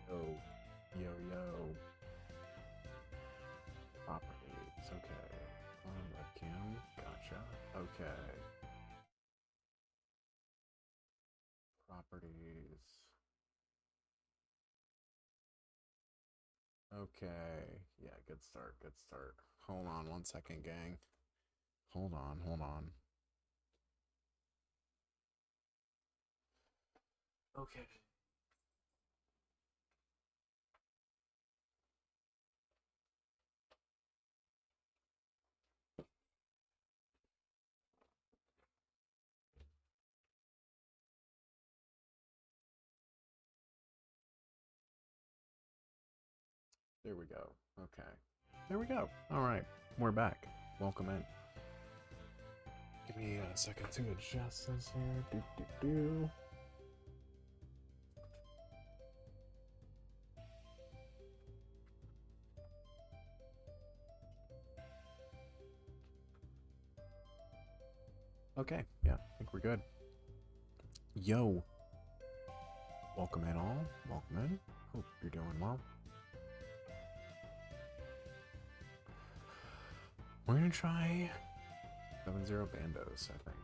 Yo, yo, yo. Properties, okay. On webcam, gotcha. Okay. Properties. Okay. Yeah, good start, good start. Hold on 1 second, gang. Hold on, hold on. Okay. There we go. Okay. There we go. All right. We're back. Welcome in. Give me a second to adjust this here. Do. Okay. Yeah, I think we're good. Yo. Welcome in all. Welcome in. Hope you're doing well. We're gonna try 7-0 Bandos, I think.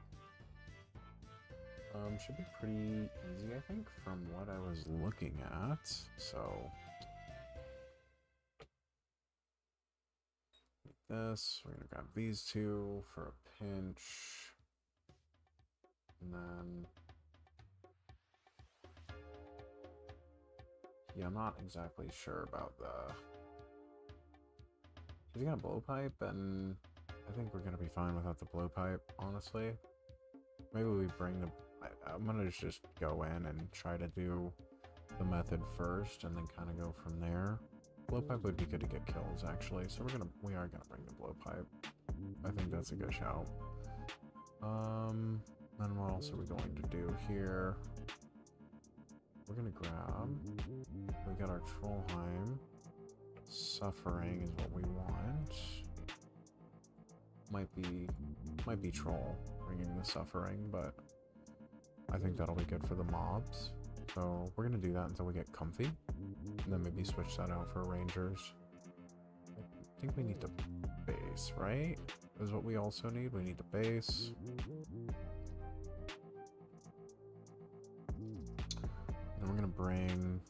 Should be pretty easy, I think, from what I was looking at. So, this, we're gonna grab these two for a pinch. And then, yeah, I'm not exactly sure about the... He's got a blowpipe, and I think we're gonna be fine without the blowpipe, honestly. Maybe we bring the... I'm gonna just go in and try to do the method first, and then kind of go from there. Blowpipe would be good to get kills, actually, so we are gonna bring the blowpipe. I think that's a good shout. Then what else are we going to do here? We're gonna grab... We got our Trollheim. Suffering is what we want. Might be Troll bringing the Suffering, but I think that'll be good for the mobs. So we're gonna do that until we get comfy, and then maybe switch that out for Rangers. I think we need the base, right? Is what we also need. We need the base. Then we're gonna bring...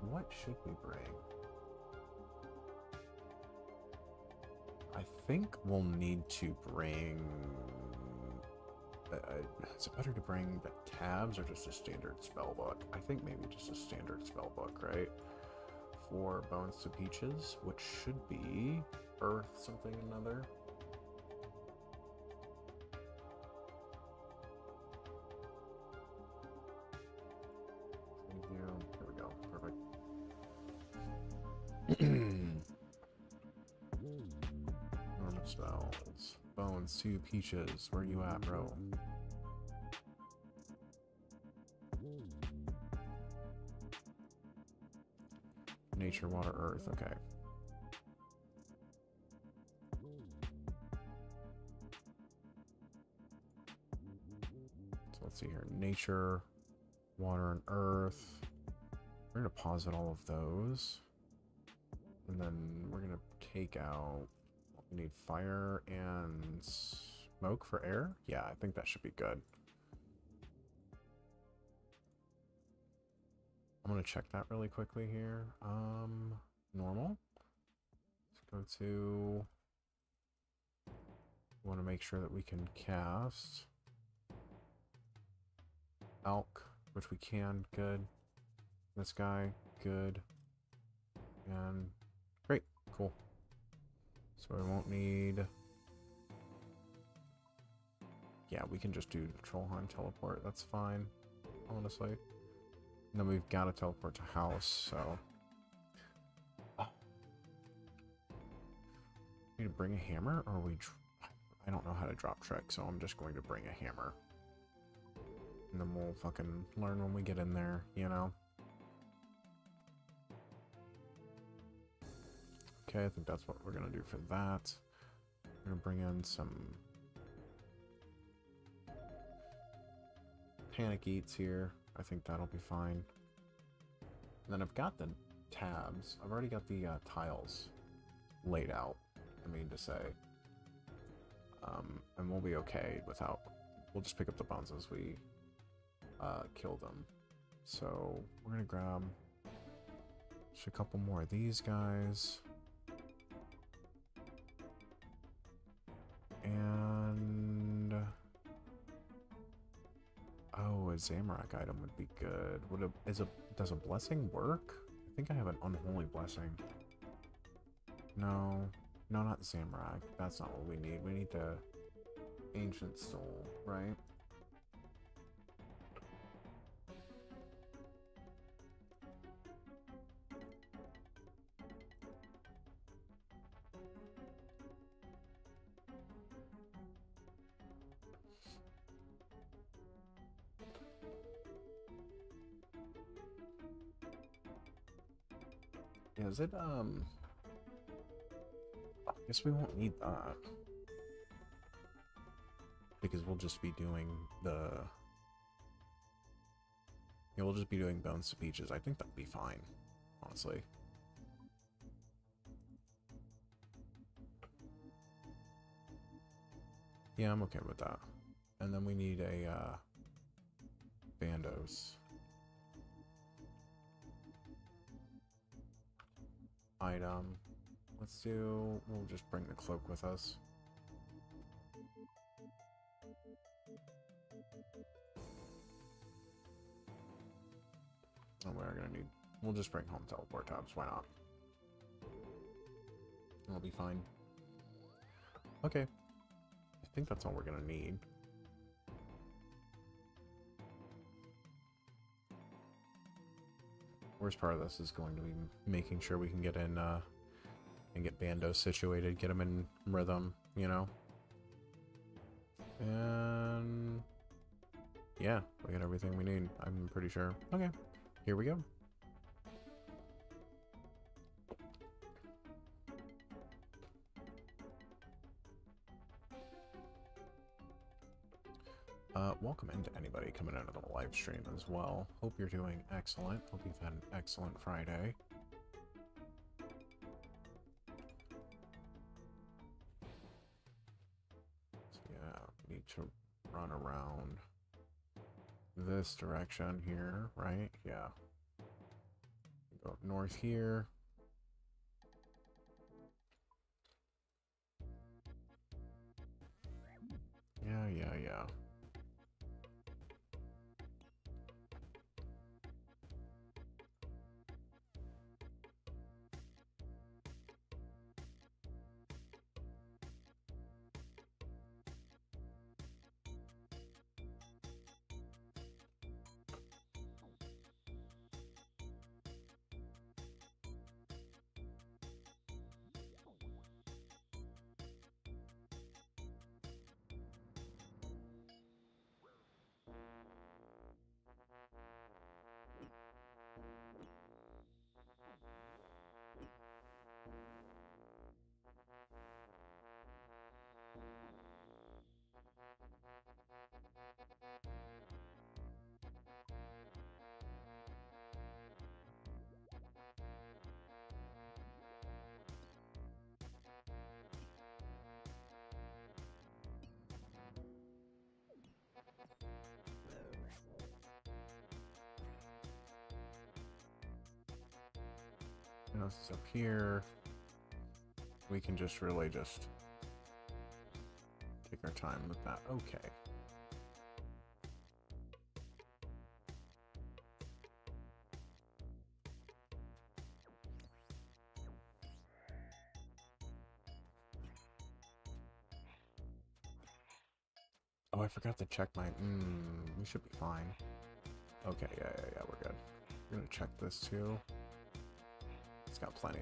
what should we bring? I think we'll need to bring... is it better to bring the tabs or just a standard spellbook? I think maybe just a standard spellbook, right? For Bones to Peaches, which should be Earth something another. Thank you. There we go. Perfect. Normal spells. Bones to Peaches. Where you at, bro? Nature, water, earth. Okay. So let's see here. Nature, water, and earth. We're going to posit all of those. And then we're going to take out... We need fire and smoke for air? Yeah, I think that should be good. I'm going to check that really quickly here. Normal. Let's go to... We want to make sure that we can cast Elk, which we can. Good. This guy, good. And great, cool. So we won't need... Yeah, we can just do the Trollheim teleport. That's fine, honestly. And then we've got to teleport to house, so... Need to bring a hammer, or we... I don't know how to drop trick, so I'm just going to bring a hammer. And then we'll fucking learn when we get in there, you know? Okay, I think that's what we're gonna do for that. We're gonna bring in some Panic Eats here. I think that'll be fine. And then I've got the tabs. I've already got the tiles laid out, I mean to say. And we'll be okay without... We'll just pick up the bones as we kill them. So we're gonna grab just a couple more of these guys. And... Oh, a Zamorak item would be good. Does a blessing work? I think I have an unholy blessing. No, not Zamorak. That's not what we need. We need the ancient soul, right? Yeah, is it, I guess we won't need that. Because we'll just be doing the... Yeah, we'll just be doing Bones to Peaches. I think that'd be fine, honestly. Yeah, I'm okay with that. And then we need a, Bandos. Item. We'll just bring the cloak with us. And we're gonna need, we'll just bring home teleport tabs, why not? It'll be fine. Okay. I think that's all we're gonna need. Worst part of this is going to be making sure we can get in, and get Bandos situated, get them in rhythm, you know? And... yeah, we got everything we need, I'm pretty sure. Okay, here we go. Welcome into anybody coming into the live stream as well. Hope you're doing excellent. Hope you've had an excellent Friday. So yeah, we need to run around this direction here, right? Yeah. Go up north here. Yeah. And this is up here. We can just really just take our time with that. Okay. Oh, I forgot to check my... we should be fine. Okay, yeah, we're good. We're gonna check this too. It's got plenty.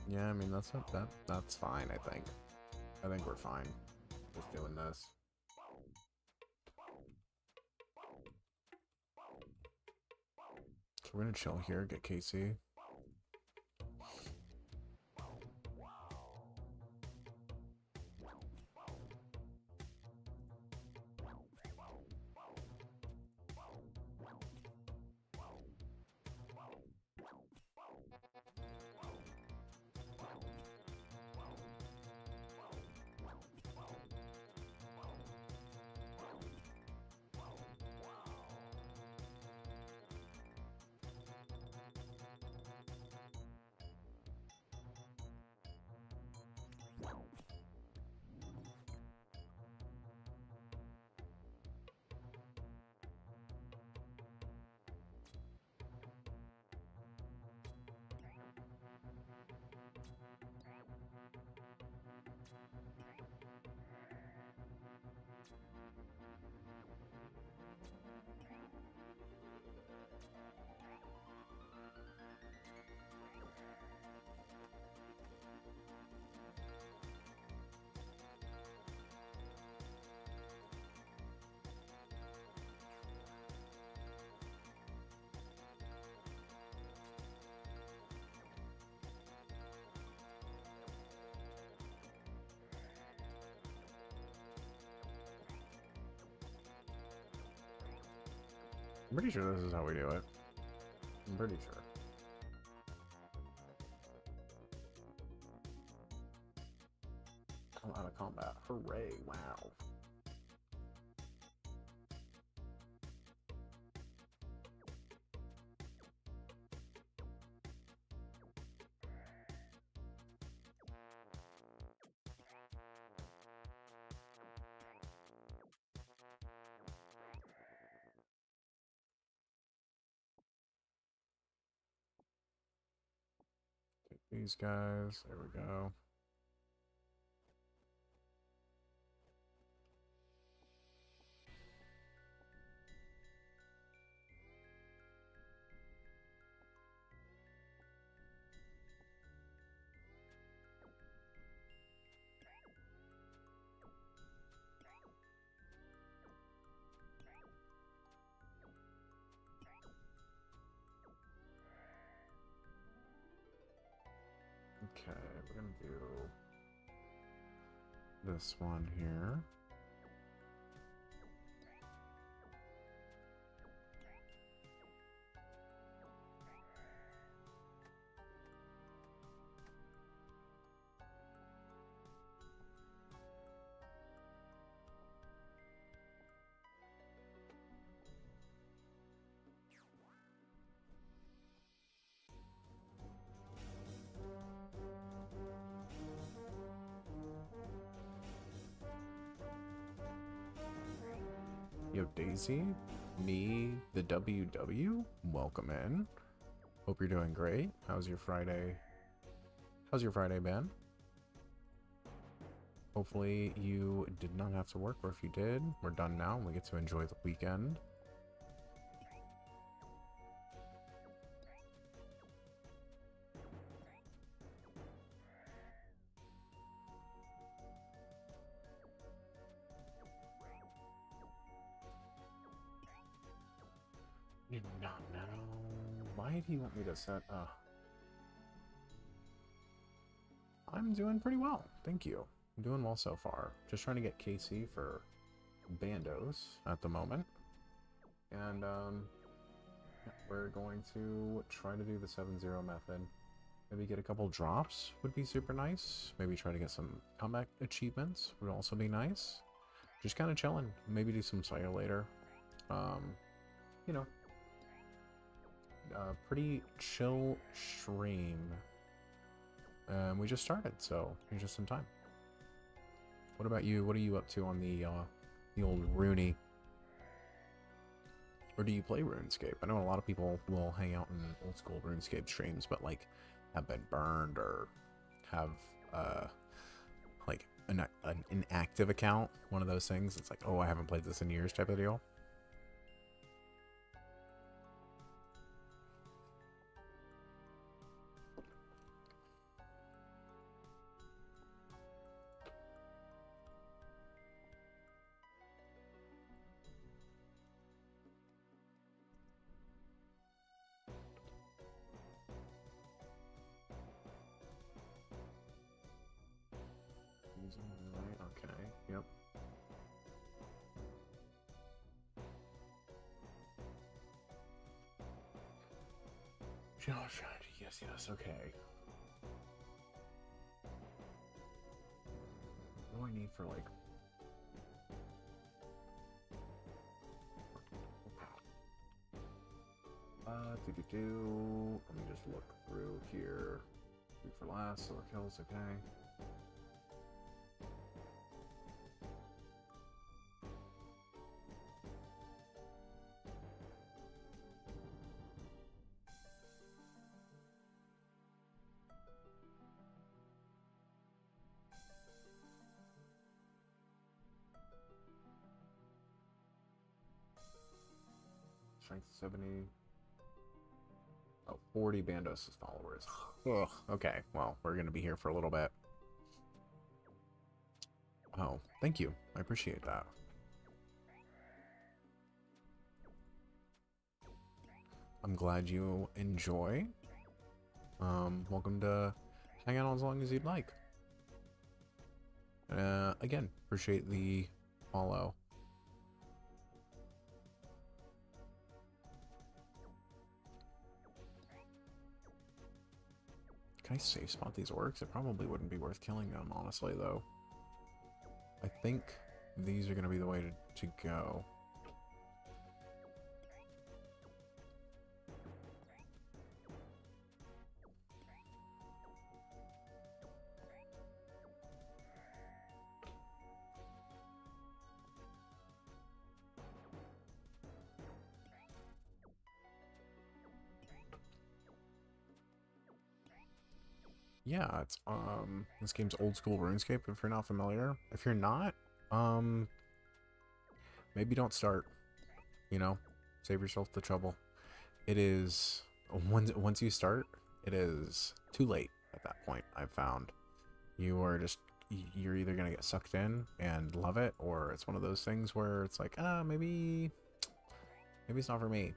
Yeah, I mean, that's fine, I think. I think we're fine. Just doing this. So we're gonna chill here, get KC. I'm pretty sure this is how we do it. I'm pretty sure. Come out of combat. Hooray, wow. Take these guys. There we go. Okay, we're gonna do this one here. Yo, Daisy, me, the WW, welcome in. Hope you're doing great. How's your Friday? How's your Friday been? Hopefully you did not have to work, or if you did, we're done now and we get to enjoy the weekend. No. Why do you want me to set I'm doing pretty well, thank you. I'm doing well so far. Just trying to get KC for Bandos at the moment. And we're going to try to do the 7-0 method. Maybe get a couple drops would be super nice. Maybe try to get some comeback achievements would also be nice. Just kind of chilling. Maybe do some Sire later. You know, pretty chill stream. We just started, so you're just in time. What about you? What are you up to on the old Rooney? Or do you play RuneScape? I know a lot of people will hang out in old school RuneScape streams, but like have been burned or have like an inactive account. One of those things. It's like, oh, I haven't played this in years type of deal. Right, okay, yep. General strategy, yes, okay. What do I need for, like... Let me just look through here. Food for last, solar kills, okay. Strength 70. Oh, 40 Bandos followers. Ugh, okay, well, we're going to be here for a little bit. Oh, thank you. I appreciate that. I'm glad you enjoy. Welcome to hang out as long as you'd like. Again, appreciate the follow. Can I safe spot these orcs? It probably wouldn't be worth killing them, honestly, though. I think these are going to be the way to go. Yeah, it's this game's old school RuneScape if you're not familiar. If you're not, maybe don't start, you know, save yourself the trouble. It is once you start, it is too late at that point. I've found you're either going to get sucked in and love it, or it's one of those things where it's like, maybe it's not for me.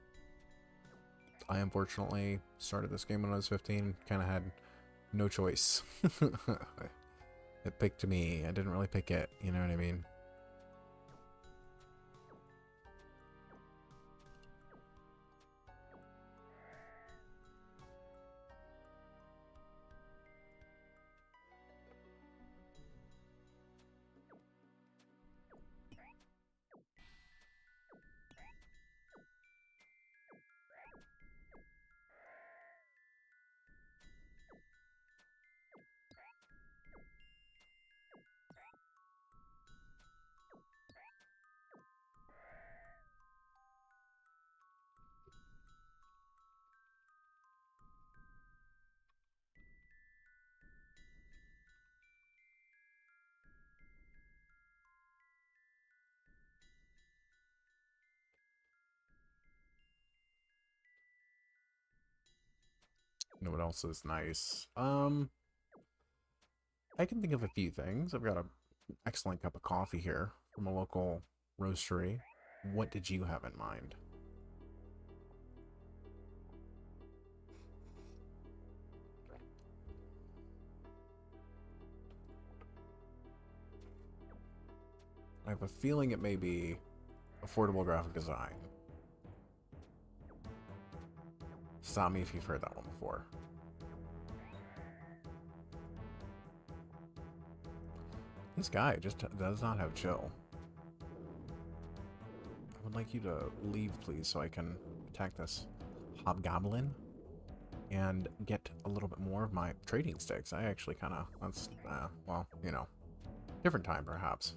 I unfortunately started this game when I was 15, kind of had no choice. It picked me. I didn't really pick it, you know what I mean? You know what else is nice? I can think of a few things. I've got an excellent cup of coffee here from a local roastery. What did you have in mind? I have a feeling it may be affordable graphic design. Stop me if you've heard that one before. This guy just does not have chill. I would like you to leave, please, so I can attack this hobgoblin and get a little bit more of my trading sticks. I actually kind of, that's, well, you know, different time perhaps.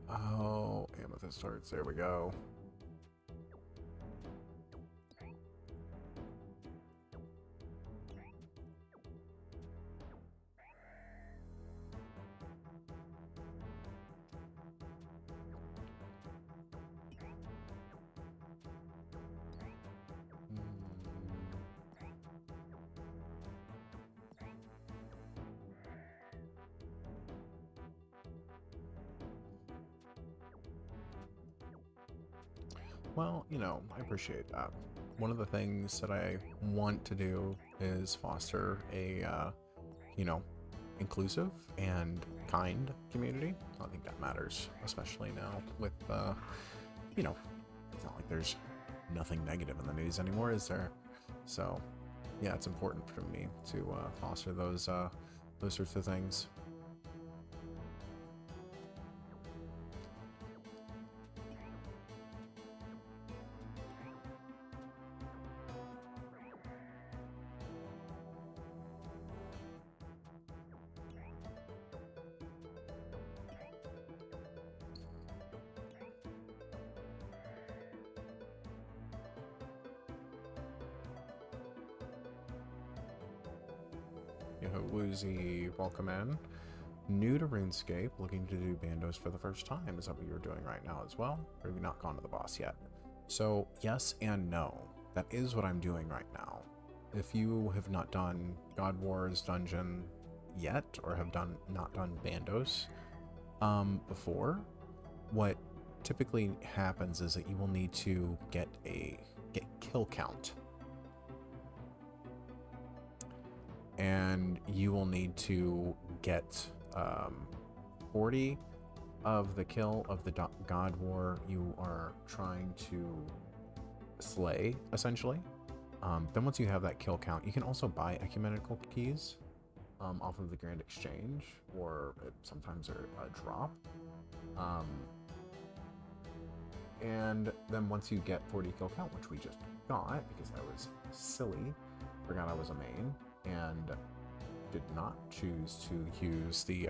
Oh, amethyst hearts, there we go. Well, you know, I appreciate that. One of the things that I want to do is foster a, you know, inclusive and kind community. I think that matters, especially now with, you know, it's not like there's nothing negative in the news anymore, is there? So, yeah, it's important for me to foster those sorts of things. Yo, Woozy, welcome in. New to RuneScape, looking to do Bandos for the first time. Is that what you're doing right now as well? Or have you not gone to the boss yet? So, yes and no. That is what I'm doing right now. If you have not done God Wars Dungeon yet, or have not done Bandos before, what typically happens is that you will need to get kill count. And you will need to get 40 of the kill of the God War you are trying to slay, essentially. Then once you have that kill count, you can also buy ecumenical keys off of the Grand Exchange, or sometimes they're a drop. And then once you get 40 kill count, which we just got because I was silly, forgot I was a main, and did not choose to use the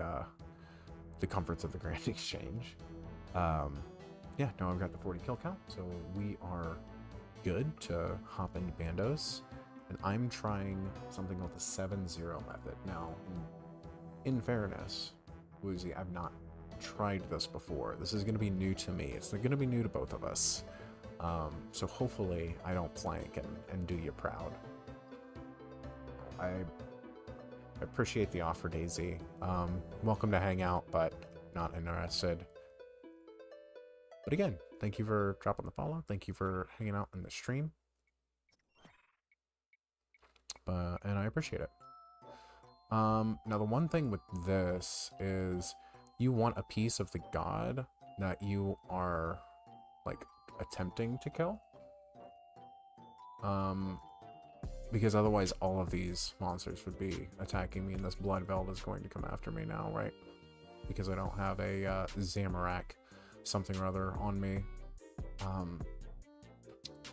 comforts of the Grand Exchange. Yeah, no, I've got the 40 kill count, so we are good to hop into Bandos. And I'm trying something called the 7-0 method. Now, in fairness, Woozy, I've not tried this before. This is going to be new to me. It's going to be new to both of us. So hopefully I don't plank and do you proud. I appreciate the offer, Daisy. Welcome to hang out, but not interested. But again, thank you for dropping the follow. Thank you for hanging out in the stream. And I appreciate it. Now the one thing with this is you want a piece of the god that you are like attempting to kill. Because otherwise all of these monsters would be attacking me, and this blood veld is going to come after me now, right? Because I don't have a Zamorak something or other on me.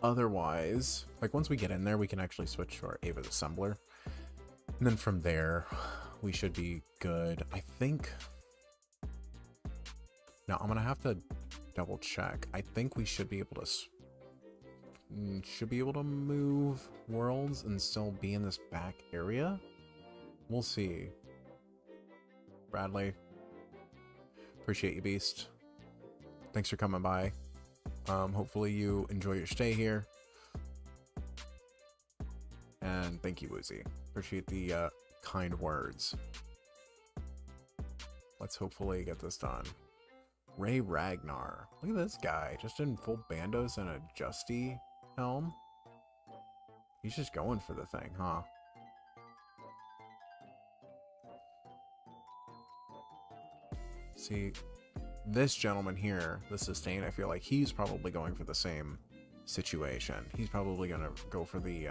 Otherwise, like once we get in there, we can actually switch to our Ava's Assembler. And then from there, we should be good. I think... Now, I'm going to have to double check. I think we should be able to move worlds and still be in this back area. We'll see. Bradley, appreciate you, Beast. Thanks for coming by. Hopefully you enjoy your stay here. And thank you, Woozy. Appreciate the kind words. Let's hopefully get this done. Ray Ragnar. Look at this guy. Just in full Bandos and a Justy helm. He's just going for the thing, huh? See, this gentleman here, the Sustain, I feel like he's probably going for the same situation. He's probably going to go for the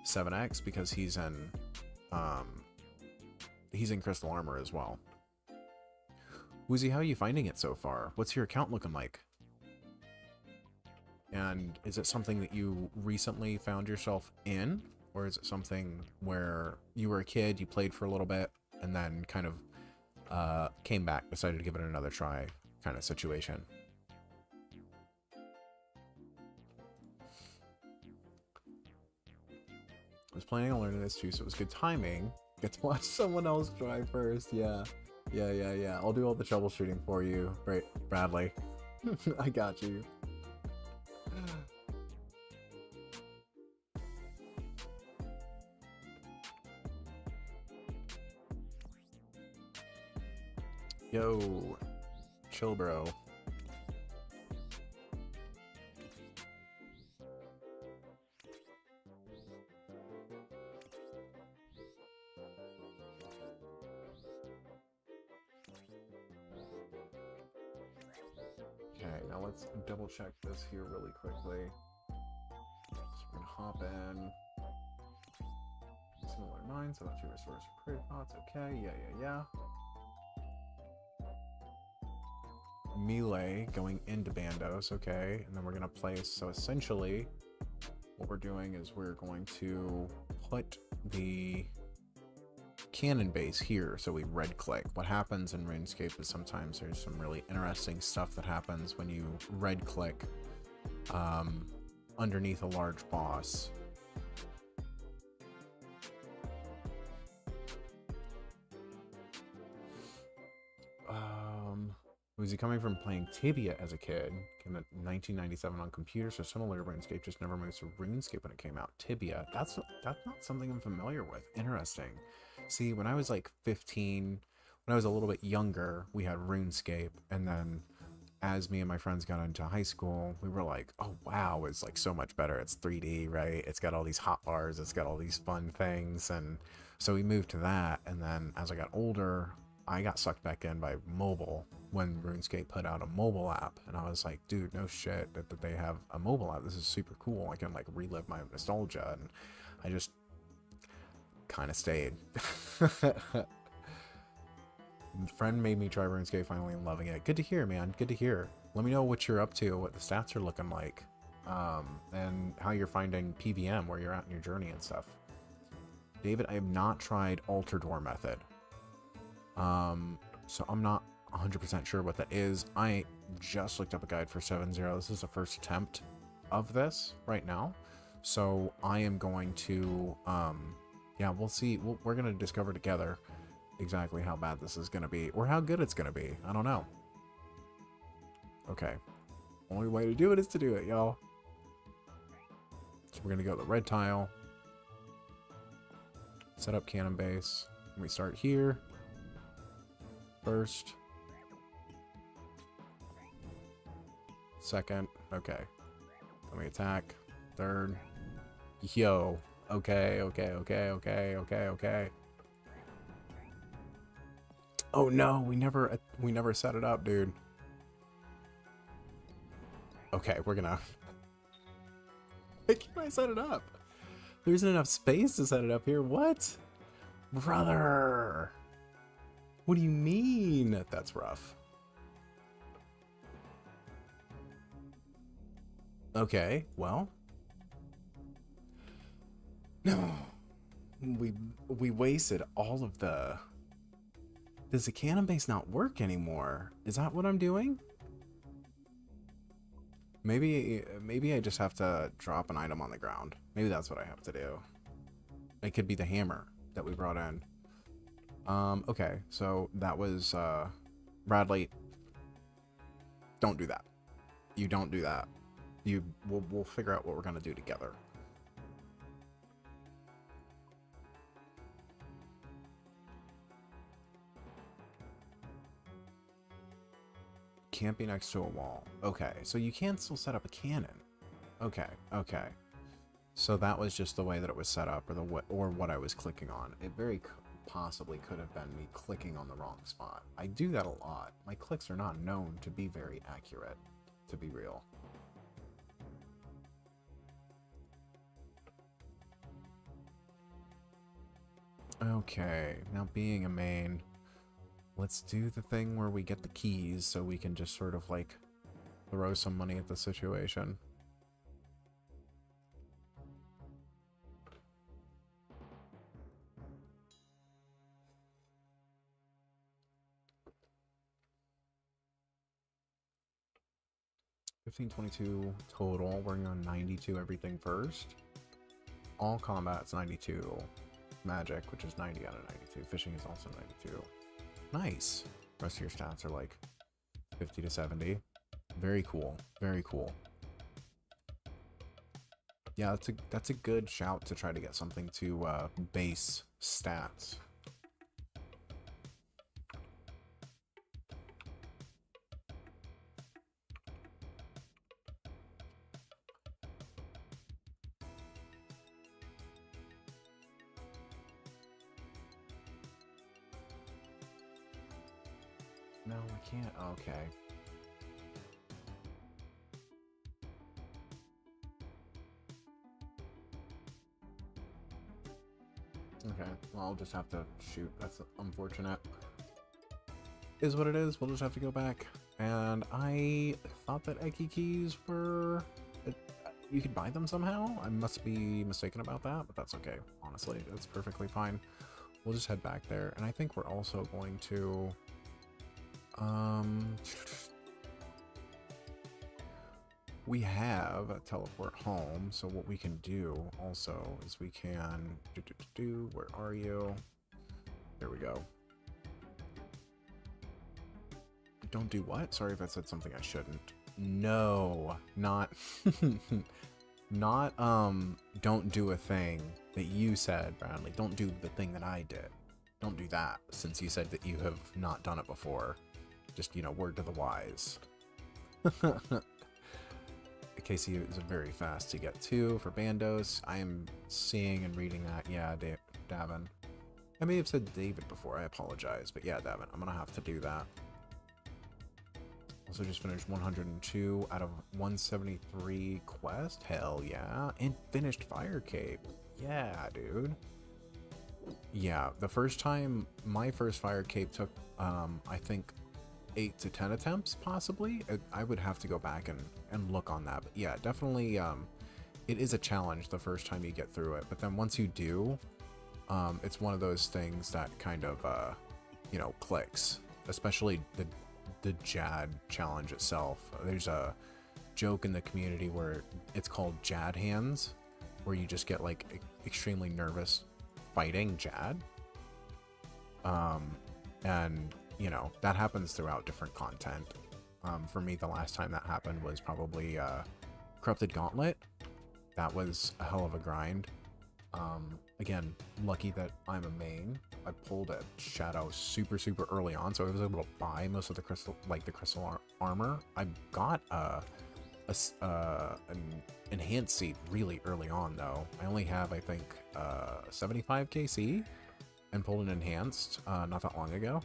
7X because he's in Crystal Armor as well. Woozy, how are you finding it so far? What's your account looking like? And is it something that you recently found yourself in? Or is it something where you were a kid, you played for a little bit, and then kind of came back, decided to give it another try kind of situation? I was planning on learning this too, so it was good timing. Get to watch someone else try first. Yeah. I'll do all the troubleshooting for you, right, Bradley? I got you. Yo, chill, bro. Now let's double check this here really quickly. So we're gonna hop in. Similar mine, so that's 2 resource per pots. Okay, yeah. Melee going into Bandos, okay, and then we're gonna place. So essentially, what we're doing is we're going to put the cannon base here, so we red click. What happens in RuneScape is sometimes there's some really interesting stuff that happens when you red click underneath a large boss. Was he coming from playing Tibia as a kid? Came out in 1997 on computers, so similar to RuneScape, just never moved to RuneScape when it came out. Tibia, that's not something I'm familiar with. Interesting. See, when I was like 15, when I was a little bit younger, we had RuneScape, and then as me and my friends got into high school, we were like, oh wow, it's like so much better. It's 3D, right? It's got all these hotbars, it's got all these fun things, and so we moved to that. And then as I got older, I got sucked back in by mobile when RuneScape put out a mobile app, and I was like, dude, no shit that they have a mobile app. This is super cool. I can like relive my nostalgia, and I just kind of stayed. Friend made me try RuneScape finally and loving it. Good to hear, man. Good to hear. Let me know what you're up to, what the stats are looking like, and how you're finding PVM, where you're at in your journey and stuff. David, I have not tried Altar Door method. So I'm not 100% sure what that is. I just looked up a guide for 7.0. This is the first attempt of this right now. So I am going to, yeah, we'll see. We're going to discover together exactly how bad this is going to be, or how good it's going to be. I don't know. Okay. Only way to do it is to do it, y'all. So we're going to go to the red tile. Set up cannon base. And we start here. First. Second. Okay. Let me attack. Third. Yo. Okay. Oh no, we never set it up, dude. Okay, we're gonna... Why can't I set it up? There isn't enough space to set it up here. What? Brother! What do you mean? That's rough. Okay, well. No. We wasted all of the... Does the cannon base not work anymore? Is that what I'm doing? Maybe I just have to drop an item on the ground. Maybe that's what I have to do. It could be the hammer that we brought in. Okay, so that was, Bradley, don't do that. You don't do that. We'll figure out what we're gonna do together. Can't be next to a wall. Okay, so you can still set up a cannon. Okay. So that was just the way that it was set up, or what I was clicking on. It very possibly could have been me clicking on the wrong spot. I do that a lot. My clicks are not known to be very accurate, to be real. Okay, now being a main, let's do the thing where we get the keys so we can just sort of like throw some money at the situation. $15.22 total. We're on 92 everything first. All combat's 92. Magic, which is 90 out of 92. Fishing is also 92. Nice. Rest of your stats are like 50 to 70. Very cool. Very cool. Yeah, that's a good shout to try to get something to base stats. No, I can't. Okay. Okay, well, I'll just have to shoot. That's unfortunate. Is what it is. We'll just have to go back. And I thought that Eki keys were... you could buy them somehow? I must be mistaken about that, but that's okay. Honestly, it's perfectly fine. We'll just head back there. And I think we're also going to... we have a teleport home, so what we can do also is we can... where are you? There we go. Don't do what? Sorry if I said something I shouldn't. No, not... not, don't do a thing that you said, Bradley. Don't do the thing that I did. Don't do that, since you said that you have not done it before. Just, you know, word to the wise. Casey is very fast to get to for Bandos. I am seeing and reading that. Yeah, Davin. I may have said David before. I apologize. But yeah, Davin, I'm going to have to do that. Also just finished 102 out of 173 quest. Hell yeah. And finished Fire Cape. Yeah, dude. Yeah, the first time, my first Fire Cape took, I think, 8 to 10 attempts, possibly. I would have to go back and look on that. But yeah, definitely, it is a challenge the first time you get through it. But then once you do, it's one of those things that kind of, you know, clicks. Especially the Jad challenge itself. There's a joke in the community where it's called Jad hands, where you just get like extremely nervous fighting Jad. And you know, that happens throughout different content. For me, the last time that happened was probably Corrupted Gauntlet. That was a hell of a grind. Again, lucky that I'm a main. I pulled a shadow super early on, so I was able to buy most of the crystal, like the crystal armor. I got an enhanced seat really early on, though. I only have, I think, 75 KC, and pulled an enhanced not that long ago.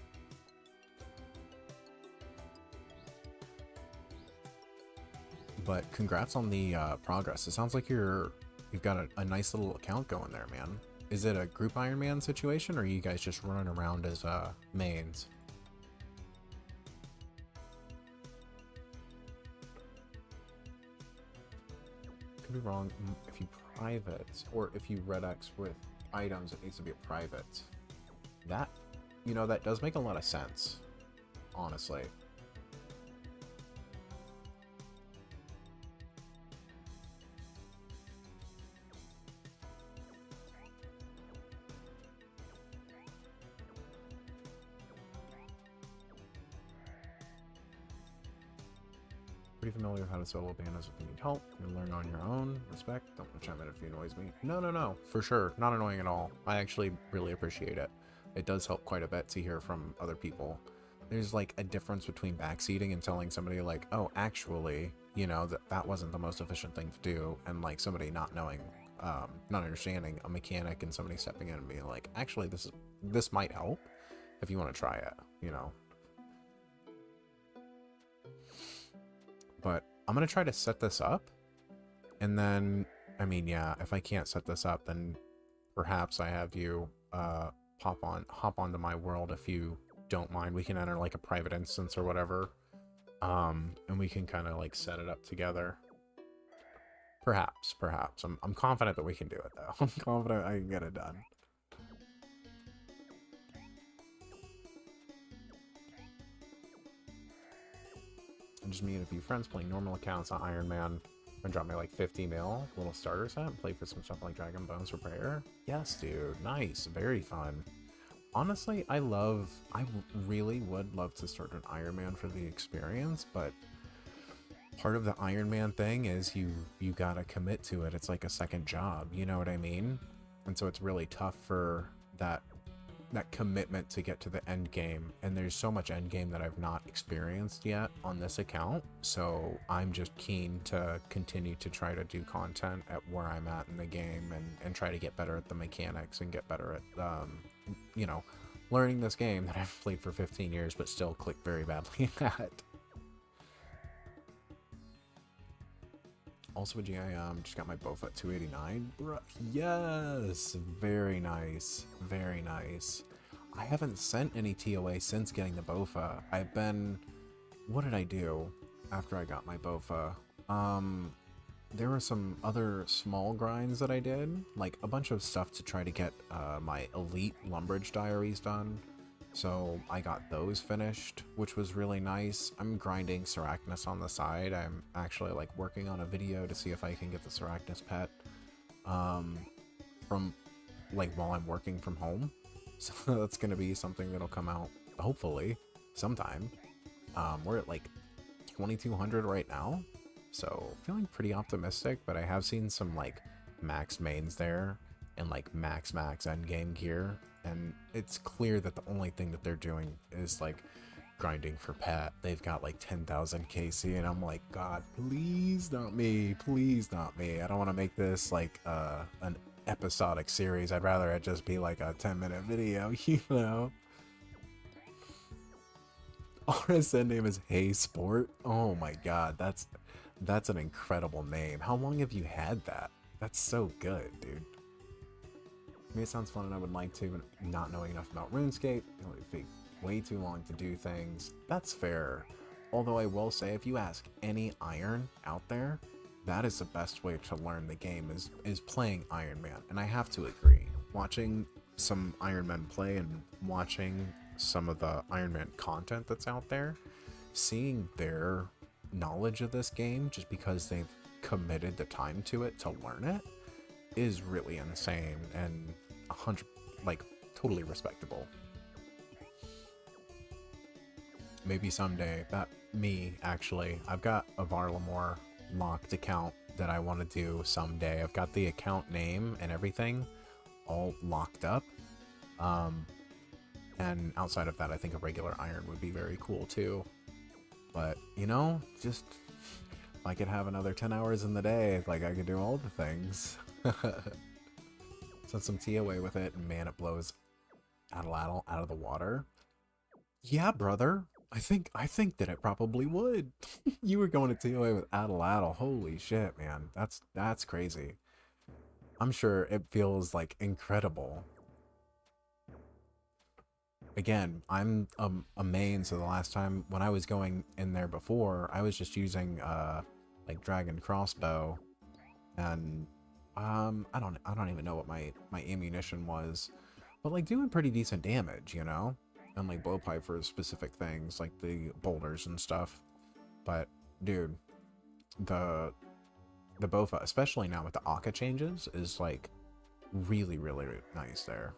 But congrats on the progress. It sounds like you've got a nice little account going there, man. Is it a group Iron Man situation, or are you guys just running around as mains? Could be wrong. If you private, or if you red X with items, it needs to be a private. That, you know, that does make a lot of sense, honestly. Pretty familiar with how to solo Bandos if you need help. You'll learn on your own. Respect. Don't chime in if you annoys me. No. For sure. Not annoying at all. I actually really appreciate it. It does help quite a bit to hear from other people. There's like a difference between backseating and telling somebody like, oh, actually, you know, that wasn't the most efficient thing to do. And like somebody not knowing, not understanding a mechanic, and somebody stepping in and being like, actually, this might help if you want to try it, you know. But I'm going to try to set this up, and then, I mean, yeah, if I can't set this up, then perhaps I have you hop onto my world if you don't mind. We can enter like a private instance or whatever, and we can kind of like set it up together. Perhaps. I'm confident that we can do it, though. I'm confident I can get it done. And just me and a few friends playing normal accounts on Iron Man, and drop me like 50 mil, little starter set, and play for some stuff like Dragon Bones for Prayer. Yes, dude, nice, very fun. Honestly, I really would love to start an Iron Man for the experience, but part of the Iron Man thing is you gotta commit to it. It's like a second job, you know what I mean? And so it's really tough for that commitment to get to the end game, and there's so much end game that I've not experienced yet on this account, so I'm just keen to continue to try to do content at where I'm at in the game, and try to get better at the mechanics and get better at you know, learning this game that I've played for 15 years but still click very badly at. Also a GI, just got my Bofa at 289. Bruh, yes! Very nice. Very nice. I haven't sent any TOA since getting the Bofa. I've been... What did I do after I got my Bofa? There were some other small grinds that I did. Like, a bunch of stuff to try to get my Elite Lumbridge diaries done. So I got those finished, which was really nice. I'm grinding Sarachnis on the side. I'm actually like working on a video to see if I can get the Sarachnis pet from like while I'm working from home. So that's gonna be something that'll come out hopefully sometime. We're at like 2200 right now, so feeling pretty optimistic, but I have seen some like max mains there and like max endgame gear. And it's clear that the only thing that they're doing is like grinding for pet. They've got like 10,000 KC, and I'm like, God, please not me. Please not me. I don't want to make this like an episodic series. I'd rather it just be like a 10-minute video, you know? RSN name is Hey Sport. Oh my God, that's an incredible name. How long have you had that? That's so good, dude. I mean, it sounds fun and I would like to, but not knowing enough about RuneScape, it would take way too long to do things. That's fair. Although I will say, if you ask any Iron out there, that is the best way to learn the game is playing Iron Man. And I have to agree. Watching some Iron Men play and watching some of the Iron Man content that's out there, seeing their knowledge of this game just because they've committed the time to it to learn it is really insane and 100 like totally respectable. Maybe someday that me actually I've got a Varlamore locked account that I want to do someday. I've got the account name and everything all locked up, and outside of that I think a regular Iron would be very cool too. But you know, just if I could have another 10 hours in the day, like I could do all the things. Send some TOA with it, and man, it blows Atlatl out of the water. Yeah, brother. I think that it probably would. You were going to TOA with Atlatl. Holy shit, man. That's crazy. I'm sure it feels like incredible. Again, I'm a main, so the last time when I was going in there before, I was just using like dragon crossbow, and I don't even know what my ammunition was, but like doing pretty decent damage, you know, and like blowpipe for specific things like the boulders and stuff. But dude, the Bofa, especially now with the Akka changes, is like really nice there.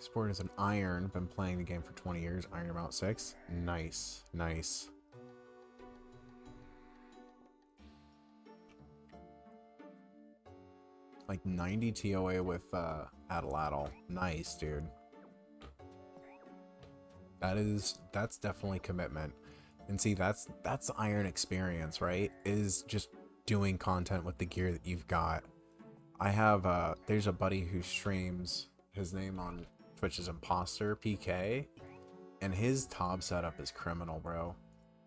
Sport is an Iron. Been playing the game for 20 years. Iron about 6. Nice. Nice. Like 90 TOA with Atlatl. Nice, dude. That's definitely commitment. And see, that's Iron experience, right? Is just doing content with the gear that you've got. I have there's a buddy who streams, his name on Twitch is Imposter PK, and his Tob setup is criminal, bro.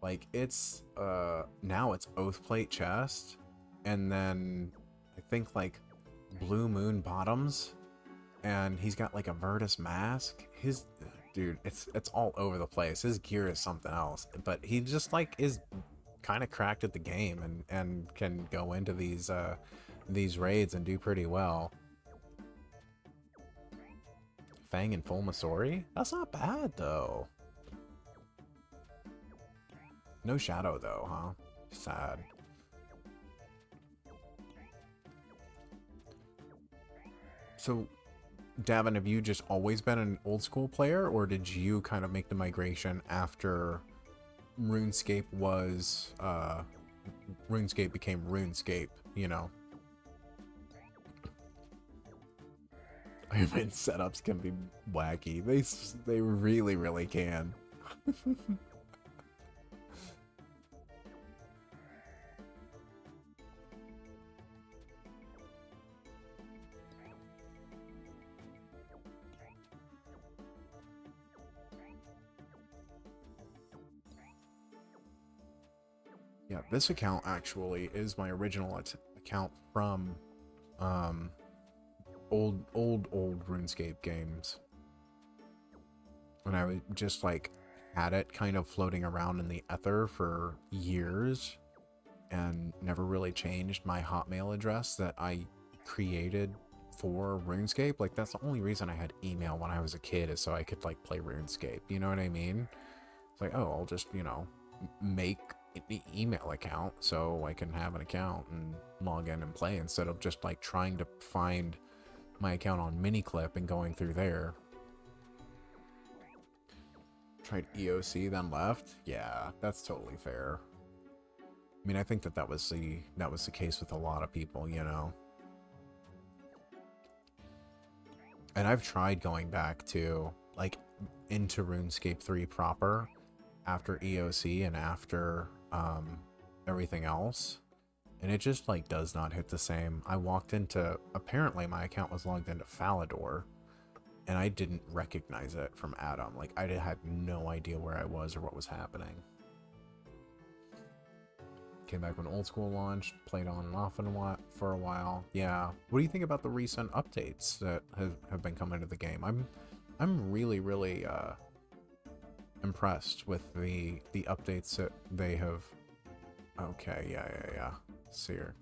Like it's now it's Oathplate chest, and then I think like Blue Moon bottoms, and he's got like a Virtus mask. His dude, it's all over the place. His gear is something else, but he just like is kind of cracked at the game and can go into these raids and do pretty well. Fang and Fulmasori? That's not bad, though. No Shadow, though, huh? Sad. So, Davin, have you just always been an old school player, or did you kind of make the migration after RuneScape was, RuneScape became RuneScape, you know? Iron Man setups can be wacky. They really can. Yeah, this account actually is my original account from old RuneScape games. When I would just like had it kind of floating around in the ether for years and never really changed my Hotmail address that I created for RuneScape. Like, that's the only reason I had email when I was a kid, is so I could like play RuneScape. You know what I mean? It's like, oh, I'll just, you know, make an email account so I can have an account and log in and play, instead of just like trying to find my account on Miniclip and going through there. Tried EOC, then left. Yeah, that's totally fair. I mean, I think that was the case with a lot of people, you know. And I've tried going back to like into RuneScape 3 proper after EOC and after everything else, and it just like does not hit the same. I walked into, apparently my account was logged into Falador, and I didn't recognize it from Adam. Like, I had no idea where I was or what was happening. Came back when Old School launched, played on and off for a while. Yeah. What do you think about the recent updates that have been coming to the game? I'm really impressed with the updates that they have. Okay, yeah. See her.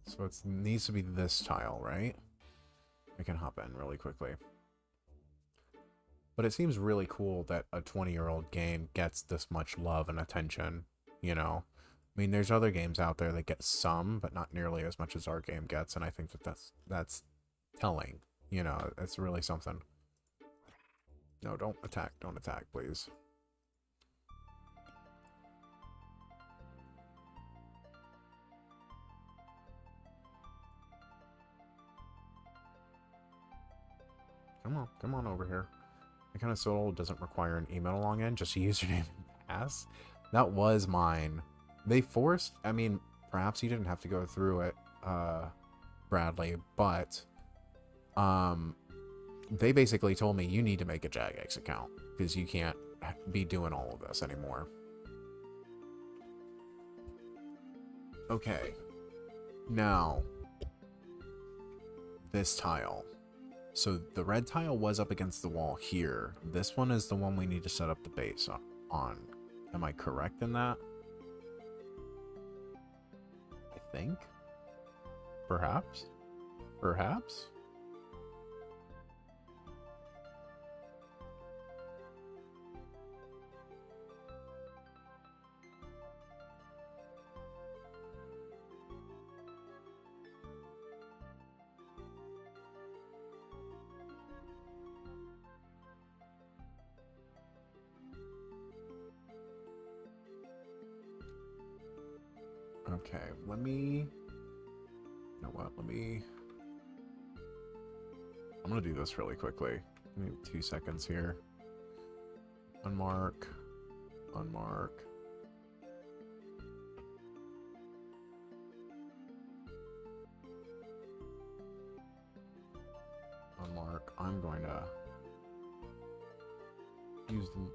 So it needs to be this tile, right? I can hop in really quickly. But it seems really cool that a 20-year-old game gets this much love and attention, you know? I mean, there's other games out there that get some, but not nearly as much as our game gets, and I think that that's telling, you know? It's really something. No, don't attack, please. Come on over here. I kind of so doesn't require an email to log in, just a username and pass. That was mine. They forced, I mean, perhaps you didn't have to go through it, Bradley, but they basically told me you need to make a Jagex account because you can't be doing all of this anymore. Okay. Now, this tile. So the red tile was up against the wall here. This one is the one we need to set up the base on. Am I correct in that? I think. Perhaps? Perhaps? Okay, let me... You know what, I'm gonna do this really quickly. Give me 2 seconds here. Unmark. Unmark. Unmark. I'm going to use the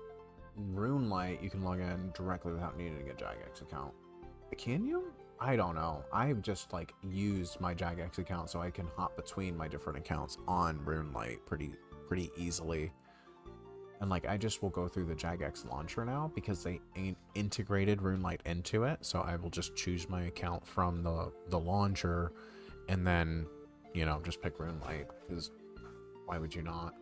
Rune Light. You can log in directly without needing a Jagex account. Can you? I don't know. I've just like used my Jagex account so I can hop between my different accounts on RuneLight pretty easily. And like I just will go through the Jagex launcher now because they ain't integrated RuneLight into it. So I will just choose my account from the launcher and then, you know, just pick RuneLight because why would you not?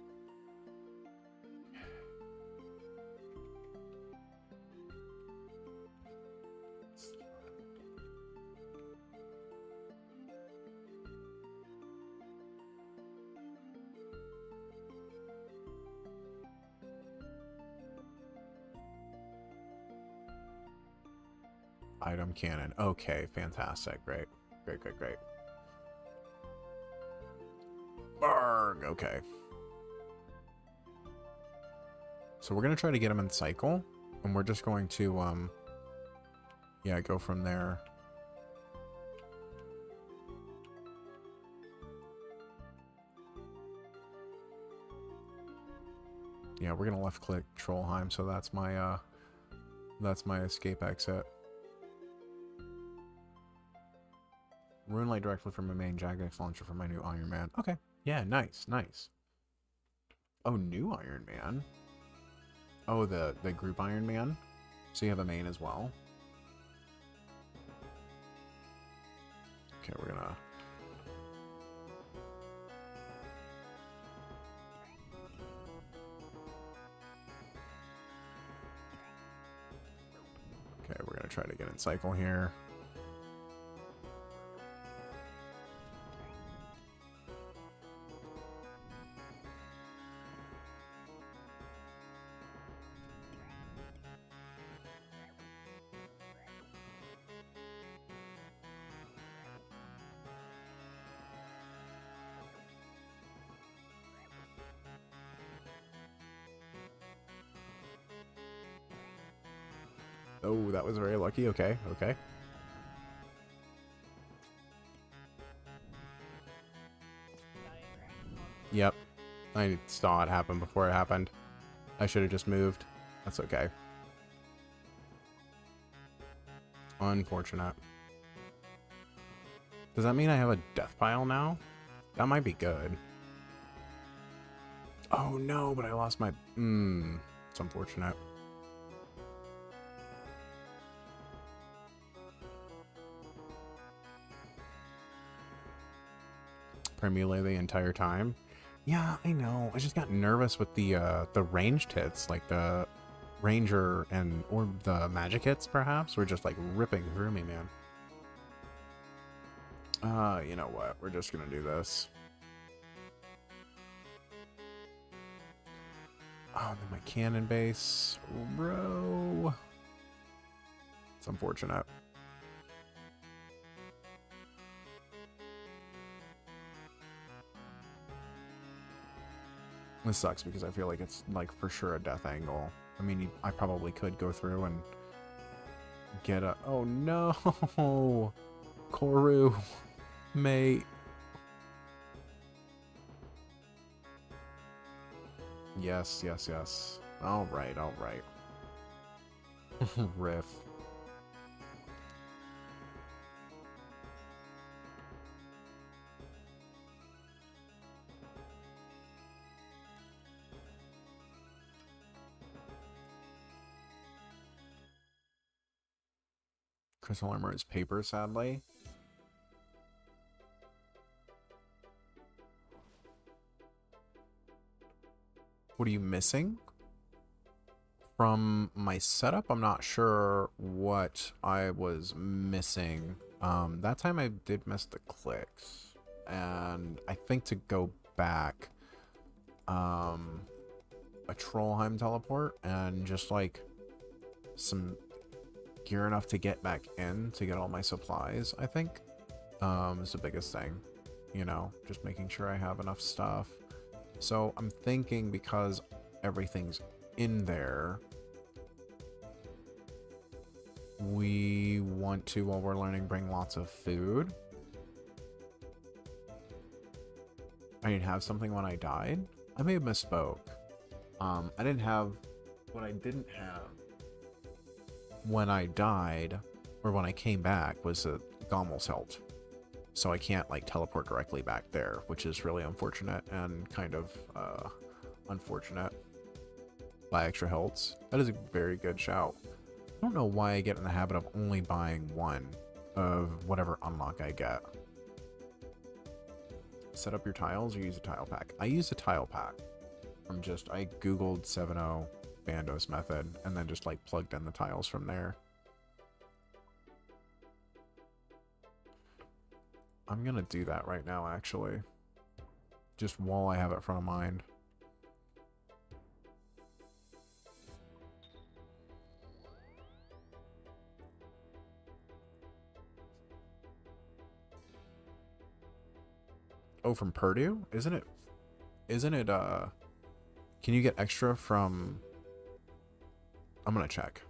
Item cannon. Okay, fantastic. Great. Great. Barg. Okay. So we're going to try to get him in cycle. And we're just going to, yeah, go from there. Yeah, we're gonna left click Trollheim, so that's my escape exit. Runelight directly from my main Jagex launcher for my new Iron Man. Okay. Yeah, nice, nice. Oh, new Iron Man. Oh, the group Iron Man. So you have a main as well. Okay, we're gonna... Okay, we're gonna try to get in cycle here. Oh, that was very lucky. Okay, okay. Yep. I saw it happen before it happened. I should have just moved. That's okay. Unfortunate. Does that mean I have a death pile now? That might be good. Oh no, but I lost my... it's unfortunate. Melee the entire time. Yeah, I know. I just got nervous with the ranged hits, like the ranger or the magic hits, perhaps, were just like ripping through me, man. You know what? We're just gonna do this. Oh, then my cannon base, bro. It's unfortunate. This sucks because I feel like it's like for sure a death angle. I mean, I probably could go through and get a... Oh no! Koru, mate. Yes, yes, yes. Alright, alright. Riff. Crystal armor is paper, sadly. What are you missing? From my setup, I'm not sure what I was missing. That time I did miss the clicks. And I think to go back, a Trollheim teleport and just like some gear enough to get back in to get all my supplies, I think, is the biggest thing. You know, just making sure I have enough stuff. So I'm thinking because everything's in there, we want to, while we're learning, bring lots of food. I didn't have something when I died. I may have misspoke. I didn't have... What I didn't have when I died, or when I came back, was a Gommel's Hilt. So I can't, like, teleport directly back there, which is really unfortunate and kind of, unfortunate. Buy extra hilts. That is a very good shout. I don't know why I get in the habit of only buying one of whatever unlock I get. Set up your tiles or use a tile pack? I use a tile pack. I googled 7.0 Bandos method and then just like plugged in the tiles from there. I'm gonna do that right now, actually. Just while I have it front of mind. Oh, from Purdue? Isn't it, can you get extra from... I'm gonna check.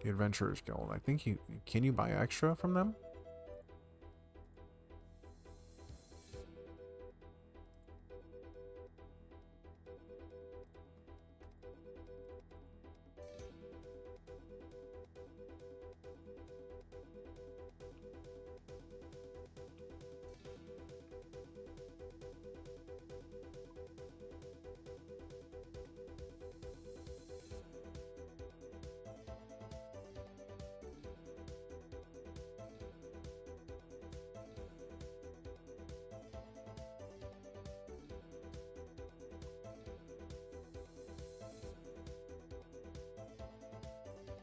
The Adventurers Guild. I think can you buy extra from them?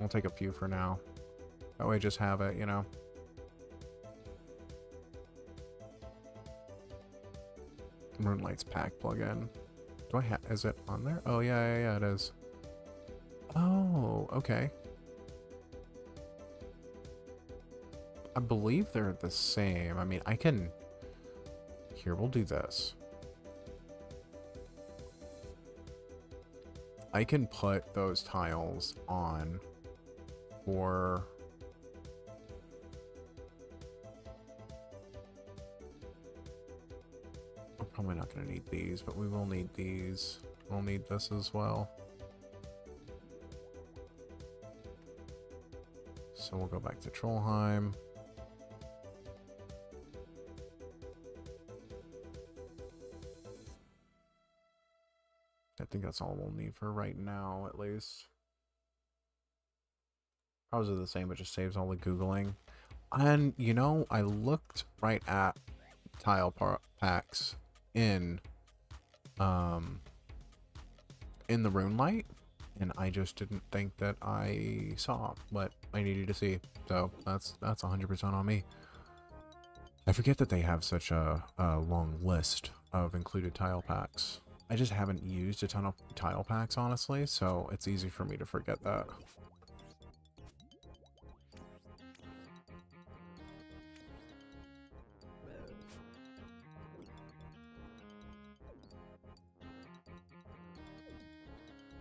We'll take a few for now. That way just have it, you know. Moonlight's pack plugin. Do I have, is it on there? Oh, yeah, it is. Oh, okay. I believe they're the same. I mean, I can... Here, we'll do this. I can put those tiles on for... I'm probably not going to need these, but we will need these. We'll need this as well. So we'll go back to Trollheim. I think that's all we'll need for right now, at least. Probably the same, but just saves all the Googling. And, you know, I looked right at tile packs in the Runelight, and I just didn't think that I saw what I needed to see. So that's 100% on me. I forget that they have such a long list of included tile packs. I just haven't used a ton of tile packs, honestly, so it's easy for me to forget that.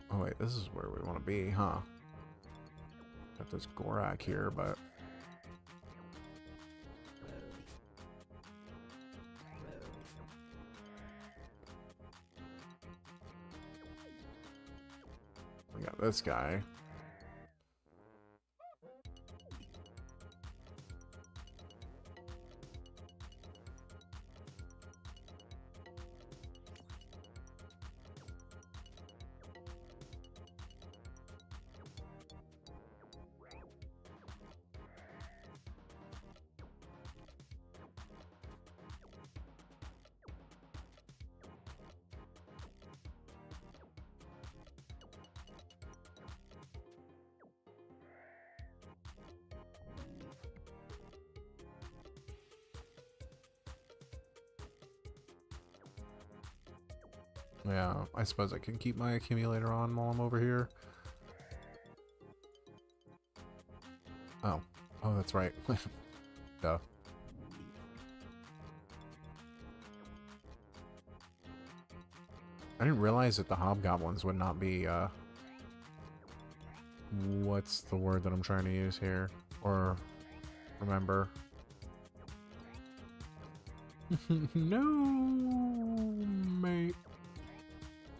Oh wait, this is where we want to be, huh? Got this Gorak here, but... We got this guy. Yeah, I suppose I can keep my accumulator on while I'm over here. Oh. Oh, that's right. Duh. I didn't realize that the hobgoblins would not be, what's the word that I'm trying to use here? Or remember. No, mate.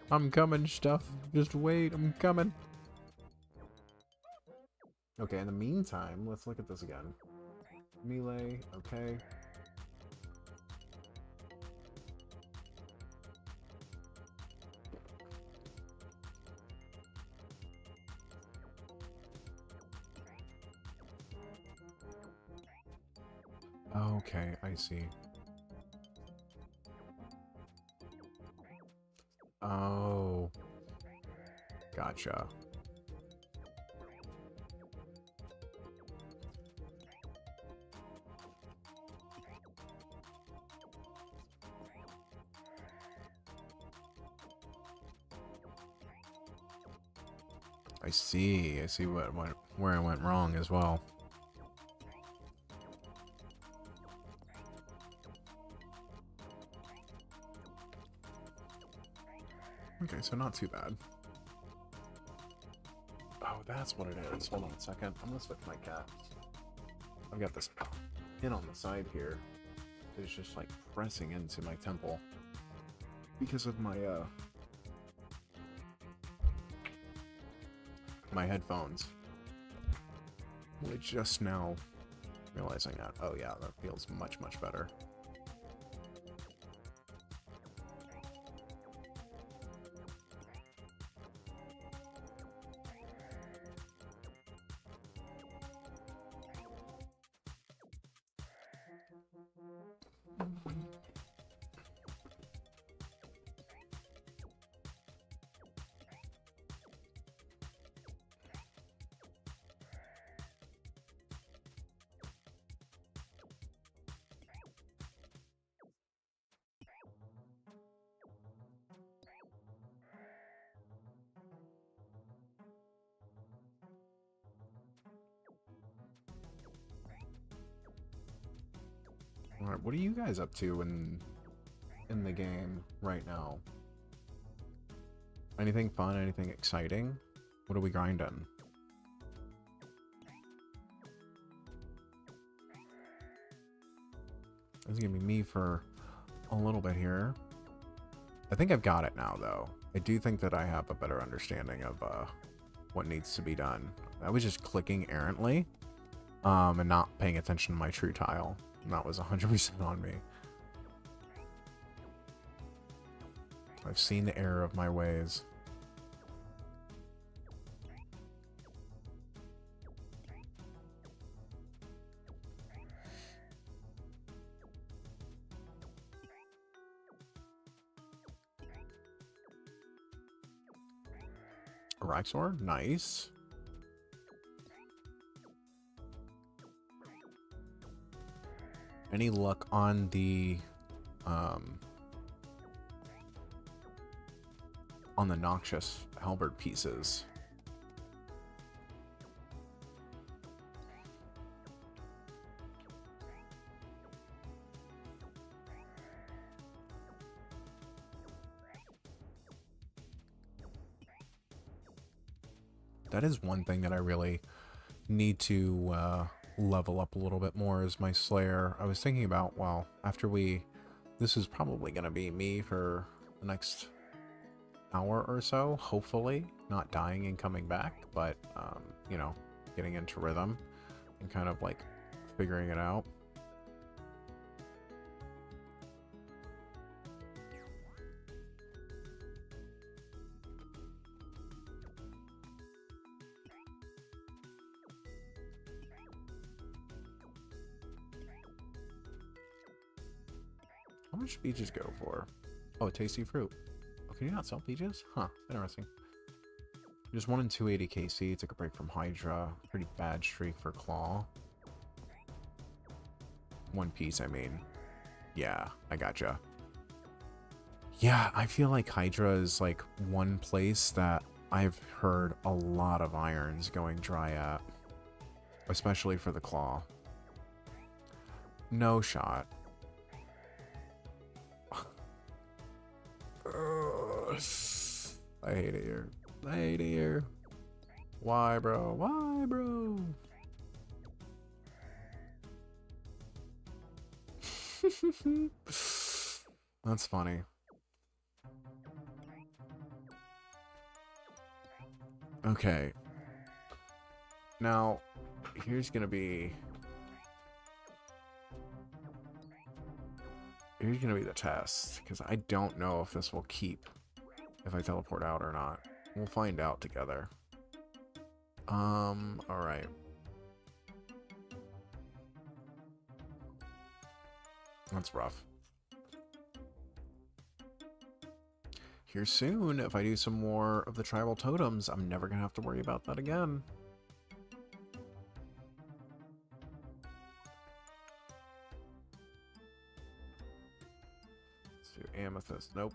I'm coming, stuff. Just wait, I'm coming. Okay, in the meantime, let's look at this again. Melee, okay. Okay, I see. Oh. Gotcha. I see. I see where I went wrong as well. Okay, so not too bad. Oh, that's what it is. Hold on a second. I'm gonna switch my cat. I've got this pin on the side here. It's just like pressing into my temple because of my my headphones. We're just now realizing that. Oh yeah, that feels much better. Alright, what are you guys up to in the game right now? Anything fun? Anything exciting? What are we grinding? This is gonna be me for a little bit here. I think I've got it now, though. I do think that I have a better understanding of what needs to be done. I was just clicking errantly and not paying attention to my true tile. And that was 100% on me. I've seen the error of my ways. Raxor, nice. Any luck on the noxious halberd pieces? That is one thing that I really need to level up a little bit more is my Slayer. I was thinking about, well, after this is probably going to be me for the next hour or so, hopefully. Not dying and coming back, but, you know, getting into rhythm and kind of, like, figuring it out. How much peaches go for? Oh, tasty fruit. Oh, can you not sell peaches? Huh, interesting. Just 1 in 280 KC. Took a break from Hydra. Pretty bad streak for Claw. 1 piece, I mean. Yeah, I gotcha. Yeah, I feel like Hydra is like one place that I've heard a lot of irons going dry at. Especially for the Claw. No shot. I hate it here. I hate it here. Why, bro? Why, bro? That's funny. Okay. Now, here's gonna be the test, because I don't know if this will keep if I teleport out or not. We'll find out together. Alright. That's rough. Here soon, if I do some more of the tribal totems, I'm never gonna have to worry about that again. Let's do amethyst. Nope.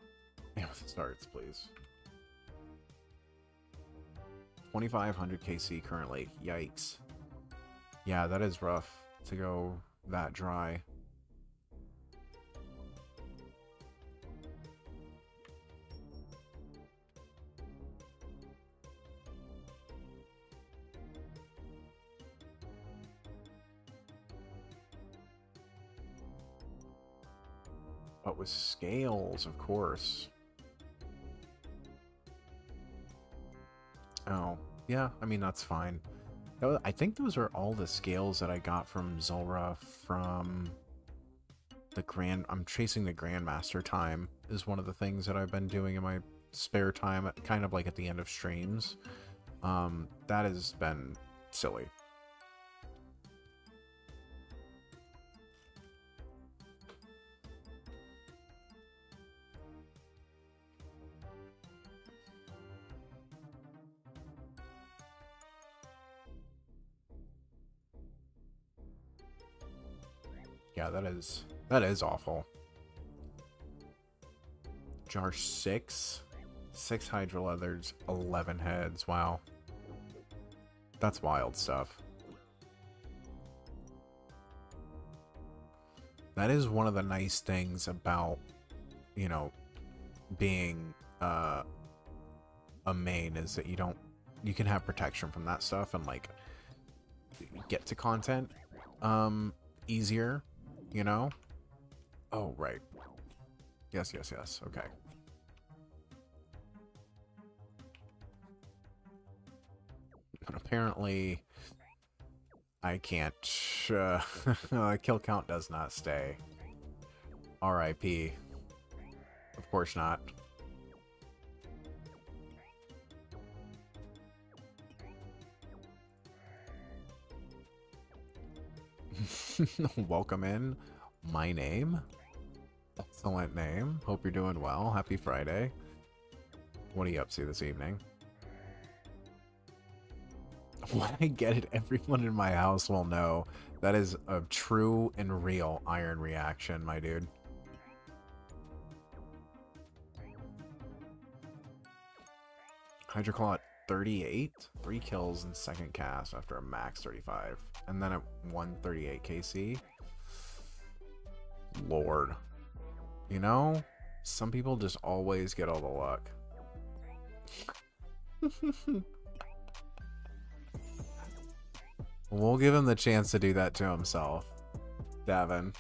Amethyst darts, please. 2,500 KC currently. Yikes. Yeah, that is rough to go that dry. But with scales, of course. Oh, yeah, I mean, that's fine. I think those are all the scales that I got from Zulrah from the I'm chasing the Grandmaster time is one of the things that I've been doing in my spare time, kind of like at the end of streams. That has been silly. Yeah, that is awful. Jar 6? 6 Hydra Leathers, 11 heads. Wow. That's wild stuff. That is one of the nice things about, you know, being a main, is that you can have protection from that stuff and like get to content easier, you know? Oh, right. Yes, yes, yes. Okay. But apparently I can't kill count does not stay. RIP. Of course not. Welcome in. My name. Excellent name. Hope you're doing well. Happy Friday. What are you up to this evening? When I get it, everyone in my house will know. That is a true and real iron reaction, my dude. Hydroclaw at 38. 3 kills in second cast after a max 35. And then at 138 KC. Lord. You know, some people just always get all the luck. We'll give him the chance to do that to himself. Davin.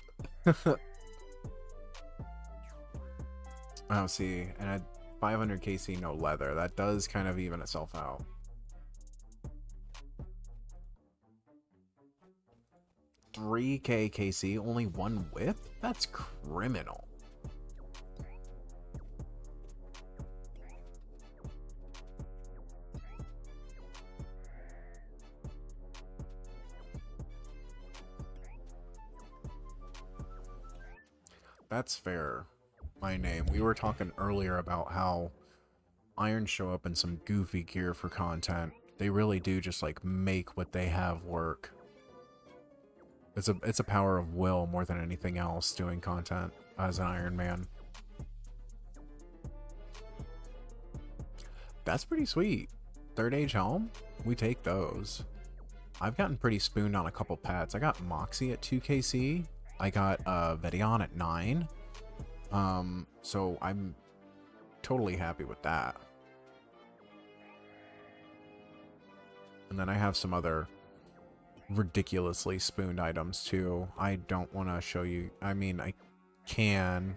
Oh, see, and at 500 KC, no leather. That does kind of even itself out. $3K KC, only 1 whip? That's criminal. That's fair. My name. We were talking earlier about how irons show up in some goofy gear for content. They really do just like make what they have work. It's a power of will more than anything else doing content as an Iron Man. That's pretty sweet. Third age helm? We take those. I've gotten pretty spooned on a couple pets. I got Moxie at 2KC. I got Vedion at 9. So I'm totally happy with that. And then I have some other ridiculously spooned items too. I don't want to show you. I mean, I can,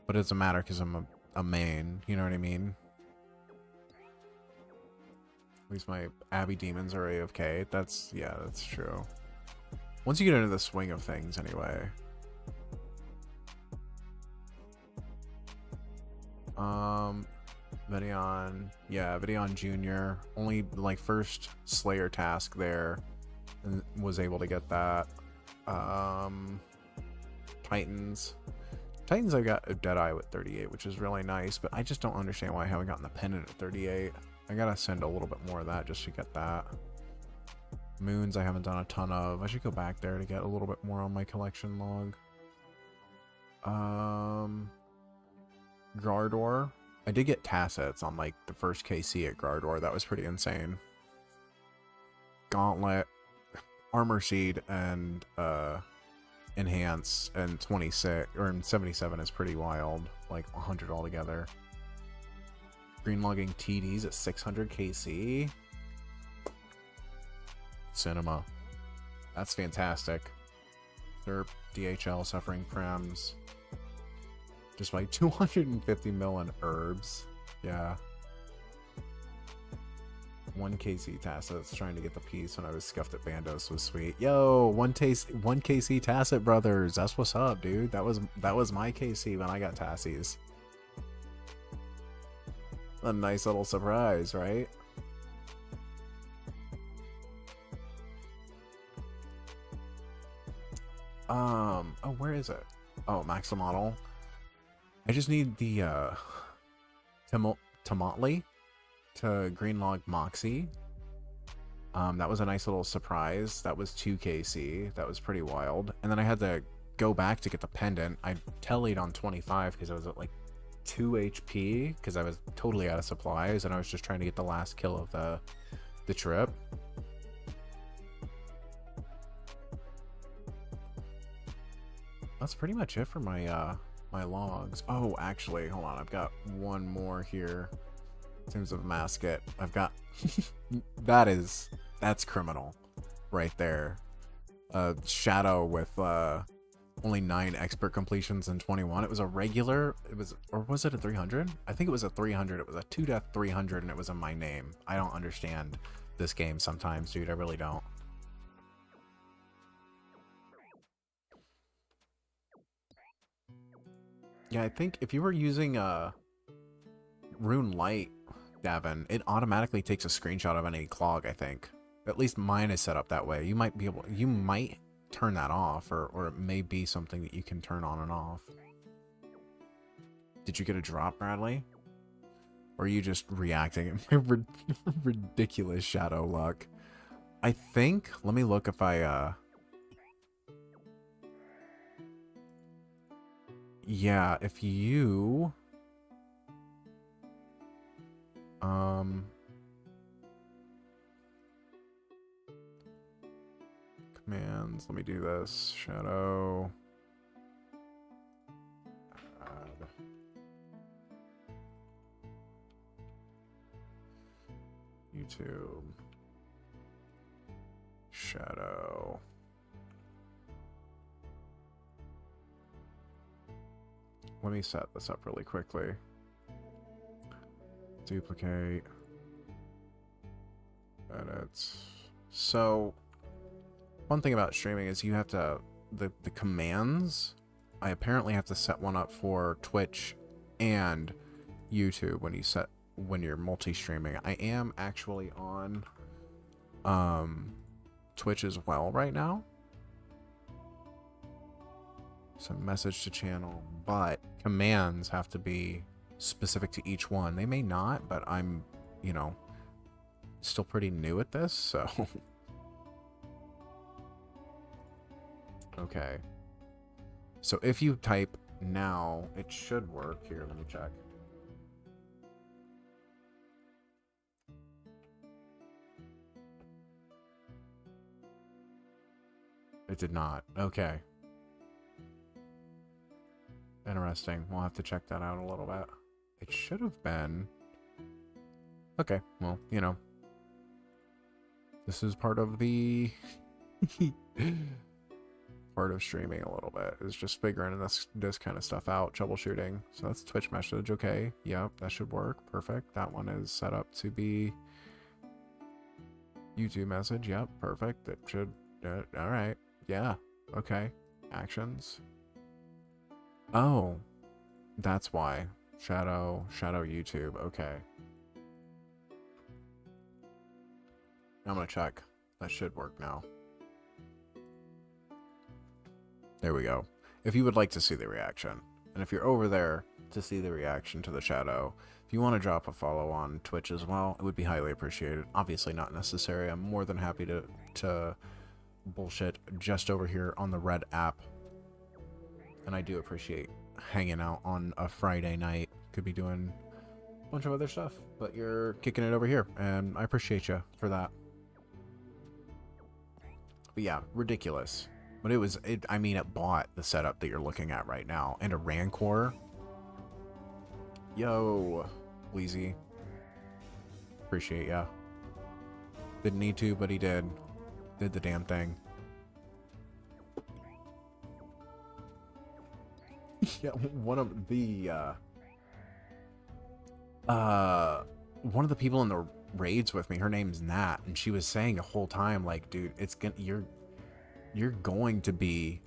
but it doesn't matter because I'm a main. You know what I mean? At least my Abbey demons are AFK. That's, yeah, that's true. Once you get into the swing of things, anyway. Vedion, yeah, Vedion Jr. Only like first Slayer task there, and was able to get that. Titans, I got a Deadeye with 38, which is really nice, but I just don't understand why I haven't gotten the pendant at 38. I gotta send a little bit more of that just to get that. Moons I haven't done a ton of. I should go back there to get a little bit more on my collection log. Gardor. I did get Tassets on like the first KC at Gardor. That was pretty insane. Gauntlet, Armor Seed, and Enhance, and 26 or 77 is pretty wild. Like 100 altogether. Green logging TDs at 600 KC. Cinema. That's fantastic. Derp, DHL, Suffering Prems. Just like 250 mil in herbs. Yeah. 1 KC Tassets trying to get the piece when I was scuffed at Bandos was sweet. Yo, 1 KC Tasset brothers. That's what's up, dude. That was my KC when I got Tassies. A nice little surprise, right? Oh, where is it? Oh, Maximodel. I just need the Tomotli to Greenlog Moxie. That was a nice little surprise. That was 2 KC. That was pretty wild. And then I had to go back to get the pendant. I tellied on 25 because I was at like 2 HP because I was totally out of supplies and I was just trying to get the last kill of the trip. that's pretty much it for my my logs. Oh, actually, hold on. I've got one more here. In terms of mascot, I've got that's criminal right there. Shadow with only 9 expert completions and 21. It was a regular, or was it a 300? I think it was a 300. It was a 2-death 300 and it was in my name. I don't understand this game sometimes, dude. I really don't. Yeah, I think if you were using Rune Light, Davin, it automatically takes a screenshot of any clog, I think. At least mine is set up that way. You might be able, you might turn that off, or it may be something that you can turn on and off. Did you get a drop, Bradley? Or are you just reacting to my ridiculous shadow luck? I think, let me look if I, yeah, if you, commands, let me do this, shadow, add, YouTube, shadow, let me set this up really quickly, duplicate, edit. So one thing about streaming is you have to, the commands, I apparently have to set one up for Twitch and YouTube when you're multi-streaming. I am actually on Twitch as well right now. So message to channel, but commands have to be specific to each one. They may not, but I'm, you know, still pretty new at this, so okay. So if you type now, it should work. Here, let me check. It did not. Okay. Interesting. We'll have to check that out a little bit. It should have been. Okay, well, you know. This is part of the part of streaming a little bit, is just figuring this kind of stuff out, troubleshooting. So that's Twitch message. Okay, yep, that should work. Perfect. That one is set up to be YouTube message. Yep, perfect. It should, all right. Yeah, okay. Actions. Oh, that's why. Shadow YouTube. Okay. I'm gonna check. That should work now. There we go. If you would like to see the reaction, and if you're over there to see the reaction to the shadow, if you want to drop a follow on Twitch as well, it would be highly appreciated. Obviously not necessary. I'm more than happy to bullshit just over here on the Red app. And I do appreciate hanging out on a Friday night. Could be doing a bunch of other stuff, but you're kicking it over here, and I appreciate you for that. But yeah, ridiculous. But I mean, it bought the setup that you're looking at right now. And a Rancor. Yo, Wheezy. Appreciate ya. Didn't need to, but he did. Did the damn thing. Yeah, one of the people in the raids with me, her name's Nat, and she was saying the whole time, like, dude, you're going to be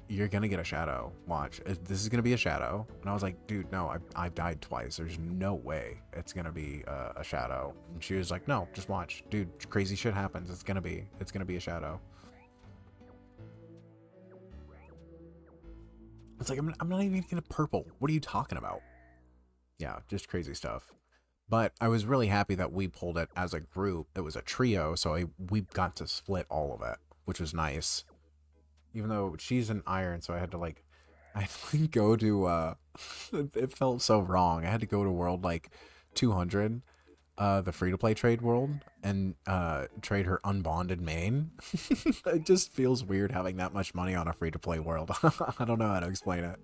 you're gonna get a shadow. Watch, this is gonna be a shadow. And I was like, dude, no, I've died twice. There's no way it's gonna be a shadow. And she was like, no, just watch, dude, crazy shit happens. It's gonna be a shadow. It's like, I'm not even gonna purple. What are you talking about? Yeah, just crazy stuff. But I was really happy that we pulled it as a group. It was a trio, so we got to split all of it, which was nice. Even though she's an iron, so I had to go to, it felt so wrong. I had to go to world, 200, the free-to-play trade world and trade her unbonded main. It just feels weird having that much money on a free-to-play world. I don't know how to explain it.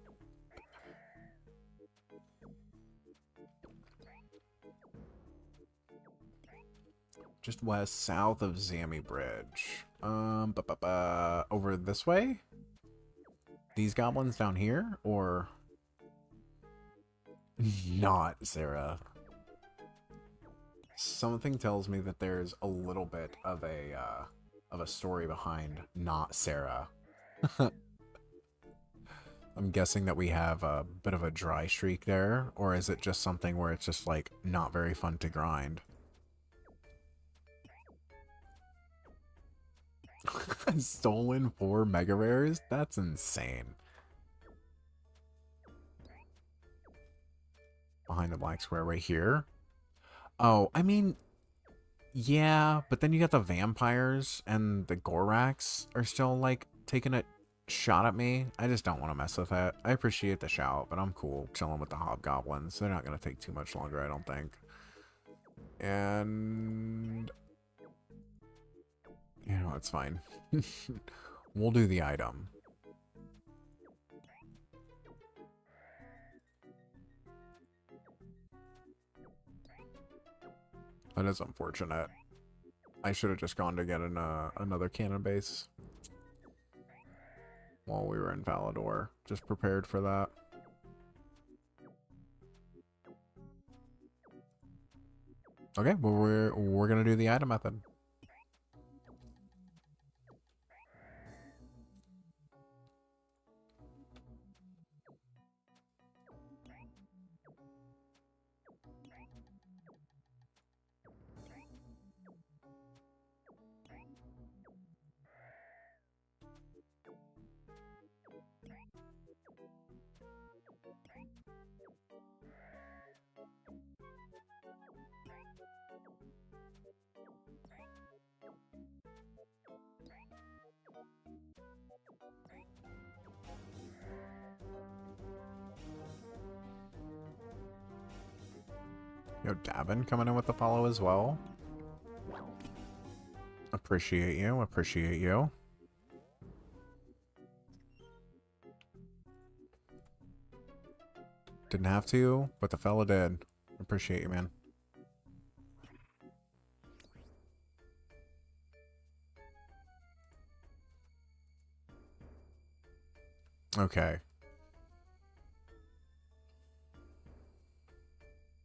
Just west, south of Zami Bridge. Over this way? These goblins down here? Or... not, Sarah. Something tells me that there's a little bit of a story behind not Sarah. I'm guessing that we have a bit of a dry streak there, or is it just something where it's just, like, not very fun to grind? Stolen 4 mega rares? That's insane. Behind the black square right here. Oh, I mean, yeah, but then you got the vampires and the Gorax are still, like, taking a shot at me. I just don't want to mess with it. I appreciate the shout, but I'm cool chilling with the hobgoblins. They're not going to take too much longer, I don't think. And... you know, it's fine. We'll do the item. That is unfortunate. I should have just gone to get another cannon base while we were in Valador. Just prepared for that. Okay, well we're gonna do the item method. Yo, Davin coming in with the follow as well. Appreciate you, appreciate you. Didn't have to, but the fella did. Appreciate you, man. Okay.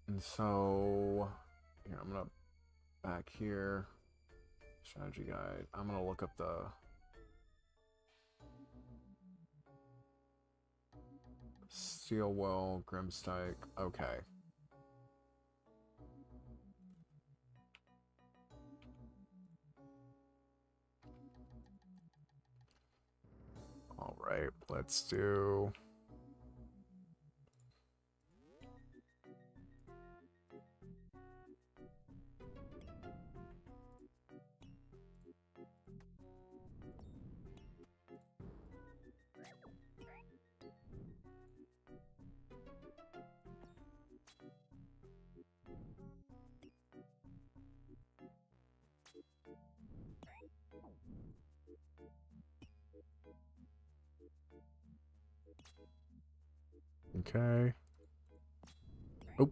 And so, here, I'm gonna back here. Strategy guide. I'm gonna look up the Steelwell, Grimstike. Okay. All right, let's do. Okay. Oh.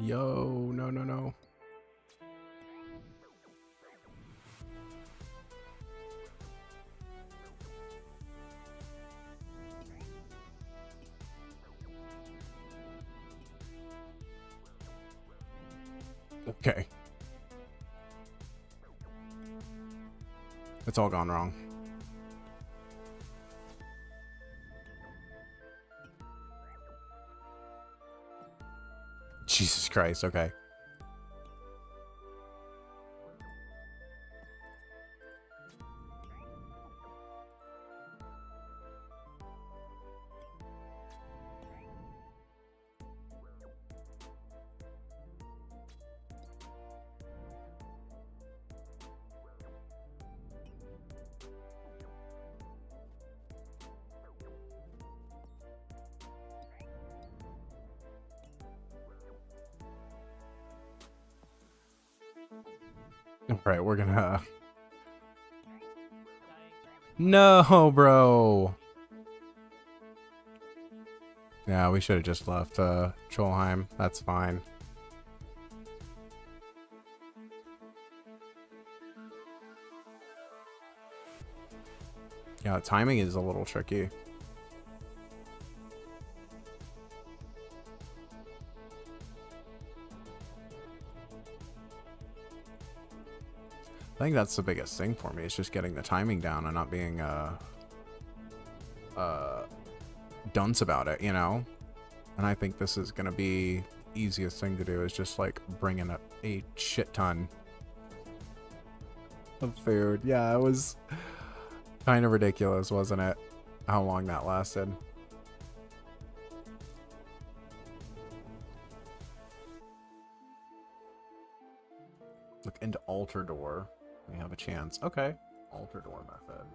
Yo, no, no, no. Okay. It's all gone wrong. Jesus Christ, okay. Alright, we're gonna... No, bro! Yeah, we should have just left Cholheim. That's fine. Yeah, timing is a little tricky. I think that's the biggest thing for me, is just getting the timing down and not being dunce about it, you know? And I think this is gonna be easiest thing to do, is just like bring in a shit ton of food. Yeah, it was kind of ridiculous, wasn't it? How long that lasted. Look into altar door. We have a chance. Okay. Altar door method.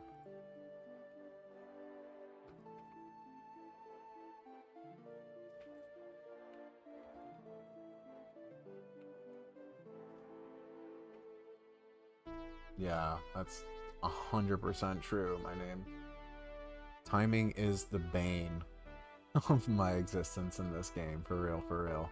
Yeah, that's 100% true, my name. Timing is the bane of my existence in this game, for real, for real.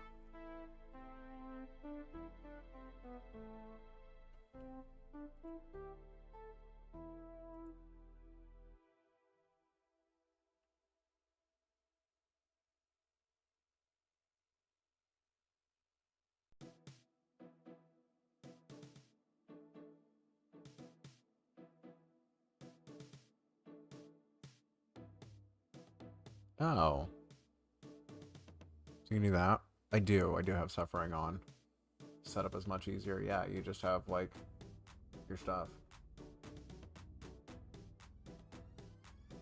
Oh. So you can do that? I do have suffering on. Setup is much easier. Yeah, you just have, like, your stuff.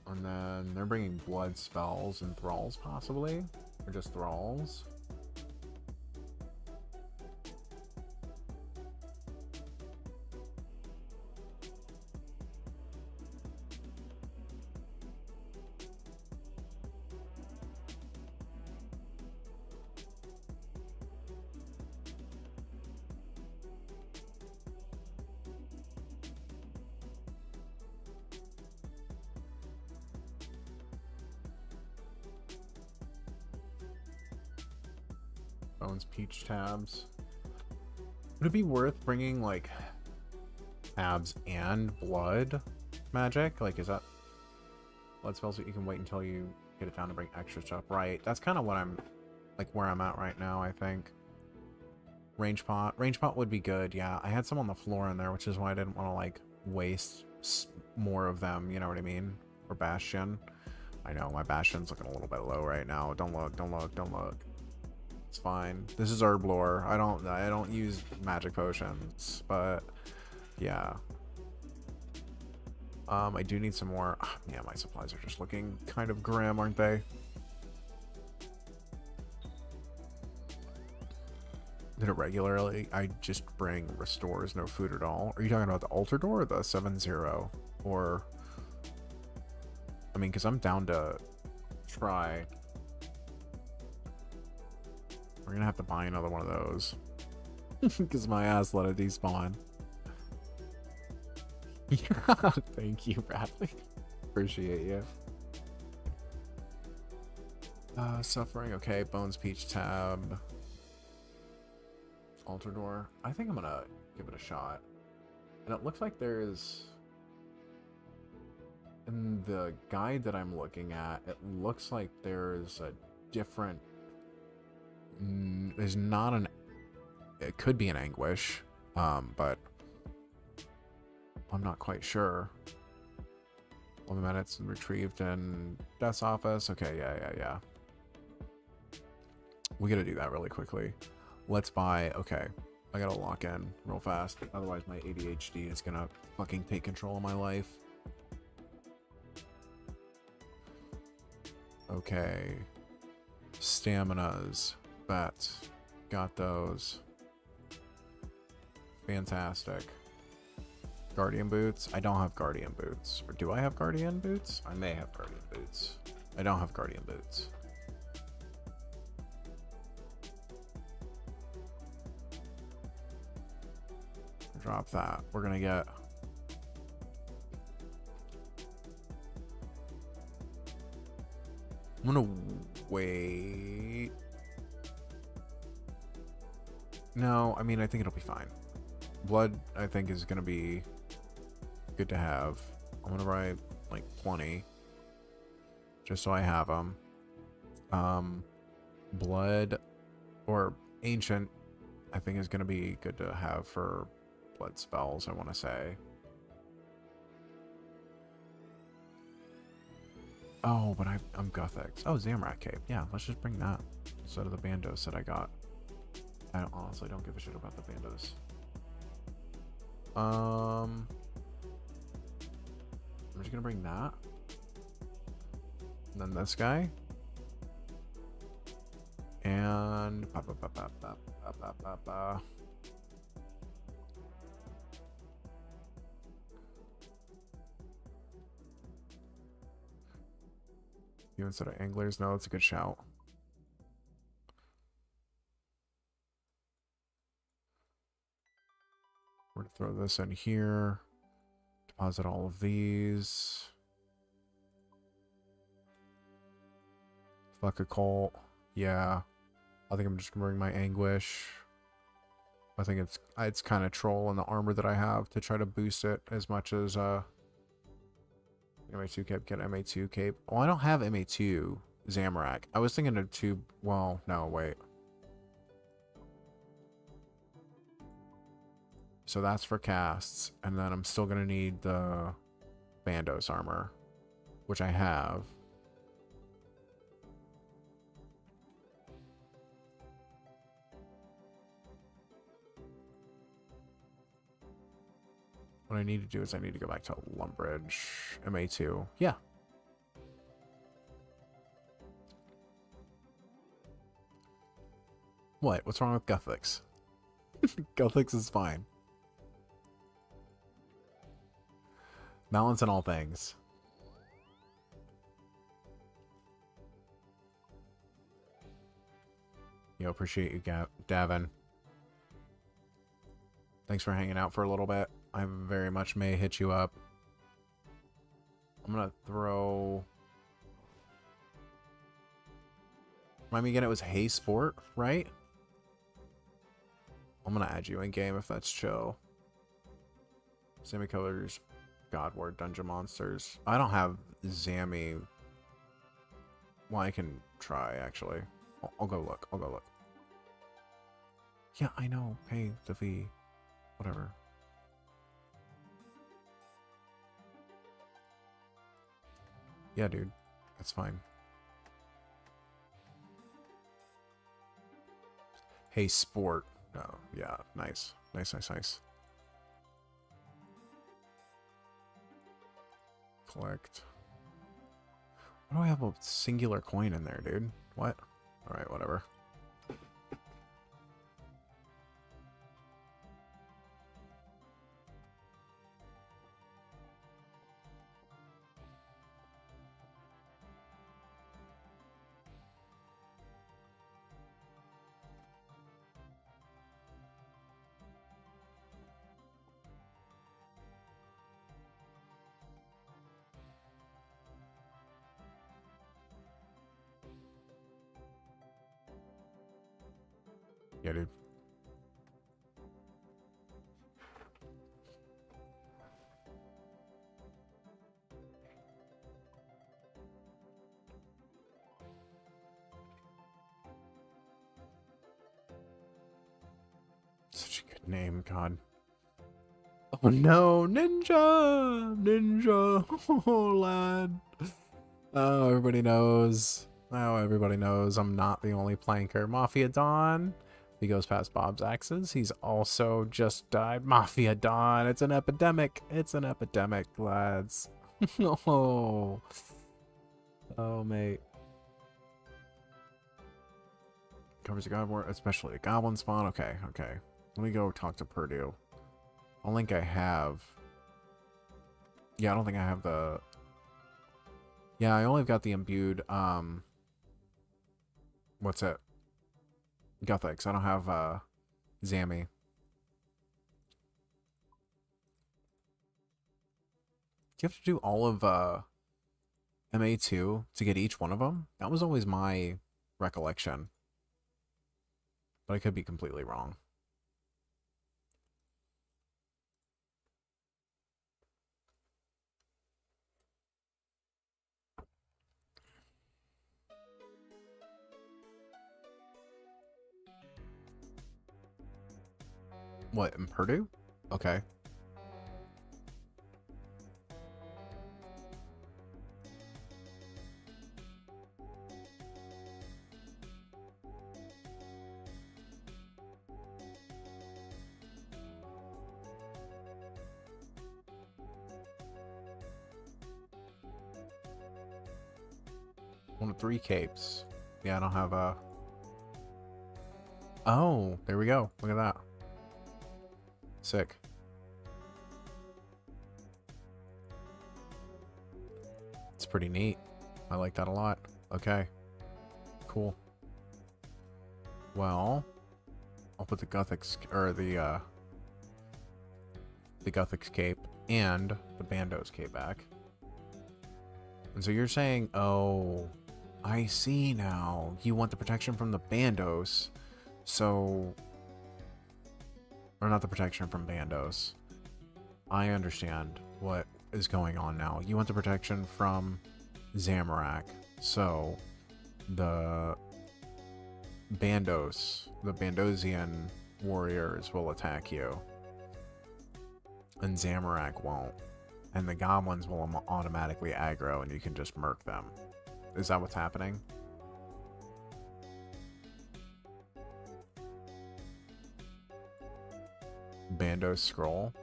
And then they're bringing blood spells and thralls, possibly? Or just thralls? Bones, peach tabs. Would it be worth bringing, like, tabs and blood magic? Like, is that blood spells that you can wait until you get it down to bring extra stuff? Right. That's kind of what I'm, like, where I'm at right now, I think. Range pot. Range pot would be good, yeah. I had some on the floor in there, which is why I didn't want to, like, waste more of them, you know what I mean? Or Bastion. I know, my Bastion's looking a little bit low right now. Don't look, don't look, don't look. It's fine. This is herb lore. I don't use magic potions, but yeah. I do need some more. Yeah, my supplies are just looking kind of grim, aren't they? Did it regularly? I just bring restores no food at all. Are you talking about the altar door or the 7-0? Or, I mean, because I'm down to try. We're gonna have to buy another one of those. Because my ass let it despawn. Yeah, thank you, Bradley. Appreciate you. Suffering, okay. Bones, peach tab. Altar door. I think I'm gonna give it a shot. And it looks like there's... In the guide that I'm looking at, it looks like there's a different... there's not an... It could be an anguish, but I'm not quite sure. 11 minutes retrieved in Death's office. Okay, yeah. We gotta do that really quickly. Let's buy... Okay, I gotta lock in real fast. Otherwise my ADHD is gonna fucking take control of my life. Okay. Staminas. Bets. Got those. Fantastic. Guardian boots. I don't have guardian boots. Or do I have guardian boots? I may have guardian boots. I don't have guardian boots. Drop that. We're gonna get... I'm gonna wait. No, I mean, I think it'll be fine. Blood, I think, is gonna be good to have. I'm gonna write like 20, just so I have them. Blood or ancient, I think, is gonna be good to have for blood spells, I want to say. Oh, but I'm Gothic. Oh, Zamrak Cape. Yeah, let's just bring that instead of the Bandos that I got. I honestly don't give a shit about the Bandos. I'm just gonna bring that. And then this guy. And you instead of anglers? No, that's a good shout. We're gonna throw this in here. Deposit all of these. Fuck a cult. Yeah. I think I'm just gonna bring my anguish. I think it's kind of troll in the armor that I have to try to boost it as much as MA2 cape, get MA2 cape. Oh, I don't have MA2 Zamorak. I was thinking of two. Well, no, wait. So that's for casts, and then I'm still gonna need the Bandos armor, which I have. What I need to do is I need to go back to Lumbridge. MA2. Yeah. What? What's wrong with Gothics? Gothics is fine. Balance in all things. Yo, appreciate you, Davin. Thanks for hanging out for a little bit. I very much may hit you up. I'm gonna throw... Remind me again, it was Hey Sport, right? I'm gonna add you in game if that's chill. Semicolors, Godward, Dungeon Monsters. I don't have Zammy. Well, I can try, actually. I'll go look. I'll go look. Yeah, I know. Pay the fee. Whatever. Yeah, dude. That's fine. Hey, sport. Oh, yeah. Nice. Nice, nice, nice. Collect. Why do I have a singular coin in there, dude? What? Alright, whatever. Yeah, dude. Such a good name, God. Oh no, Ninja! Ninja! Oh, lad. Oh, everybody knows. Oh, everybody knows I'm not the only planker. Mafia Don. He goes past Bob's axes. He's also just died. Mafia Don. It's an epidemic. It's an epidemic, lads. Oh. Oh, mate. Covers the God War, especially a goblin spawn. Okay, okay. Let me go talk to Purdue. I don't think I have... Yeah, I don't think I have the... Yeah, I only got the imbued, what's it? Gothics. I don't have, Zammy. you have to do all of MA2 to get each one of them? That was always my recollection. But I could be completely wrong. What, in Purdue? Okay. One of 3 capes. Yeah, I don't have a... Oh, there we go. Look at that. Sick. It's pretty neat. I like that a lot. Okay. Cool. Well, I'll put the Guthix, or the Guthix cape and the Bandos cape back. And so you're saying, oh, I see now. You want the protection from the Bandos, so... Or not the protection from Bandos. I understand what is going on now. You want the protection from Zamorak, so the Bandos, the Bandosian warriors will attack you. And Zamorak won't. And the goblins will automatically aggro and you can just murk them. Is that what's happening? Bandos scroll?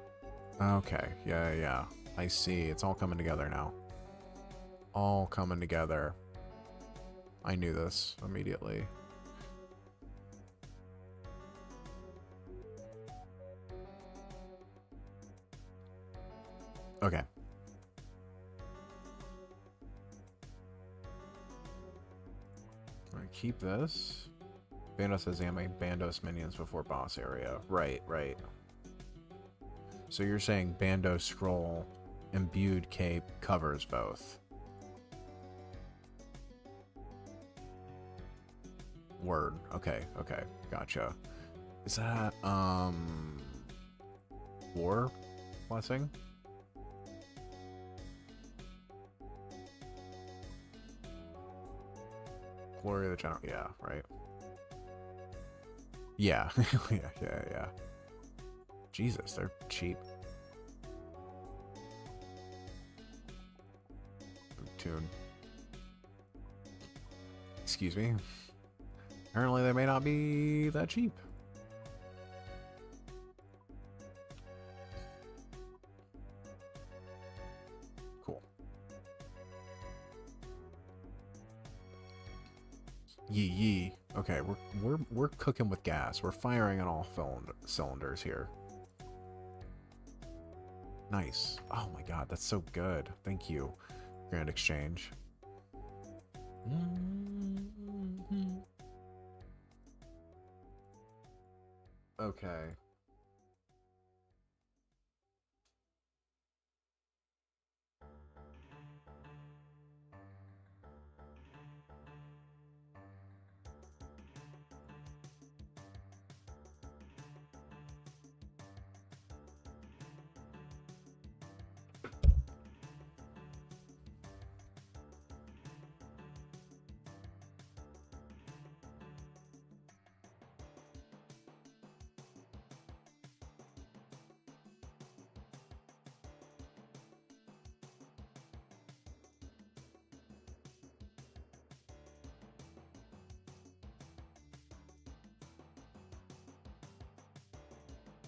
Okay, yeah. I see. It's all coming together now. All coming together. I knew this immediately. Okay. Alright, keep this. Bandos says anime Bandos minions before boss area. Right. So you're saying Bandos scroll imbued cape covers both. Word. Okay. Gotcha. Is that War Blessing? Glory of the General. Yeah, right. Yeah. yeah. Jesus, they're cheap. Tune. Excuse me. Apparently they may not be that cheap. Cool. Yee. Okay, we're cooking with gas. We're firing on all cylinders here. Nice. Oh my god, that's so good. Thank you, Grand Exchange. Okay.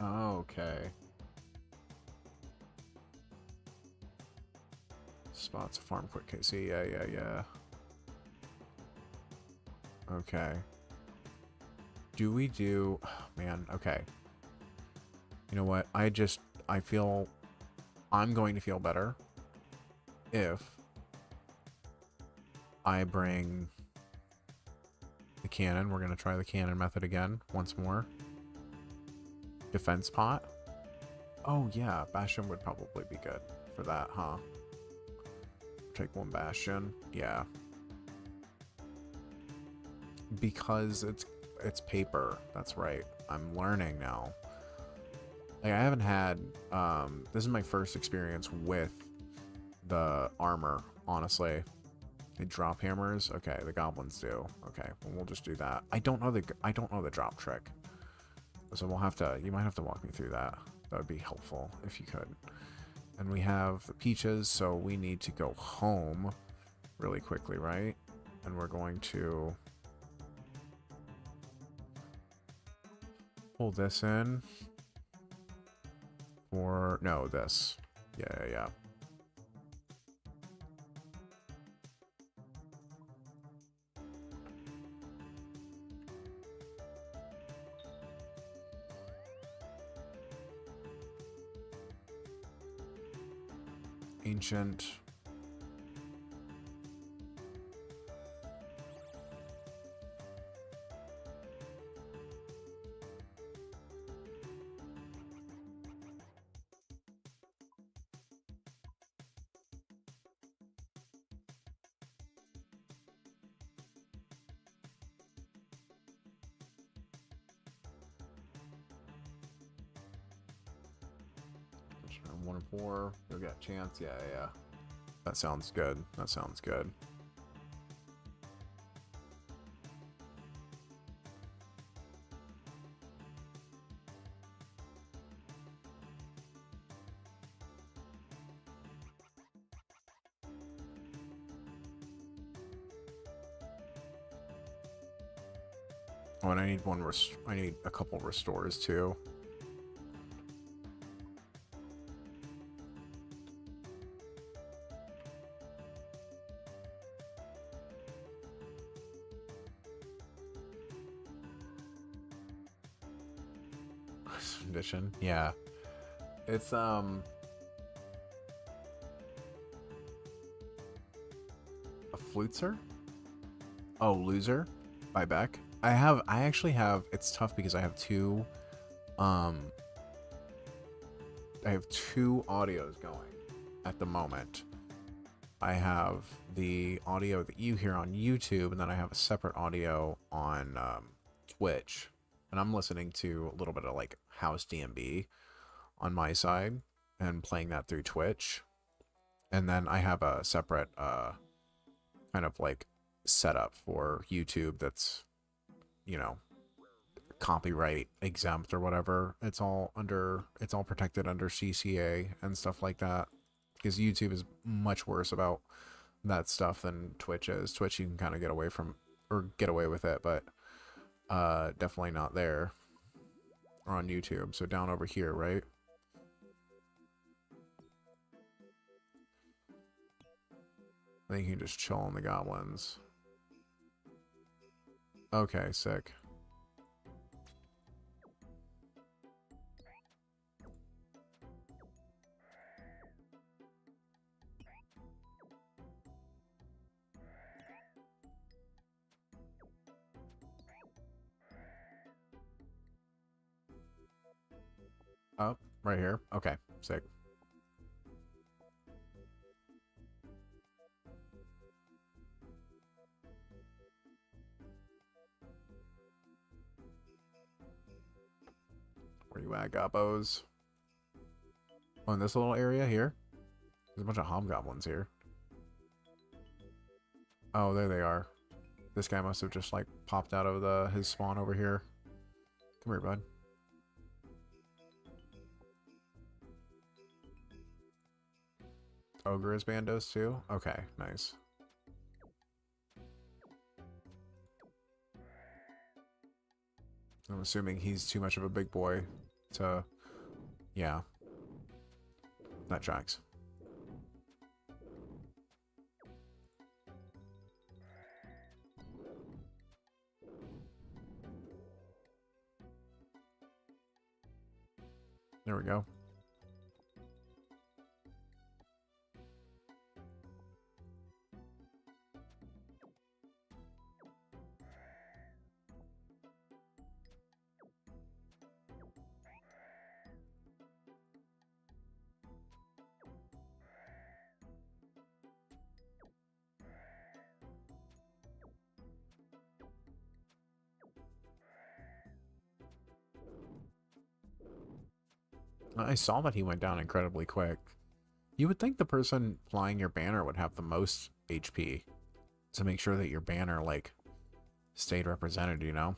Okay. Spots farm quick KC. Yeah. Okay. Do we do... Oh, man, okay. You know what? I feel... I'm going to feel better if I bring the cannon. We're going to try the cannon method again, once more. Defense pot. Oh, yeah. Bastion would probably be good for that, huh? take one bastion. Yeah. Because it's paper. That's right. I'm learning now. Like, I haven't had this is my first experience with the armor, honestly. They drop hammers. Okay, the goblins do. Okay, well, we'll just do that. I don't know the drop trick. So we'll have to, you might have to walk me through that. That would be helpful if you could. And we have the peaches, so we need to go home really quickly, right? And we're going to pull this in. Or, no, this. Yeah. Ancient. One of 4. You'll get a chance. Yeah. That sounds good. That sounds good. Oh, and I need I need a couple restores too. Edition. Yeah. It's a Flutzer? Oh, Loser by Beck. I actually have, it's tough because I have two audios going at the moment. I have the audio that you hear on YouTube, and then I have a separate audio on Twitch. And I'm listening to a little bit of like House DMB on my side and playing that through Twitch. And then I have a separate kind of like setup for YouTube that's, you know, copyright exempt or whatever. It's all protected under CCA and stuff like that. Because YouTube is much worse about that stuff than Twitch is. Twitch you can kind of get away with it, but definitely not there or on YouTube. So down over here, right? Then you can just chill on the goblins. Okay, sick. Oh, right here. Okay, sick. Where you at, gobbos? Oh, in this little area here? There's a bunch of hobgoblins here. Oh, there they are. This guy must have just, like, popped out of his spawn over here. Come here, bud. Ogre is Bandos, too? Okay, nice. I'm assuming he's too much of a big boy to... Yeah. That tracks. There we go. I saw that he went down incredibly quick. You would think the person flying your banner would have the most HP to make sure that your banner, like, stayed represented, you know?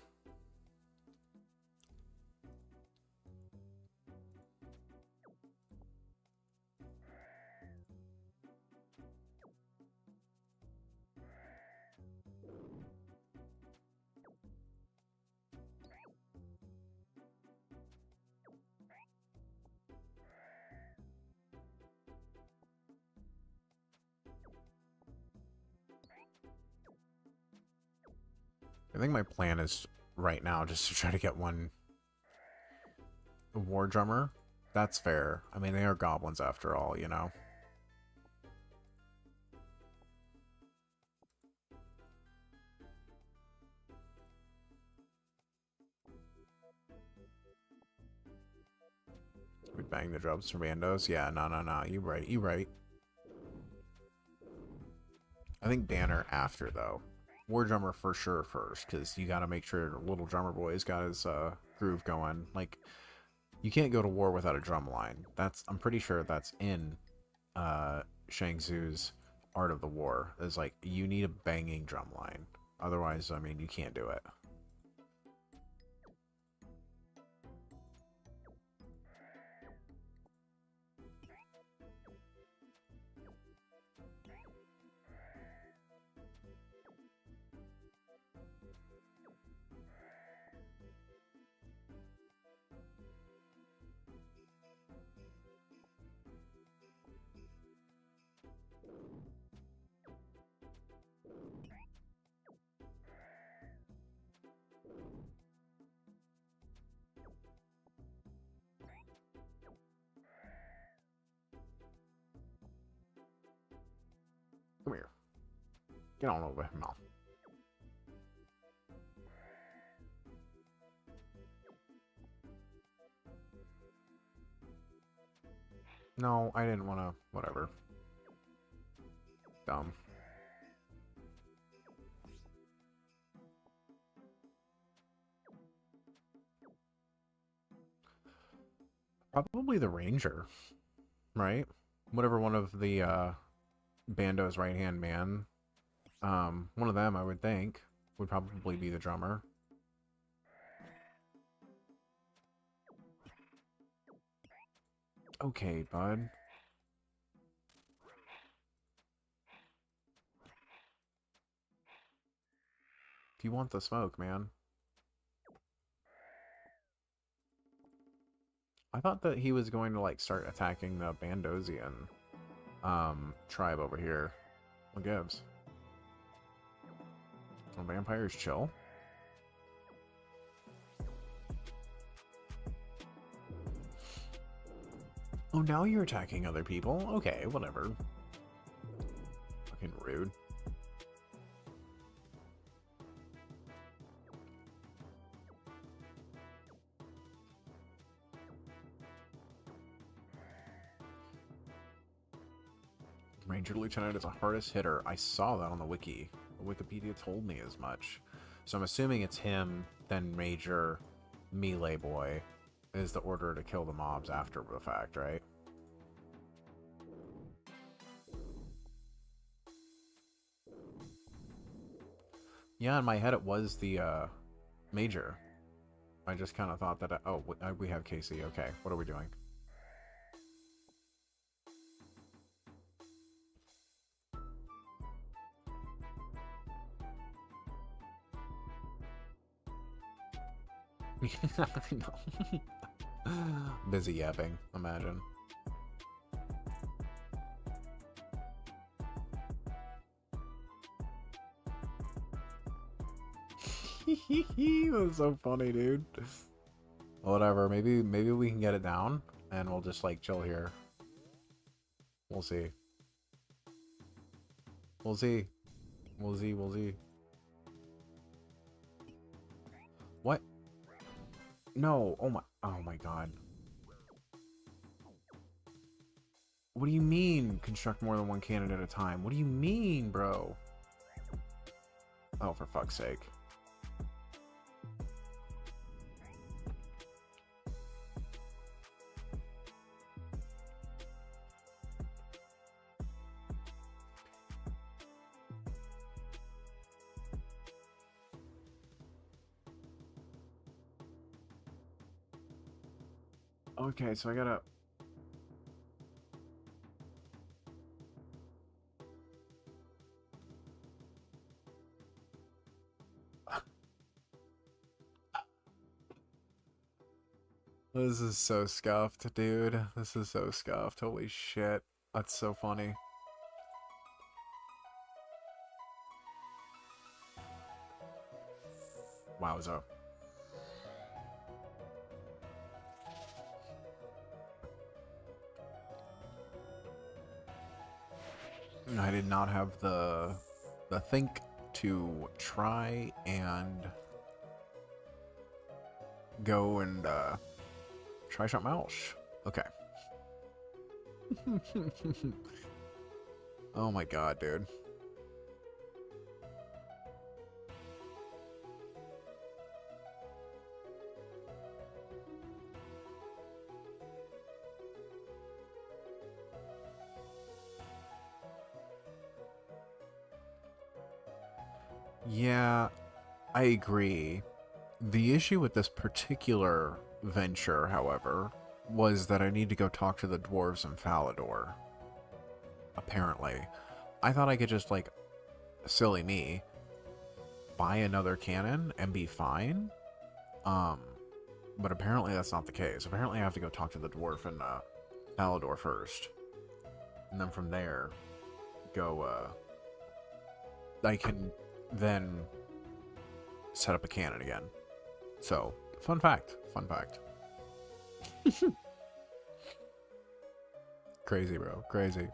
I think my plan is right now just to try to get one war drummer. That's fair. I mean, they are goblins after all, you know? We bang the drums for Bandos. Yeah, no. You right. You right. I think banner after, though. War drummer for sure first, because you got to make sure little drummer boy's got his groove going. Like, you can't go to war without a drum line. I'm pretty sure that's in Shang Tzu's Art of the War. Is like, you need a banging drum line. Otherwise, I mean, you can't do it. Come here. Get on over here, Mel. No, I didn't want to. Whatever. Dumb. Probably the Ranger, right? Whatever one of the Bando's right-hand man. One of them, I would think, would probably be the drummer. Okay, bud. Do you want the smoke, man? I thought that he was going to, like, start attacking the Bandosian tribe over here. What gives? Oh, vampires chill. Oh, now you're attacking other people? Okay, whatever. Fucking rude. Ranger Lieutenant is a hardest hitter. I saw that on the wiki. Wikipedia told me as much. So I'm assuming it's him, then Major, Melee Boy is the order to kill the mobs after the fact, right? Yeah, in my head it was the Major. I just kind of thought that... oh, we have Casey. Okay, what are we doing? I know. Busy yapping, imagine. That's so funny, dude. Whatever, maybe we can get it down and we'll just like chill here. We'll see. We'll see. We'll see, we'll see. What? No, oh my god. What do you mean construct more than one cannon at a time? What do you mean, bro? Oh, for fuck's sake. Okay, so I gotta... This is so scuffed, dude. This is so scuffed. Holy shit. That's so funny. Wowza. I did not have the think to try and go and try something else. Okay. Oh my god, dude. Yeah, I agree. The issue with this particular venture, however, was that I need to go talk to the dwarves in Falador. Apparently. I thought I could just, like, silly me, buy another cannon and be fine. But apparently that's not the case. Apparently I have to go talk to the dwarf in Falador first. And then from there, go, I can then set up a cannon again. So, fun fact. Fun fact. Crazy, bro. Crazy.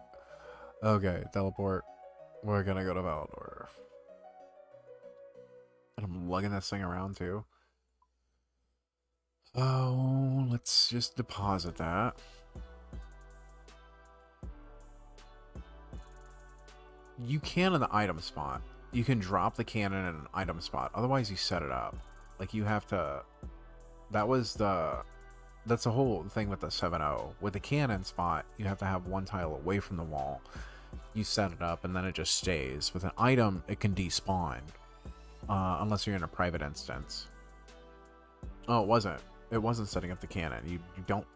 Okay, teleport. We're gonna go to Valador. And I'm lugging this thing around, too. Oh, let's just deposit that. You can in the item spot. You can drop the cannon in an item spot. Otherwise, you set it up. Like, you have to... That's the whole thing with the 7.0. With the cannon spot, you have to have one tile away from the wall. You set it up, and then it just stays. With an item, it can despawn. Unless you're in a private instance. Oh, it wasn't. It wasn't setting up the cannon. You don't...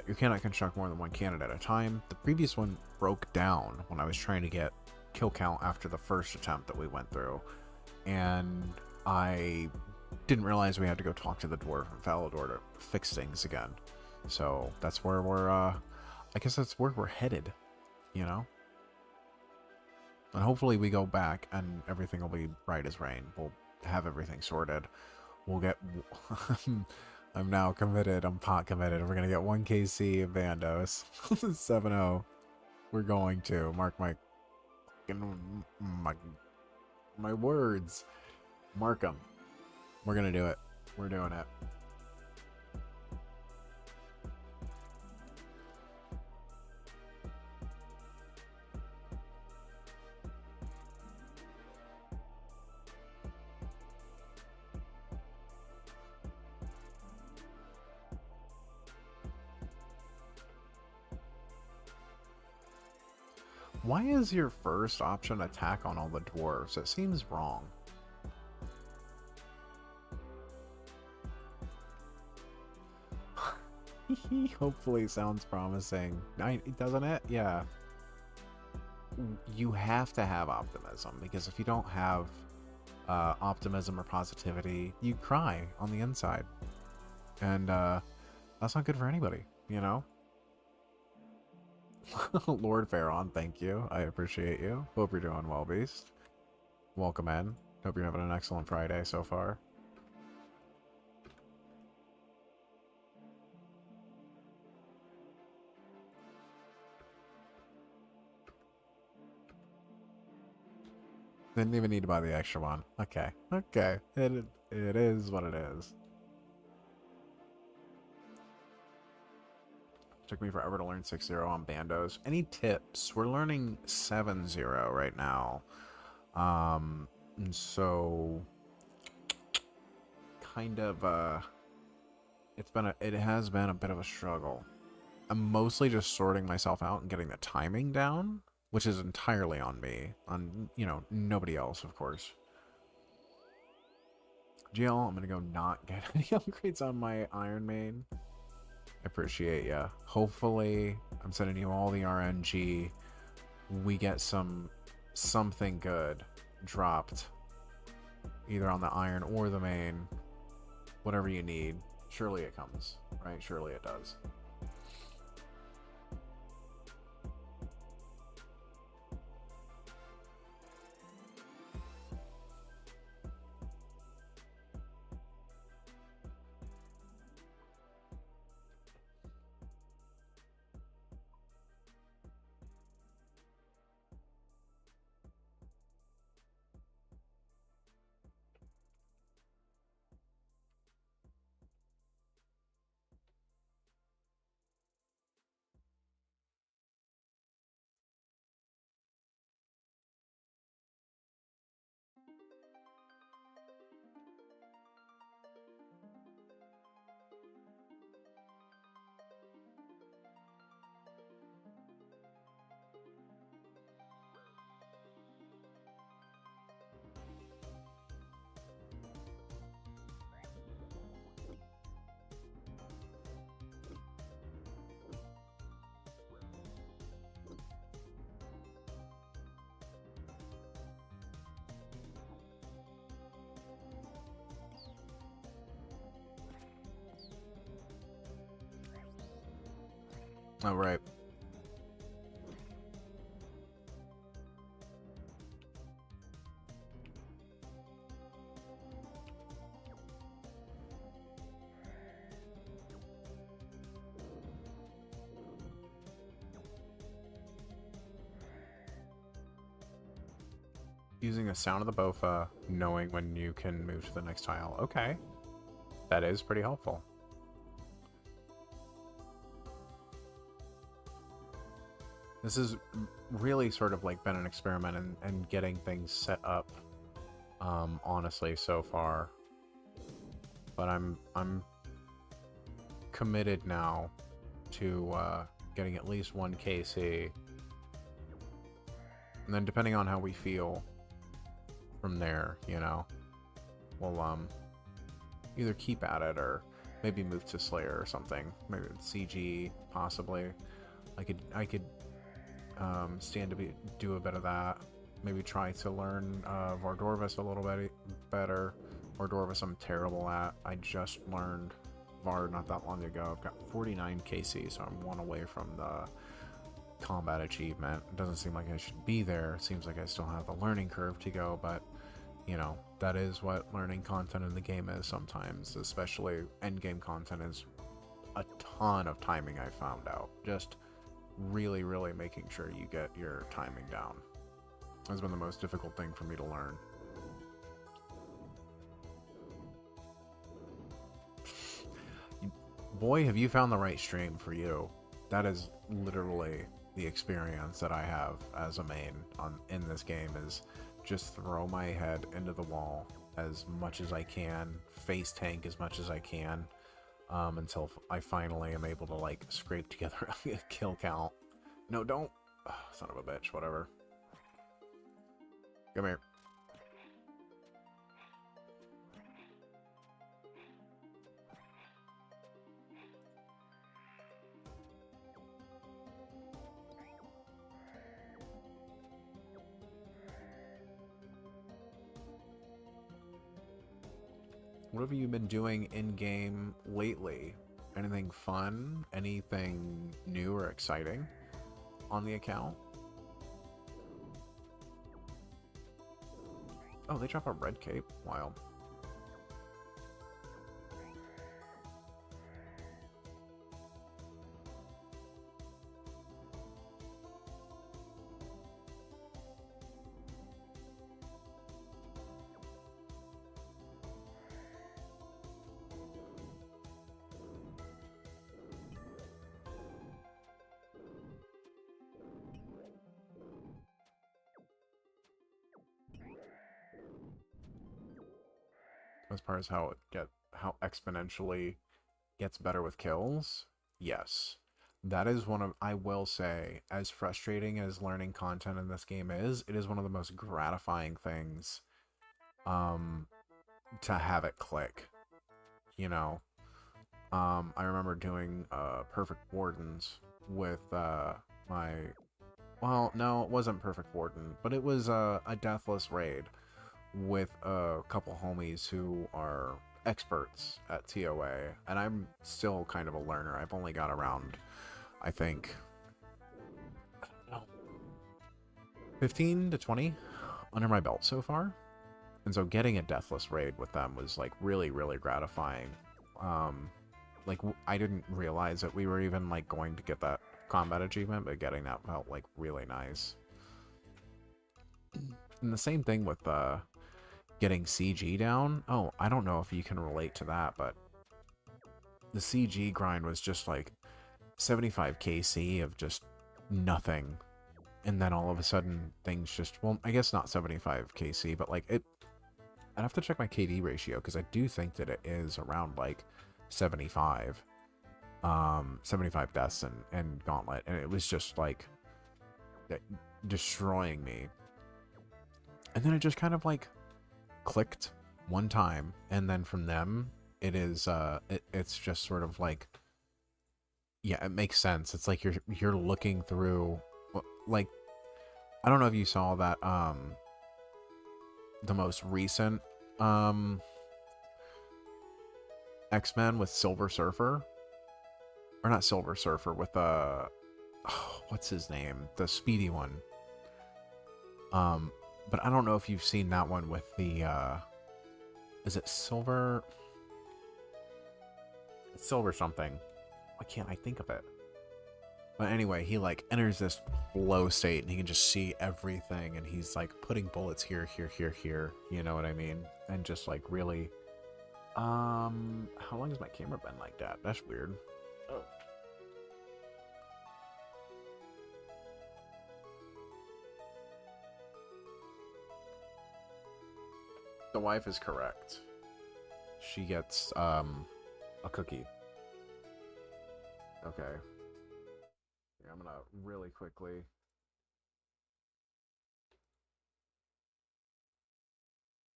You cannot construct more than one cannon at a time. The previous one broke down when I was trying to get kill count after the first attempt that we went through. And I didn't realize we had to go talk to the dwarf in Falador to fix things again. So that's where we're, I guess that's where we're headed, you know? And hopefully we go back and everything will be right as rain. We'll have everything sorted. We'll get... I'm now committed. I'm pot committed. We're going to get 1 KC of Bandos. 7-0. We're going to. Mark my words. Mark them. We're going to do it. We're doing it. Why is your first option attack on all the dwarves? It seems wrong. Hopefully sounds promising. Doesn't it? Yeah. You have to have optimism, because if you don't have optimism or positivity, you cry on the inside. And that's not good for anybody, you know? Lord Pharaon, thank you. I appreciate you. Hope you're doing well, Beast. Welcome in. Hope you're having an excellent Friday so far. Didn't even need to buy the extra one. Okay. Okay. It is what it is. Took me forever to learn 6-0 on Bandos. Any tips? We're learning 7-0 right now. And so kind of it has been a bit of a struggle. I'm mostly just sorting myself out and getting the timing down, which is entirely on me. On, you know, nobody else, of course. Jill, I'm gonna go not get any upgrades on my Iron Main. I appreciate ya. Hopefully, I'm sending you all the RNG. We get something good dropped, either on the Iron or the Main. Whatever you need. Surely it comes, right? Surely it does. Oh, right. Using the sound of the bofa, knowing when you can move to the next tile. Okay. That is pretty helpful. This has really sort of like been an experiment and getting things set up, honestly, so far. But I'm committed now to getting at least one KC. And then depending on how we feel from there, you know, we'll either keep at it or maybe move to Slayer or something. Maybe CG, possibly. I could stand to do a bit of that. Maybe try to learn Vardorvis a little bit better. Vardorvis I'm terrible at. I just learned Vard not that long ago. I've got 49 KC, so I'm one away from the combat achievement. It doesn't seem like I should be there. It seems like I still have a learning curve to go, but you know, that is what learning content in the game is sometimes, especially endgame content is a ton of timing, I found out. Just really, really making sure you get your timing down has been the most difficult thing for me to learn. Boy, have you found the right stream for you. That is literally the experience that I have as a main in this game, is just throw my head into the wall as much as I can, face tank as much as I can, until I finally am able to like scrape together a kill count. No, don't. Oh, son of a bitch, whatever. Come here. What have you been doing in-game lately? Anything fun? Anything new or exciting on the account? Oh, they drop a red cape? Wild. As far as how exponentially gets better with kills, yes. That is one of, I will say, as frustrating as learning content in this game is, it is one of the most gratifying things to have it click, you know. I remember doing Perfect Wardens with my... Well, no, it wasn't Perfect Warden, but it was a Deathless raid with a couple homies who are experts at TOA, and I'm still kind of a learner. I've only got around, I think, 15 to 20 under my belt so far. And so getting a Deathless raid with them was like really, really gratifying. Like I didn't realize that we were even like going to get that combat achievement, but getting that felt like really nice. And the same thing with getting CG down. Oh, I don't know if you can relate to that, but the CG grind was just like 75 KC of just nothing. And then all of a sudden things just, well, I guess not 75 KC, but like it, I'd have to check my KD ratio because I do think that it is around like 75 deaths and Gauntlet, and it was just like destroying me. And then it just kind of like clicked one time, and then from them it is it's just sort of like, yeah, it makes sense. It's like you're looking through, like, I don't know if you saw that the most recent X-Men with Silver Surfer, or not Silver Surfer, with what's his name, the speedy one. But I don't know if you've seen that one with the is it Silver? It's Silver something. Why can't I think of it? But anyway, he like enters this flow state and he can just see everything, and he's like putting bullets here, here, you know what I mean? And just like really, how long has my camera been like that? That's weird. Oh. The wife is correct. She gets a cookie. Okay. Yeah, I'm gonna really quickly.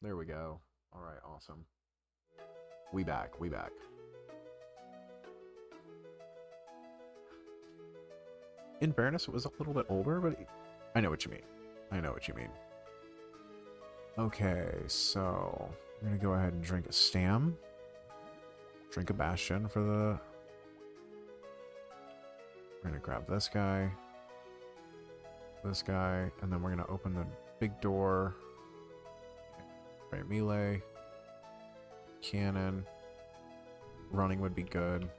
There we go. All right, awesome. We back. In fairness, it was a little bit older, but I know what you mean. Okay, so we're gonna go ahead and drink a Stam. Drink a Bastion for the... We're gonna grab this guy, and then we're gonna open the big door. Right, melee, cannon, running would be good.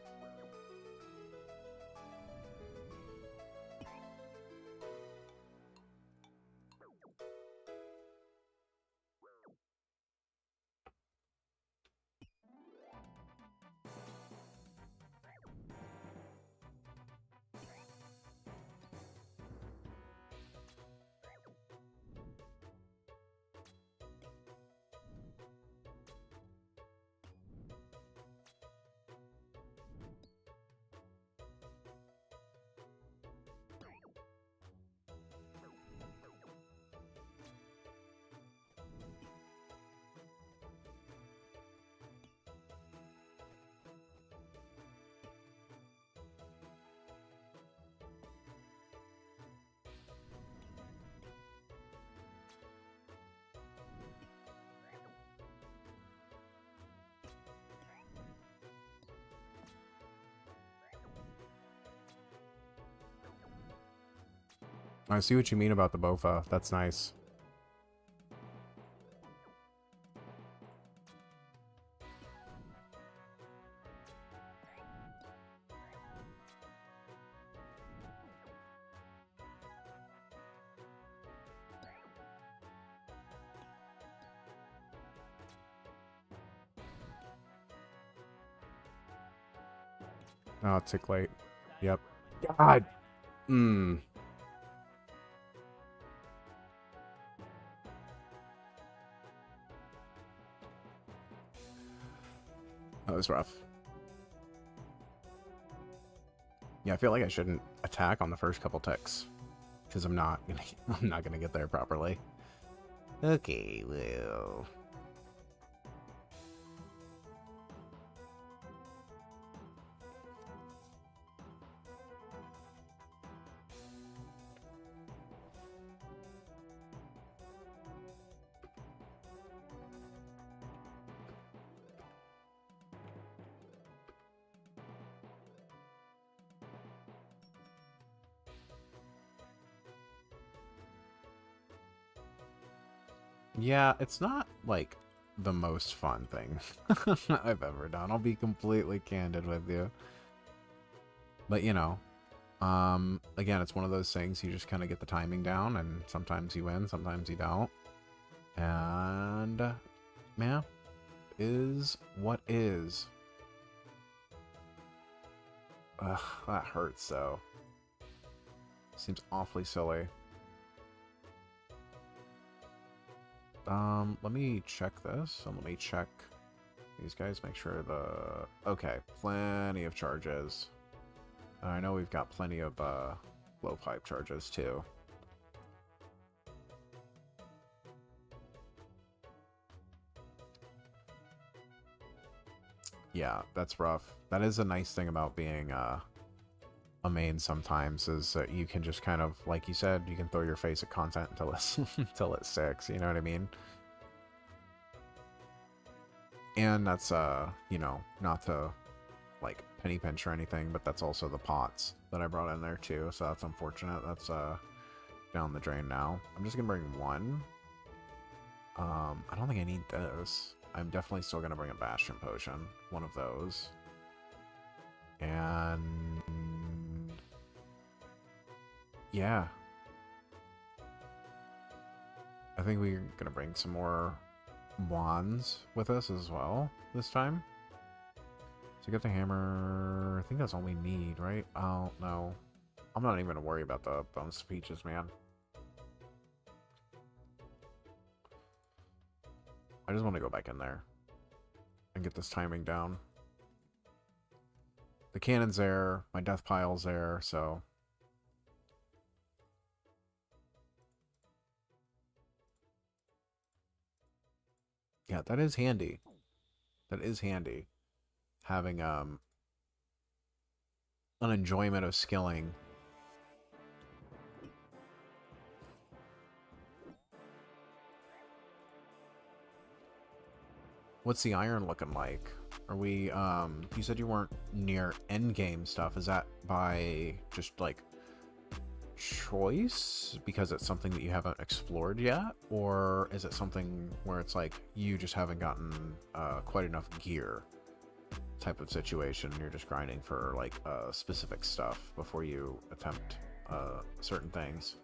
I see what you mean about the Bofa. That's nice. Oh, it took late. Yep. God. That was rough. Yeah, I feel like I shouldn't attack on the first couple ticks, because I'm not gonna get there properly. Okay, well. Yeah, it's not, like, the most fun thing I've ever done. I'll be completely candid with you. But, you know, again, it's one of those things you just kind of get the timing down, and sometimes you win, sometimes you don't. And, yeah, is what is. Ugh, that hurts, though. Seems awfully silly. Let me check this, and let me check these guys, make sure okay, plenty of charges. I know we've got plenty of, blowpipe charges, too. Yeah, that's rough. That is a nice thing about being, a main sometimes, is that you can just kind of, like you said, you can throw your face at content until it's, until it's 6, you know what I mean? And that's, you know, not to, like, penny pinch or anything, but that's also the pots that I brought in there, too, so that's unfortunate. That's, down the drain now. I'm just gonna bring one. I don't think I need this. I'm definitely still gonna bring a Bastion Potion. One of those. And... yeah. I think we're gonna bring some more wands with us as well this time. So get the hammer. I think that's all we need, right? Oh, no. I'm not even gonna worry about the bone speeches, man. I just want to go back in there and get this timing down. The cannon's there, my death pile's there, so... yeah, that is handy. That is handy. Having, an enjoyment of skilling. What's the iron looking like? Are we, you said you weren't near endgame stuff. Is that by just, like, choice? Because it's something that you haven't explored yet? Or is it something where it's like, you just haven't gotten, quite enough gear type of situation? You're just grinding for, like, specific stuff before you attempt, certain things?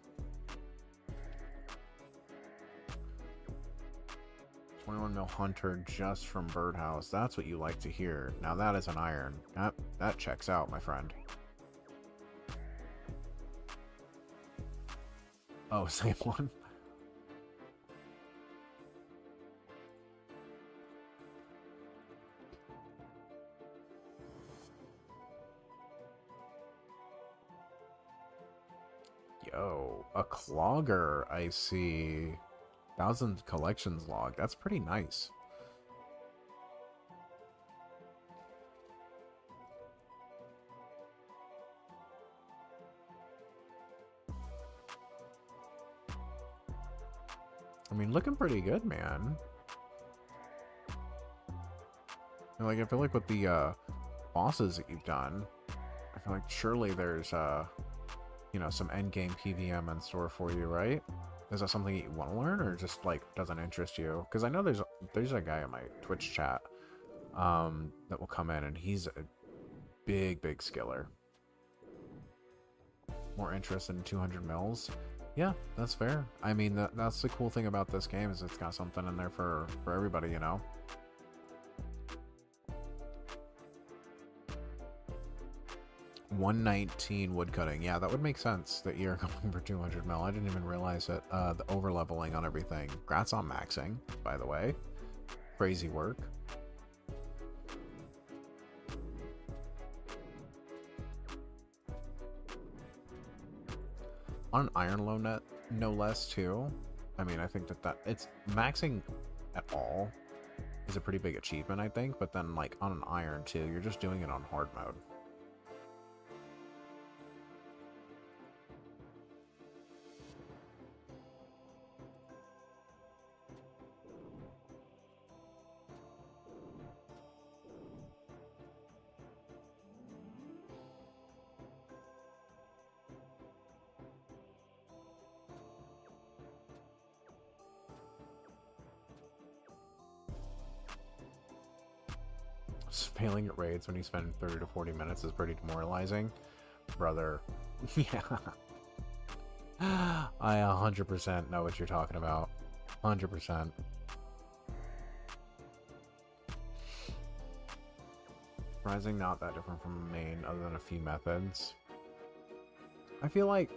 21 mil hunter just from birdhouse. That's what you like to hear. Now that is an iron. That checks out, my friend. Oh, same one. Yo, a clogger, I see. 1,000 collections log. That's pretty nice. I mean, looking pretty good, man. Like, I feel like with the bosses that you've done, I feel like surely there's you know, some endgame PVM in store for you, right? Is that something you want to learn, or just, like, doesn't interest you? Because I know there's a guy in my Twitch chat that will come in, and he's a big skiller. More interest in 200 mils? Yeah, that's fair. I mean, that's the cool thing about this game, is it's got something in there for everybody, you know? $119 woodcutting. Yeah, that would make sense that you're going for 200 mil. I didn't even realize it. The over-leveling on everything. Grats on maxing, by the way. Crazy work. On an iron low net, no less, too. I mean, I think that it's maxing at all is a pretty big achievement, I think. But then, like, on an iron, too, you're just doing it on hard mode. failing at raids when you spend 30 to 40 minutes is pretty demoralizing. Brother. Yeah. I 100% know what you're talking about. 100%. Rising not that different from main other than a few methods. I feel like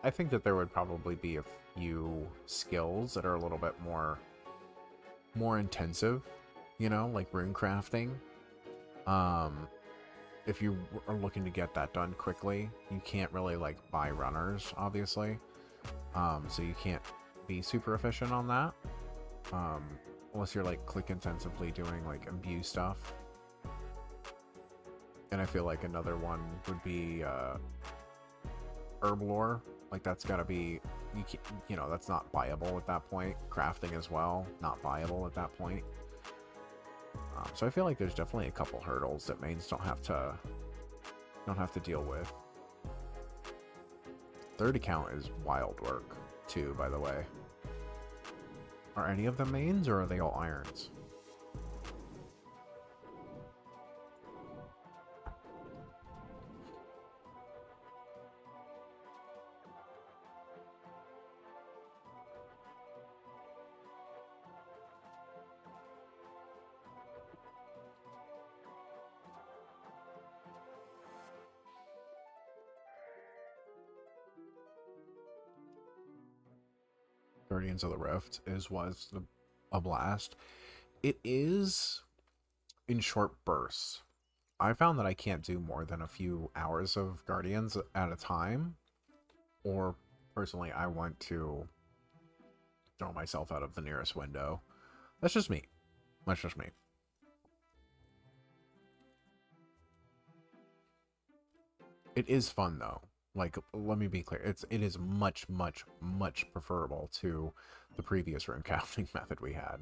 I think that there would probably be a few skills that are a little bit more intensive, you know, like rune crafting. If you are looking to get that done quickly, you can't really like buy runners, obviously. So you can't be super efficient on that. Unless you're like click intensively doing like imbue stuff. And I feel like another one would be herb lore. Like that's gotta be, you know, that's not viable at that point. Crafting as well, not viable at that point. So I feel like there's definitely a couple hurdles that mains don't have to deal with. Third account is wild work too, by the way. Are any of them mains or are they all irons? Guardians of the Rift was a blast. It is in short bursts. I found that I can't do more than a few hours of Guardians at a time, or personally I want to throw myself out of the nearest window. That's just me. That's just me. It is fun though. Like, let me be clear. It is much, much, much preferable to the previous rune crafting method we had.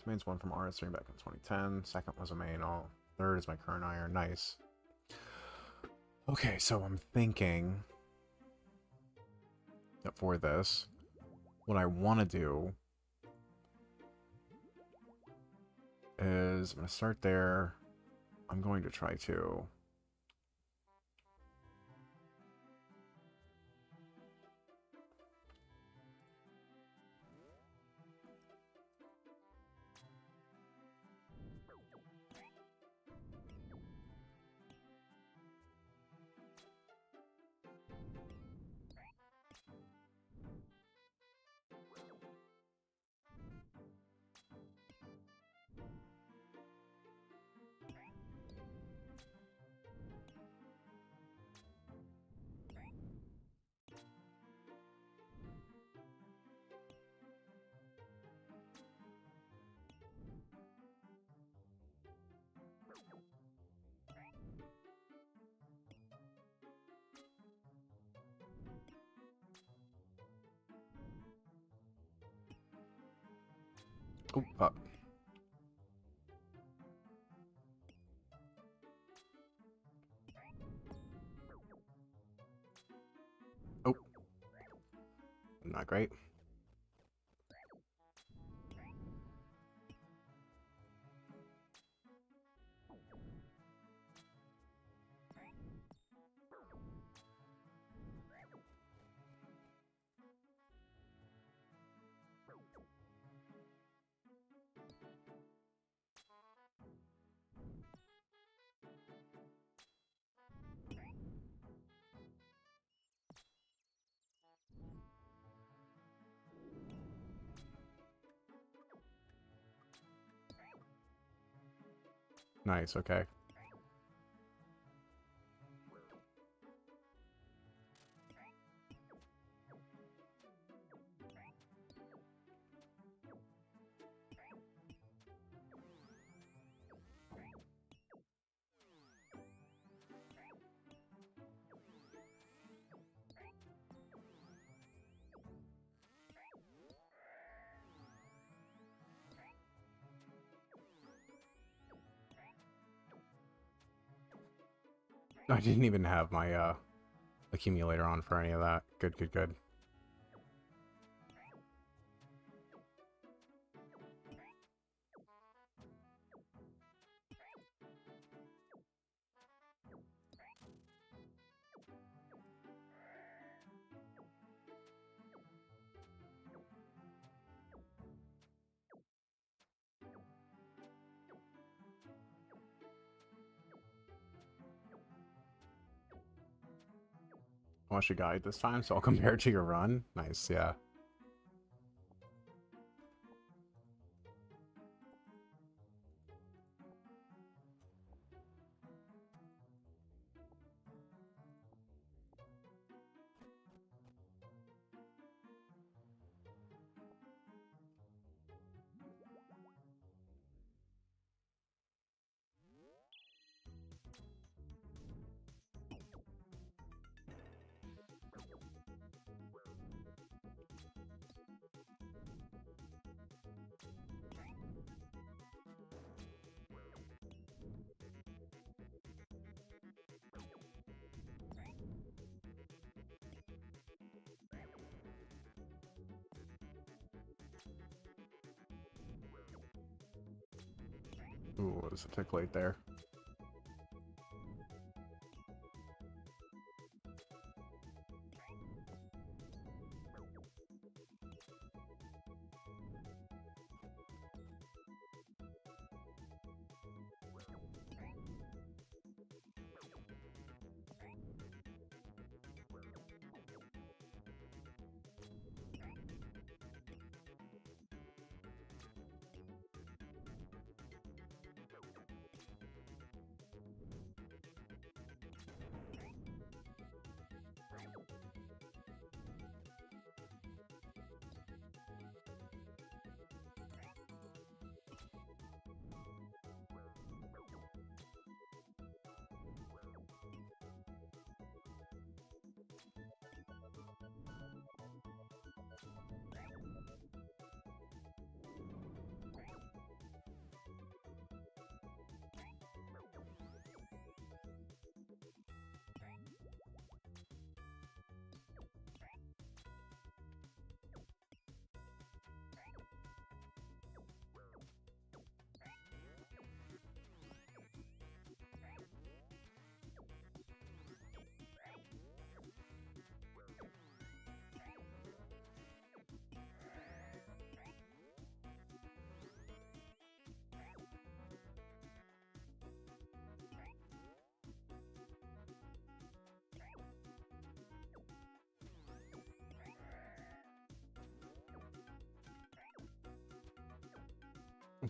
Main's one from OSRSBeatz back in 2010. Second was a main. Oh, third is my current iron. Nice. Okay, so I'm thinking that for this, what I want to do is I'm going to start there. I'm going to try to oh, fuck. Oh. Not great. Nice, okay. I didn't even have my accumulator on for any of that. Good, good, good. Watch your guide this time, so I'll compare it to your run. Nice, yeah. Ooh, it was a tick late there.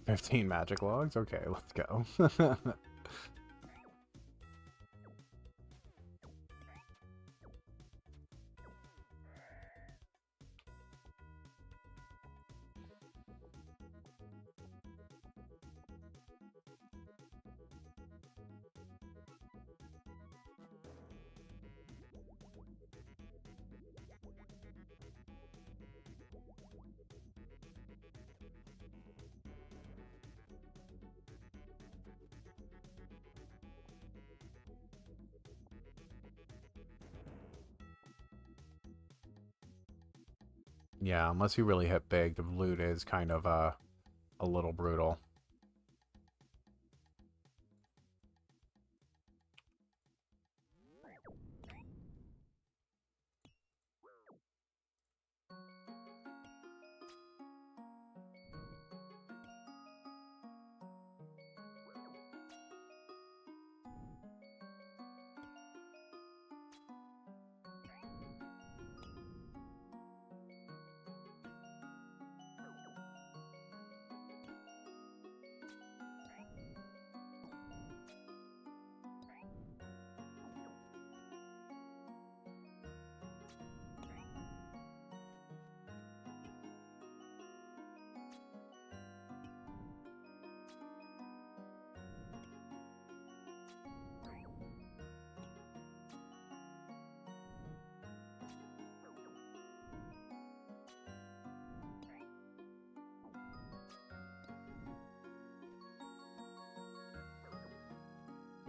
$15 magic logs? Okay, let's go. Yeah, unless you really hit big, the loot is kind of a little brutal.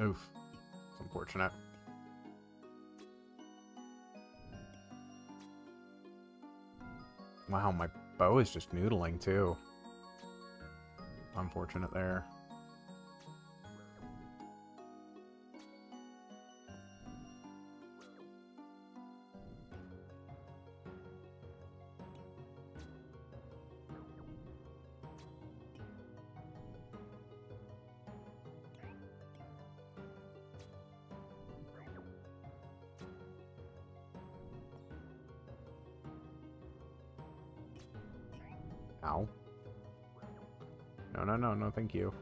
Oof. It's unfortunate. Wow, my bow is just noodling too. Unfortunate there. Ow. No, no, no, no, thank you.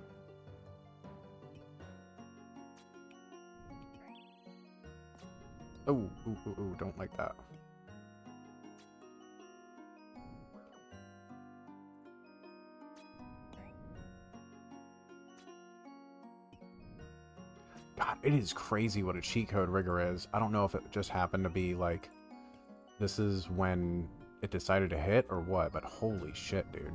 Oh, ooh, ooh, ooh, don't like that. God, it is crazy what a cheat code rigger is. I don't know if it just happened to be like, this is when it decided to hit or what, but holy shit, dude.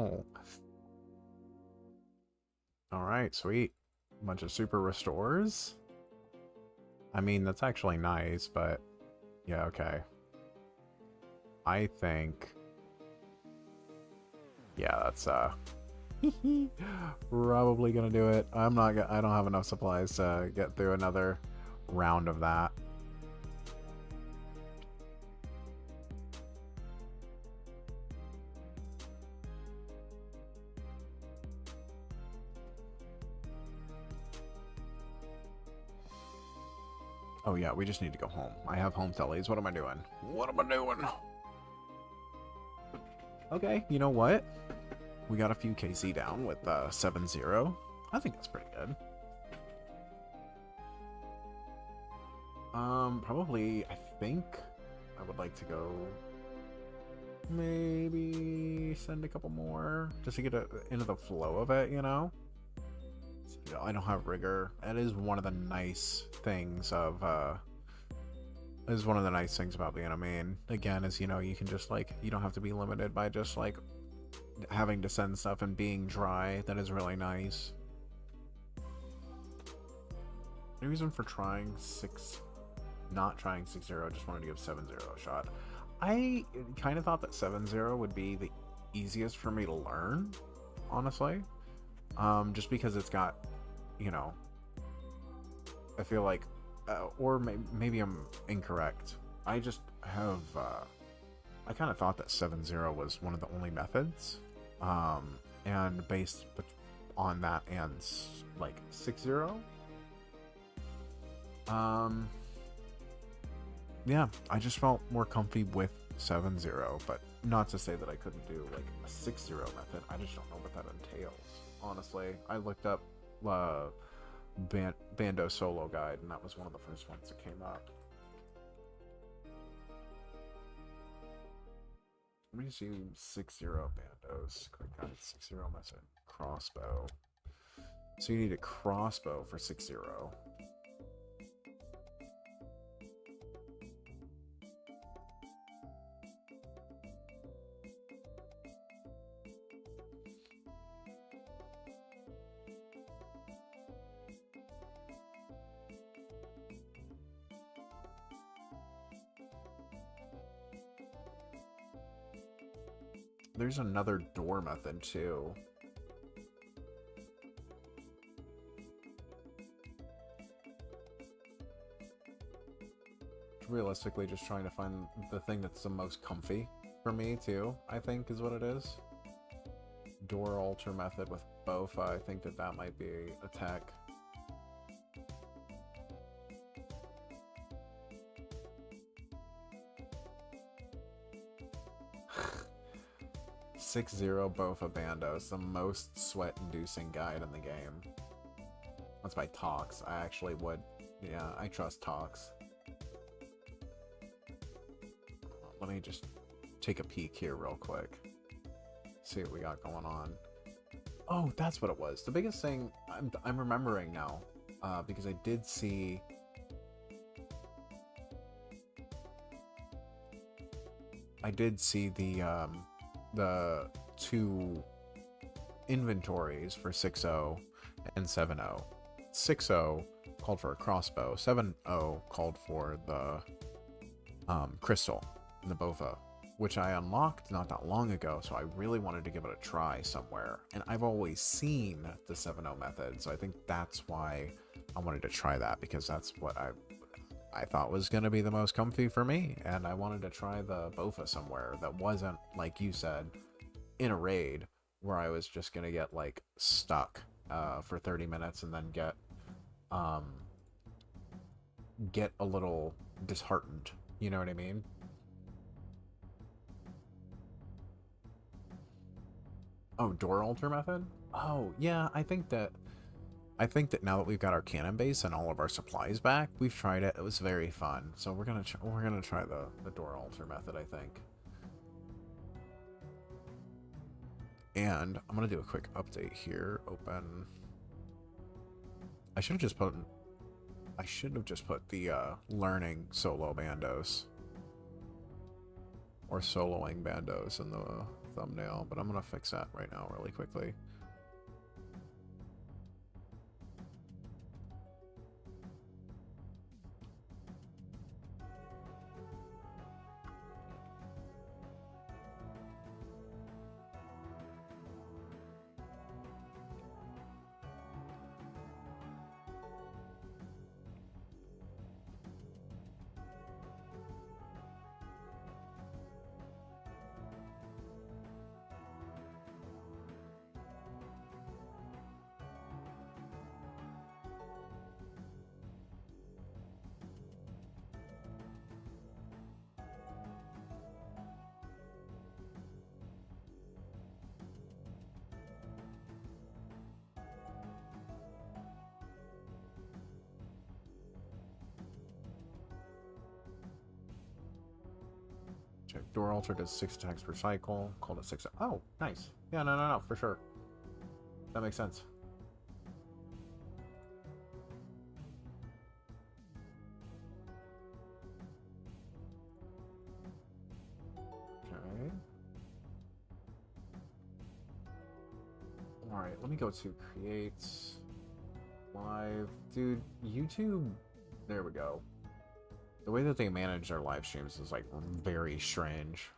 Oh. Alright, sweet. Bunch of super restores. I mean, that's actually nice, but yeah, okay. I think... yeah, that's probably gonna do it. I don't have enough supplies to get through another round of that. Oh yeah, we just need to go home. I have home tellies. What am I doing? What am I doing? Okay, you know what? We got a few KC down with 7-0. I think that's pretty good. Probably, I think I would like to go maybe send a couple more just to get into the flow of it, you know? So, I don't have rigor. That is one of the nice things of, is one of the nice things about being a main. Again, is, you know, you can just, like, you don't have to be limited by just, like, having to send stuff and being dry. That is really nice. The reason for trying not trying 6-0, just wanted to give 7-0 a shot. I kind of thought that 7-0 would be the easiest for me to learn, honestly. Just because it's got, you know, I feel like, or maybe I'm incorrect. I just have, I kind of thought that 7-0 was one of the only methods. And based on that and like 6-0, yeah, I just felt more comfy with 7-0, but not to say that I couldn't do like a 6-0 method. I just don't know what that entails, honestly. I looked up Bandos solo guide, and that was one of the first ones that came up. Let me see 6-0 Bandos. Click on 6-0 method. Crossbow. So you need a crossbow for 6-0. There's another door method too. Realistically, just trying to find the thing that's the most comfy for me too, I think is what it is. Door alter method with Bofa. I think that might be a tech. 6-0 Bofa Bandos, the most sweat-inducing guide in the game. That's by Tox. I actually would. Yeah, I trust Tox. Let me just take a peek here real quick. See what we got going on. Oh, that's what it was. The biggest thing I'm remembering now, because I did see. The two inventories for 6-0 and 7-0. 6-0 called for a crossbow. 7-0 called for the crystal in the Bofa, which I unlocked not that long ago, so I really wanted to give it a try somewhere. And I've always seen the 7-0 method, so I think that's why I wanted to try that, because that's what I thought was going to be the most comfy for me, and I wanted to try the Bofa somewhere that wasn't, like you said, in a raid where I was just going to get, like, stuck for 30 minutes and then get a little disheartened. You know what I mean? Oh, door altar method? Oh, yeah, I think that now that we've got our cannon base and all of our supplies back, we've tried it. It was very fun. So we're gonna try the door altar method, I think. And I'm gonna do a quick update here. Open. I should have just put the learning solo Bandos or soloing Bandos in the thumbnail, but I'm gonna fix that right now really quickly. Check. Door altar does 6 attacks per cycle. Called it 6. Oh, nice. Yeah, no, for sure. That makes sense. Okay. Alright, let me go to create live. Dude, YouTube. There we go. The way that they manage their live streams is, like, very strange.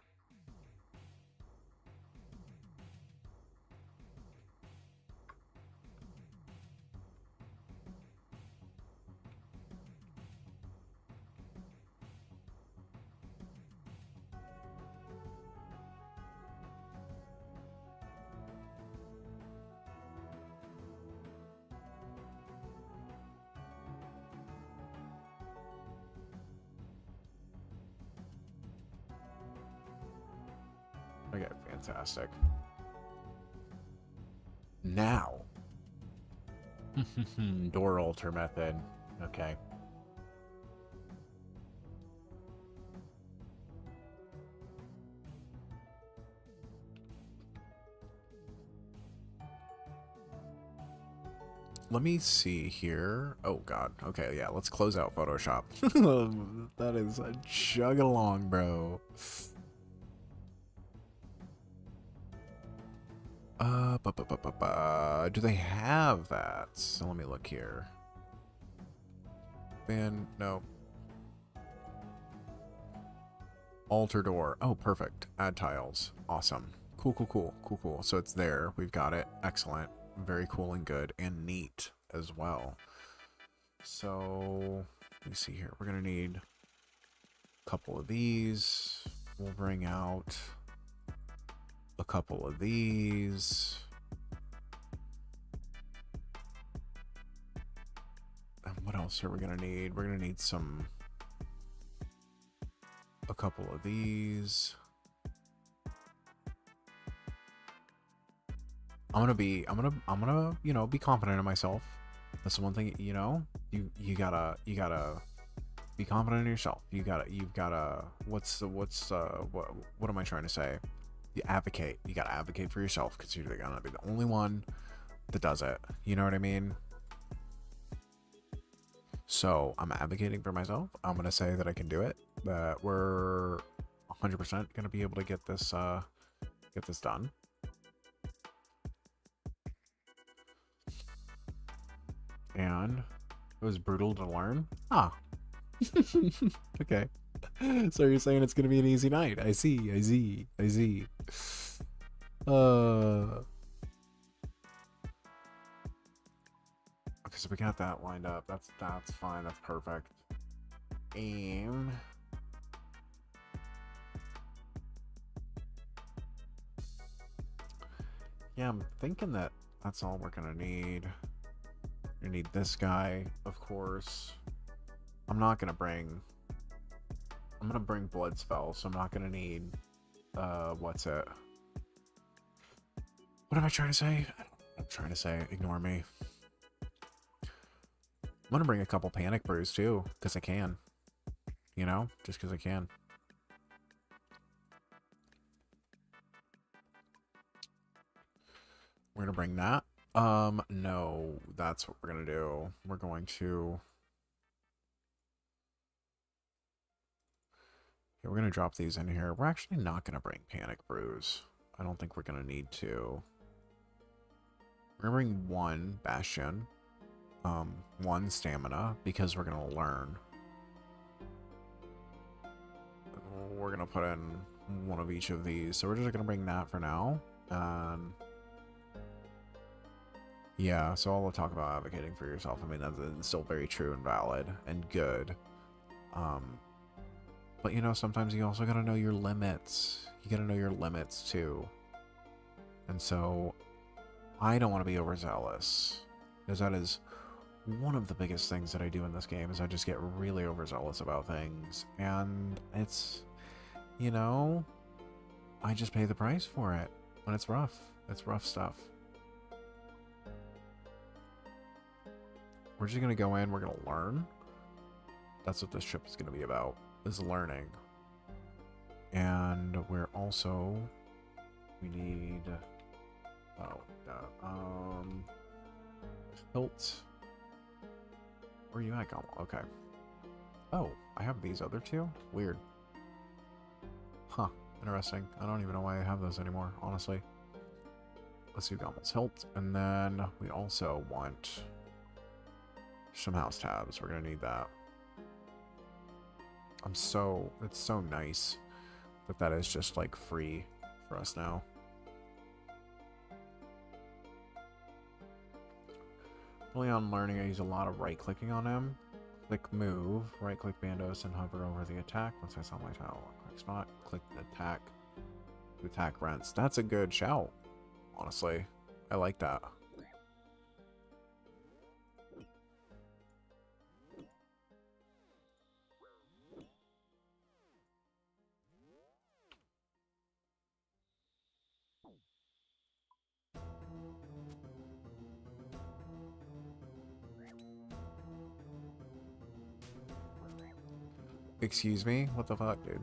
Okay, fantastic. Now. Door altar method. Okay. Let me see here. Oh, God. Okay, yeah, let's close out Photoshop. That is a chug along, bro. Do they have that? So let me look here. No. Altar door. Oh, perfect. Add tiles. Awesome. Cool. So it's there. We've got it. Excellent. Very cool and good and neat as well. So let me see here. We're gonna need a couple of these. We'll bring out a couple of these. And what else are we gonna need? We're gonna need a couple of these. I'm gonna, you know, be confident in myself. That's the one thing, you know, you gotta be confident in yourself. You've gotta, what am I trying to say? You advocate. You gotta advocate for yourself because you're gonna be the only one that does it. You know what I mean? So I'm advocating for myself. I'm gonna say that I can do it. That we're 100% gonna be able to get this done. And it was brutal to learn. Ah. Okay. So you're saying it's gonna be an easy night. I see. Okay, so we got that lined up. That's fine. That's perfect. Aim. Yeah, I'm thinking that that's all we're gonna need. You need this guy, of course. I'm gonna bring blood spell, so I'm not gonna need what's it? What am I trying to say? I'm trying to say, ignore me. I'm gonna bring a couple panic brews too, because I can. You know? Just because I can. We're gonna bring that. No, that's what we're gonna do. We're going to... Yeah, we're gonna drop these in here. We're actually not gonna bring panic brews. I don't think we're gonna need to. We're gonna bring one bastion, one stamina, because we're gonna learn. We're gonna put in one of each of these, so we're just gonna bring that for now. Yeah, so all we'll talk about advocating for yourself. I mean, that's still very true and valid and good. But you know, sometimes you also gotta know your limits. You gotta know your limits too. And so, I don't want to be overzealous, because that is one of the biggest things that I do in this game, is I just get really overzealous about things. And it's, you know, I just pay the price for it when it's rough. It's rough stuff. We're just going to go in, we're going to learn. That's what this trip is going to be about, is learning. And we're also, we need, hilt. Where are you at, Gommel? Okay. Oh, I have these other two? Weird. Huh, interesting. I don't even know why I have those anymore, honestly. Let's do Gommel's hilt, and then we also want some house tabs. We're gonna need that. It's so nice that that is just like free for us now. Early on learning, I use a lot of right clicking on him. Click move, right click Bandos and hover over the attack. Once I saw my tile, quick spot, click the attack to attack rents. That's a good shout, honestly. I like that. Excuse me? What the fuck, dude?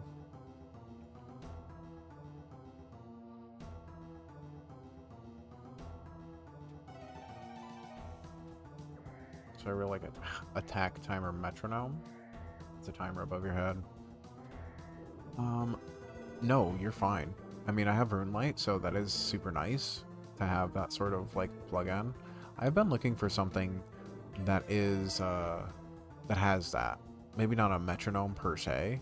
So I really like attack timer metronome. It's a timer above your head. No, you're fine. I mean, I have Runelight, so that is super nice to have that sort of like plug-in. I've been looking for something that is that has that. Maybe not a metronome per se.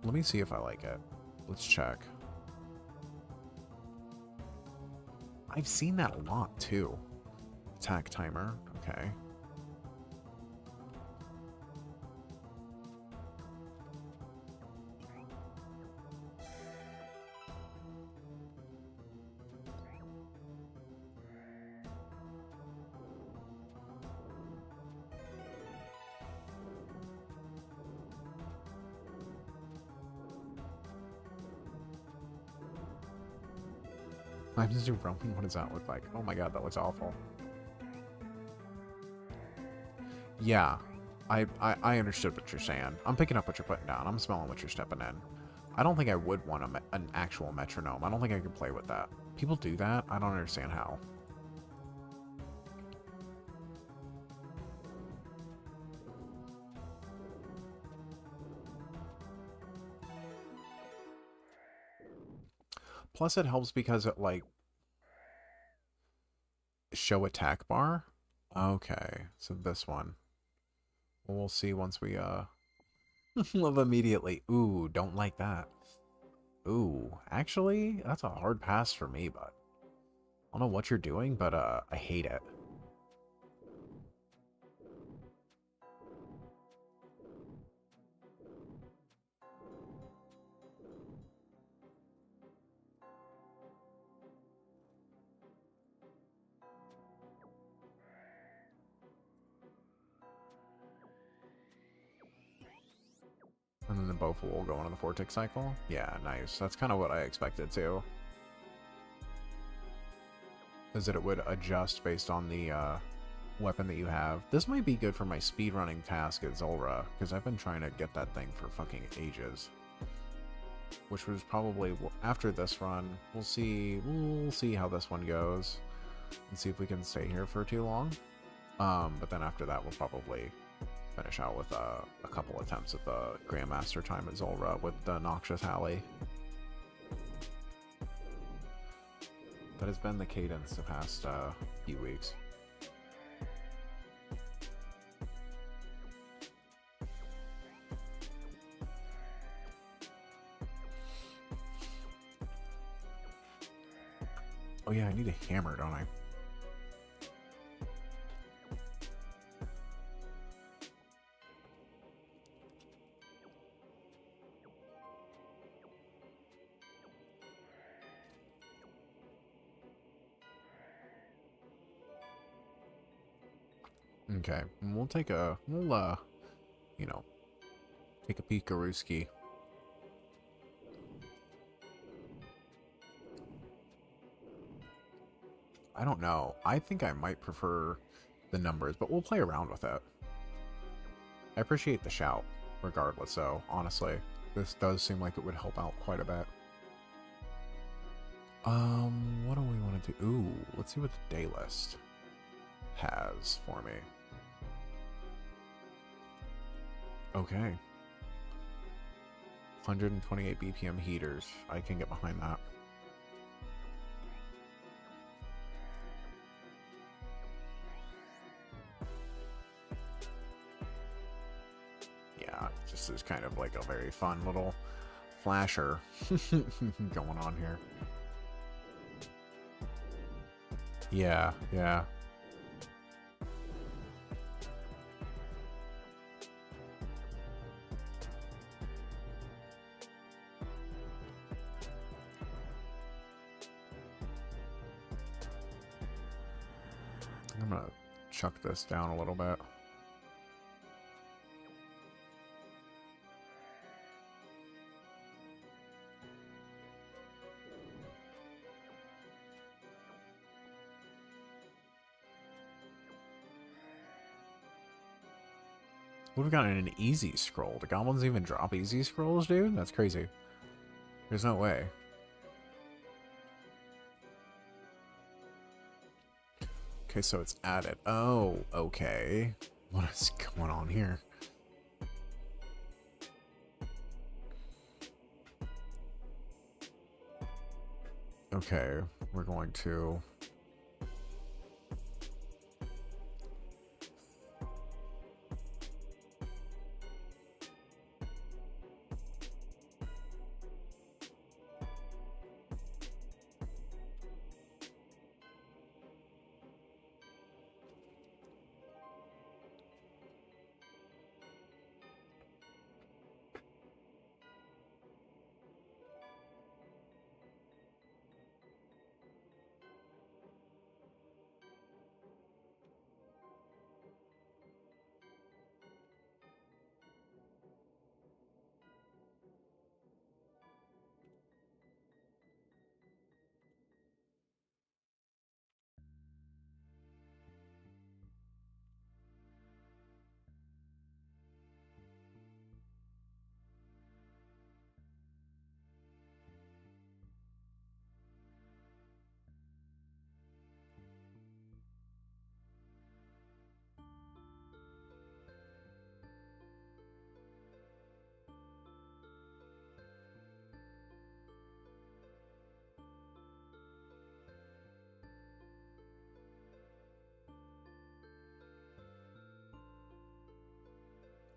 Let me see if I like it. Let's check. I've seen that a lot too. Attack timer. Okay. Times New Roman, what does that look like? Oh my god, that looks awful. Yeah, I understood what you're saying. I'm picking up what you're putting down. I'm smelling what you're stepping in. I don't think I would want an actual metronome. I don't think I could play with that. People do that. I don't understand how. Plus, it helps because it, like, show attack bar. Okay, so this one. We'll see once we, love immediately. Ooh, don't like that. Ooh, actually, that's a hard pass for me, but I don't know what you're doing, but, I hate it. And then the both will go into the Vortex cycle. Yeah, nice. That's kind of what I expected too. Is that it would adjust based on the weapon that you have. This might be good for my speedrunning task at Zulrah, because I've been trying to get that thing for fucking ages. Which was probably after this run. We'll see how this one goes, and see if we can stay here for too long. But then after that, we'll probably finish out with a couple attempts at the Grandmaster time at Zulrah with the Noxious Halley. That has been the cadence the past few weeks. Oh yeah, I need a hammer, don't I? Okay, we'll take a, you know, take a peek-a-rooski. I don't know. I think I might prefer the numbers, but we'll play around with it. I appreciate the shout, regardless, though, honestly. This does seem like it would help out quite a bit. What do we want to do? Ooh, let's see what the day list has for me. Okay. 128 BPM heaters. I can get behind that. Yeah, this is kind of like a very fun little flasher going on here. Yeah, yeah. I'm gonna chuck this down a little bit. We've gotten an easy scroll. The goblins even drop easy scrolls, dude? That's crazy. There's no way. Okay, so it's added. Oh, okay. What is going on here? Okay, we're going to...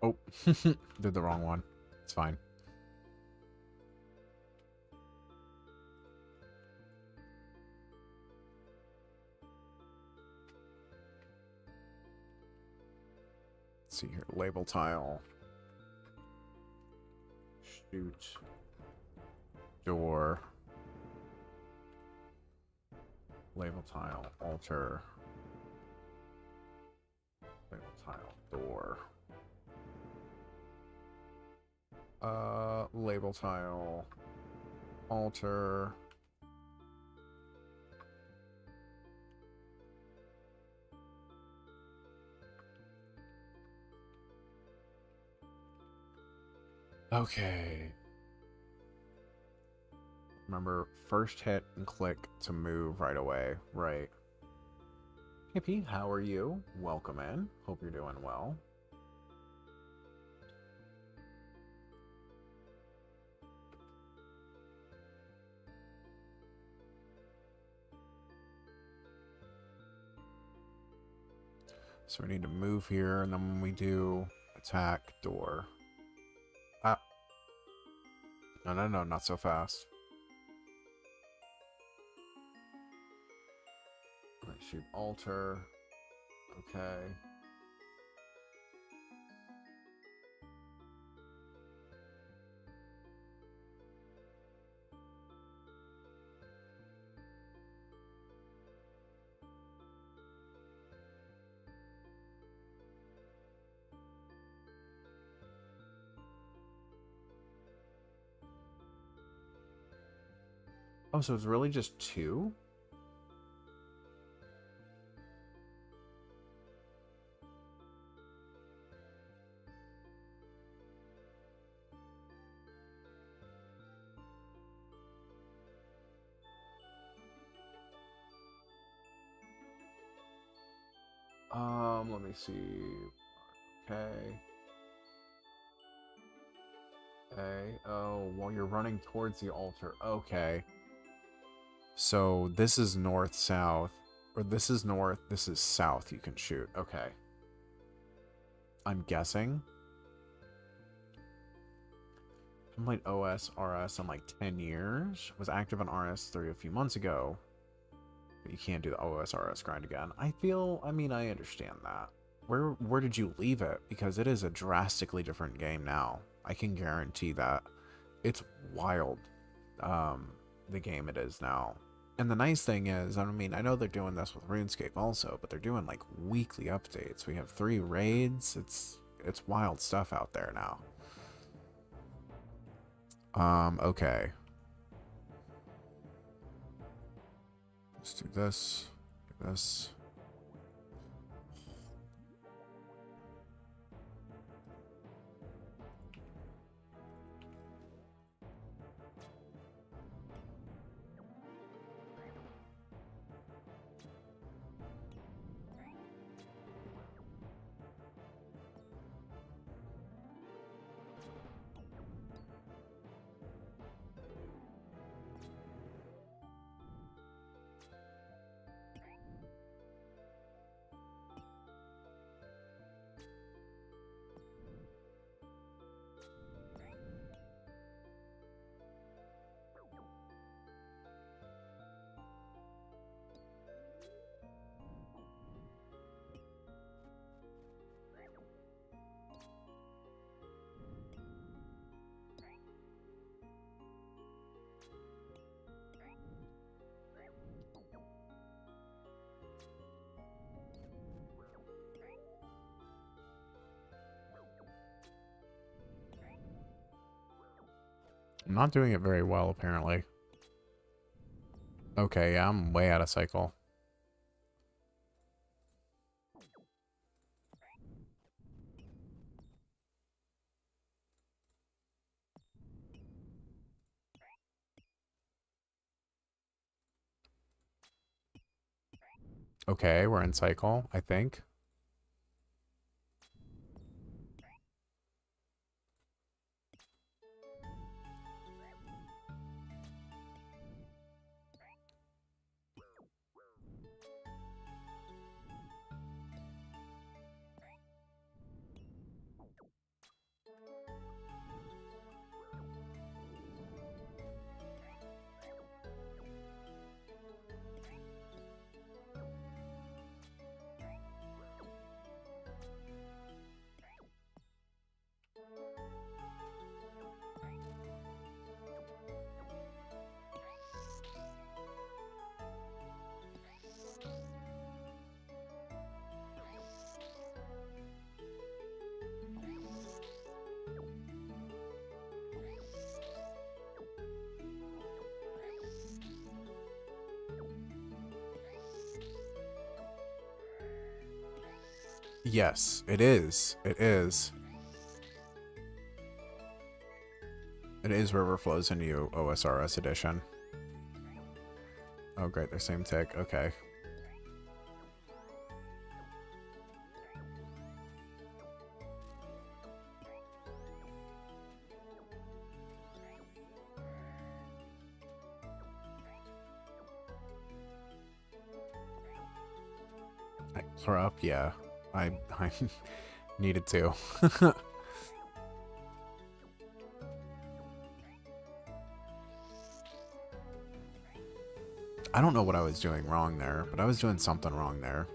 Oh, did the wrong one. It's fine. Let's see here. Label tile. Shoot. Door. Label tile. Alter. Label tile. Door. Label tile. Alter. Okay. Remember, first hit and click to move right away. Right. Hey P, how are you? Welcome in. Hope you're doing well. So we need to move here, and then when we do attack door. Ah. No, no, no, not so fast. Alright, shoot alter. Okay. Oh, so it's really just two? Let me see. Okay. Okay. Oh, while you're running towards the altar. Okay. So this is north-south. Or this is north, this is south you can shoot. Okay. I'm guessing. I played OSRS in like 10 years. Was active on RS3 a few months ago. But you can't do the OSRS grind again. I understand that. Where did you leave it? Because it is a drastically different game now. I can guarantee that. It's wild, the game it is now. And the nice thing is, I mean, I know they're doing this with RuneScape also, but they're doing like weekly updates. We have 3 raids. It's wild stuff out there now. Okay. Let's do this. Do this. I'm not doing it very well, apparently. Okay, yeah, I'm way out of cycle. Okay, we're in cycle, I think. Yes, it is. It is. It is River Flows into You, OSRS edition. Oh, great. They're same tick. Okay. Her up? Yeah. I needed to. I don't know what I was doing wrong there, but I was doing something wrong there.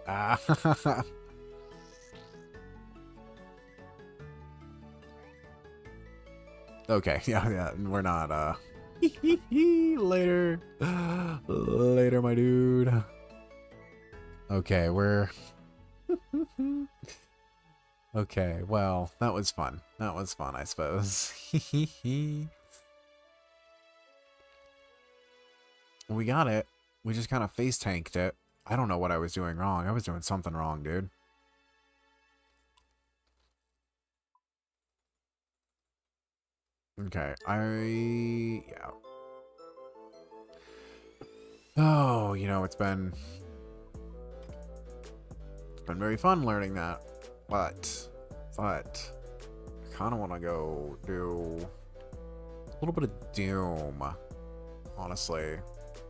Ah. Okay, yeah, we're not, later. Later, my dude. Okay, we're... Okay, well, that was fun. That was fun, I suppose. We got it. We just kind of face tanked it. I don't know what I was doing wrong. I was doing something wrong, dude. Okay, yeah. Oh, you know, it's been very fun learning that. But I kind of want to go do a little bit of Doom, honestly.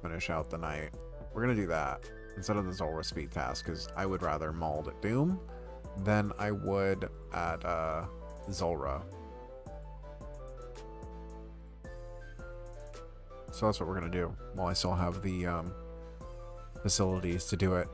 Finish out the night. We're going to do that instead of the OSRSBeatz task, because I would rather mauled at Doom than I would at Zulrah. So that's what we're going to do while I still have the facilities to do it.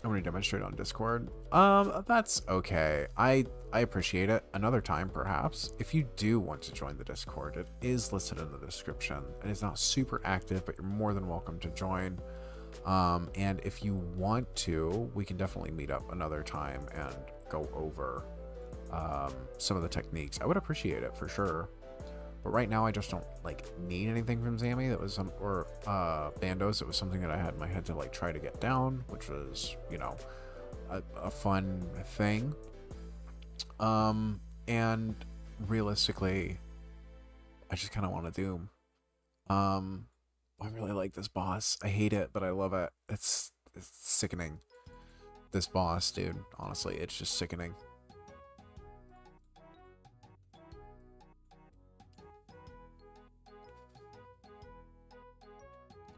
I'm going to demonstrate on Discord. That's okay. I appreciate it. Another time, perhaps. If you do want to join the Discord, it is listed in the description. It is not super active, but you're more than welcome to join. And if you want to, we can definitely meet up another time and go over some of the techniques. I would appreciate it for sure. But right now I just don't need anything from Zammy. That was or Bandos. It was something that I had in my head to try to get down, which was, you know, a fun thing. And realistically, I just kind of want to Doom. I really like this boss. I hate it, but I love it. It's sickening. This boss, dude. Honestly, it's just sickening.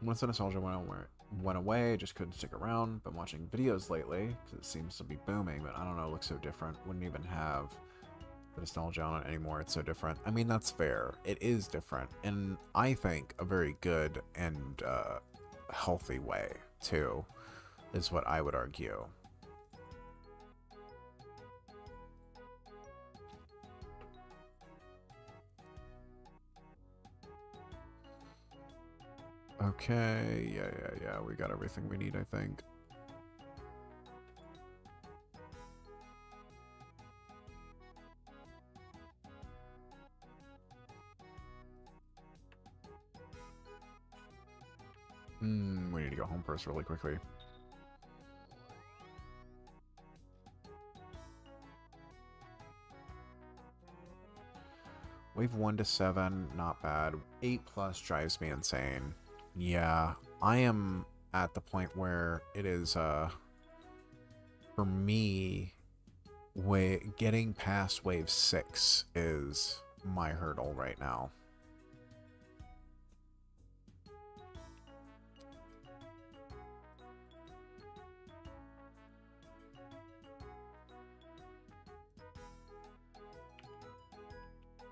Once the nostalgia went away, I just couldn't stick around. Been watching videos lately because it seems to be booming, but I don't know, it looks so different. Wouldn't even have the nostalgia on it anymore. It's so different. I mean, that's fair. It is different, and I think a very good and healthy way too, is what I would argue. Okay, yeah, we got everything we need, I think. We need to go home first really quickly. Wave 1 to 7, not bad. 8+ drives me insane. Yeah, I am at the point where it is, for me, getting past wave 6 is my hurdle right now.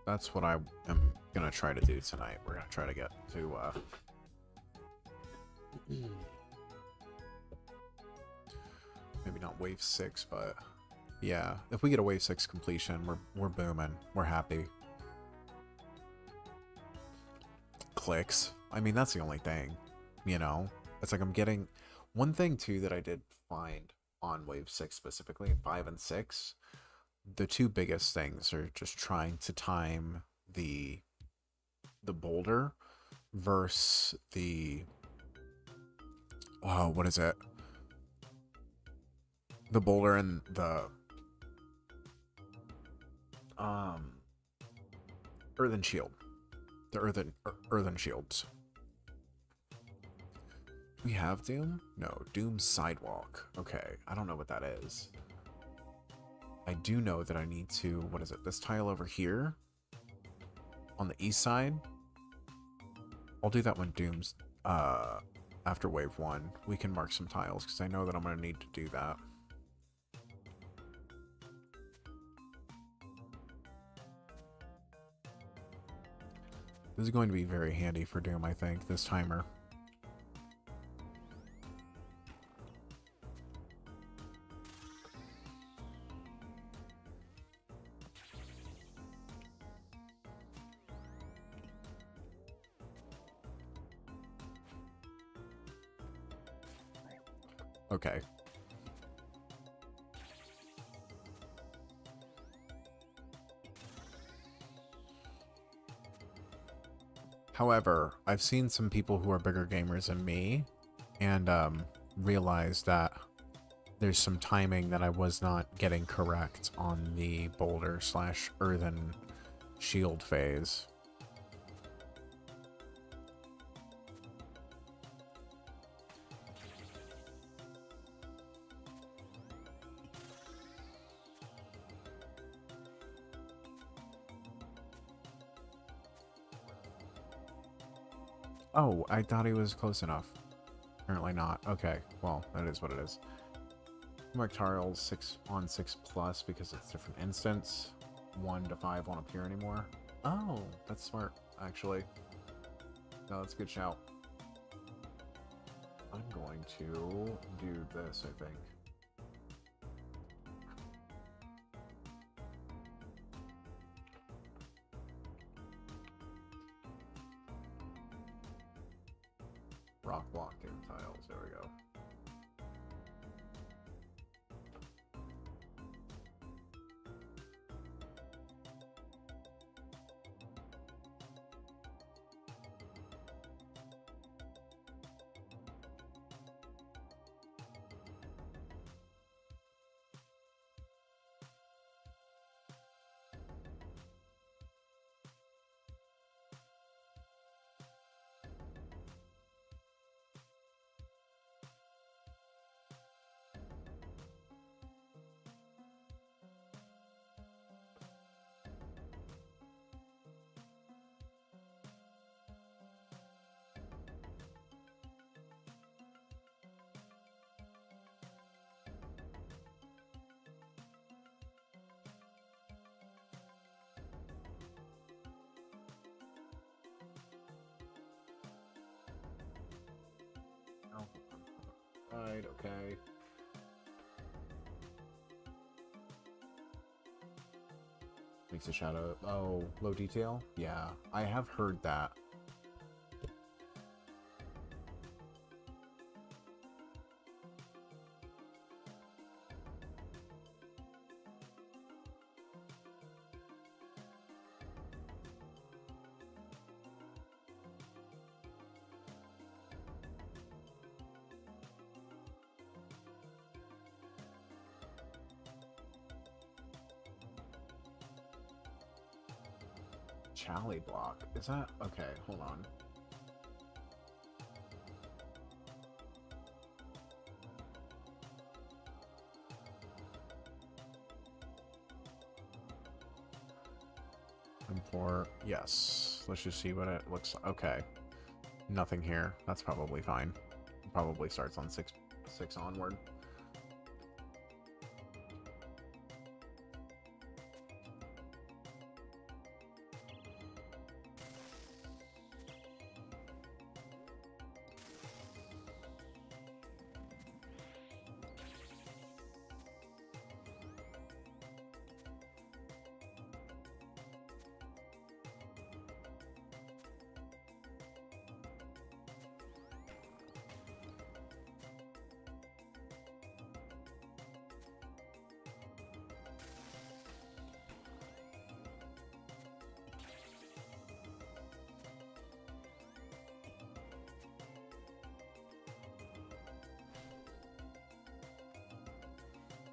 That's what I am gonna try to do tonight. We're gonna try to get to, maybe not wave 6, but yeah, if we get a wave 6 completion, we're booming. We're happy. Clicks. I mean, that's the only thing, you know? It's like I'm getting... One thing, too, that I did find on wave 6 specifically, 5 and 6, the two biggest things are just trying to time the boulder versus the what is it? The boulder and the earthen shield. The earthen shields. We have Doom? No, Doom Sidewalk. Okay, I don't know what that is. I do know that I need to, what is it? This tile over here on the east side. I'll do that when Doom's after wave 1. We can mark some tiles because I know that I'm going to need to do that. This is going to be very handy for Doom, I think, this timer. Okay. However, I've seen some people who are bigger gamers than me and realized that there's some timing that I was not getting correct on the boulder / earthen shield phase. Oh, I thought he was close enough. Apparently not. Okay, well, that is what it is. Mark tiles 6 on 6+ because it's different instance. 1 to 5 won't appear anymore. Oh, that's smart, actually. No, that's a good shout. I'm going to do this, I think. Rock block in tiles, there we go. Right, okay. Makes a shadow. Oh, low detail? Yeah, I have heard that. Chally block. Is that okay? Hold on. Import. Yes. Let's just see what it looks like. Okay. Nothing here. That's probably fine. Probably starts on 6 onward.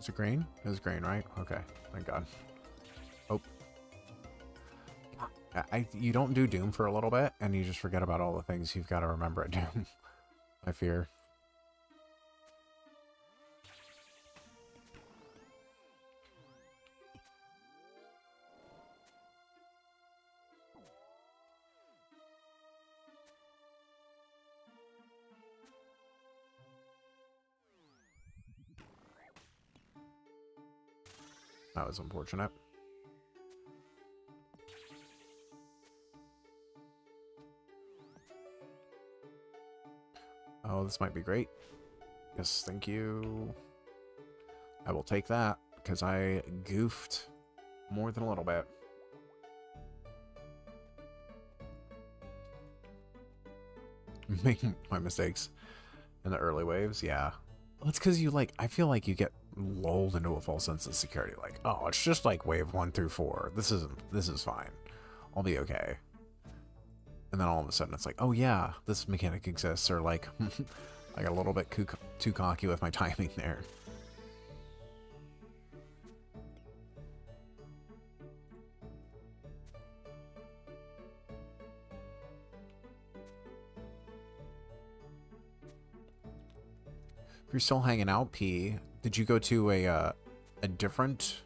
Is it green? It's green, right? Okay. Thank God. Oh. You don't do Doom for a little bit, and you just forget about all the things you've got to remember at Doom. I fear. That was unfortunate. Oh, this might be great. Yes, thank you. I will take that, because I goofed more than a little bit. Making my mistakes in the early waves, yeah. Well, it's because you, like, I feel like you get lulled into a false sense of security. Like, oh, it's just like wave 1 through 4. This is fine. I'll be okay. And then all of a sudden it's like, oh yeah, this mechanic exists, or like, I got a little bit too cocky with my timing there. If you're still hanging out, P, did you go to a different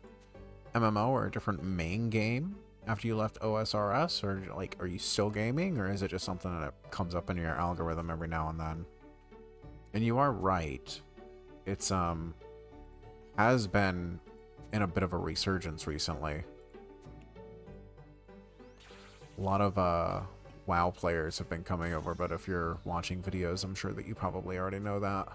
MMO or a different main game after you left OSRS, or like, are you still gaming, or is it just something that comes up in your algorithm every now and then? And you are right. It's has been in a bit of a resurgence recently. A lot of WoW players have been coming over, but if you're watching videos, I'm sure that you probably already know that.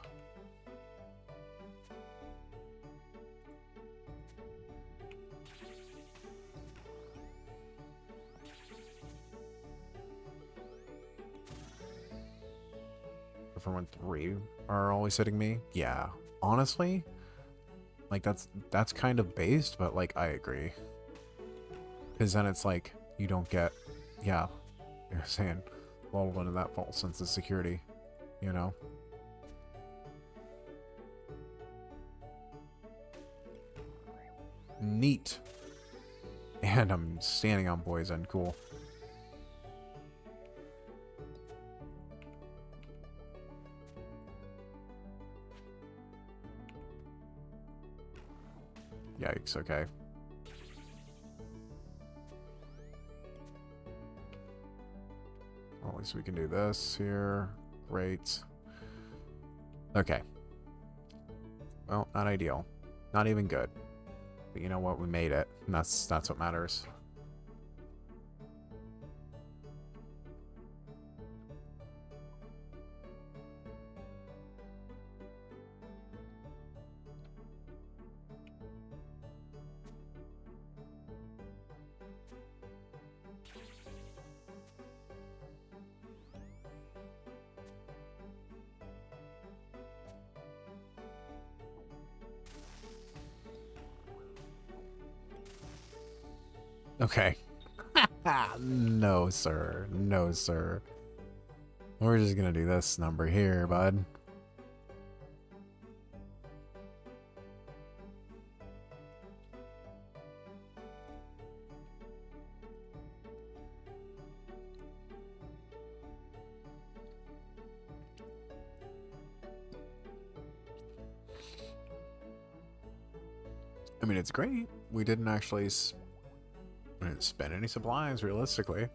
For when 3 are always hitting me, yeah, honestly, like that's kind of based, but like I agree, because then it's like you don't get, yeah, you're saying, lulled into that false sense of security, you know. Neat. And I'm standing on poison. Cool. Yikes, okay. Well, at least we can do this here. Great. Okay. Well, not ideal. Not even good. But you know what? We made it. And that's what matters. Okay. No, sir. No, sir. We're just gonna do this number here, bud. I mean, it's great. We didn't actually spend any supplies, realistically.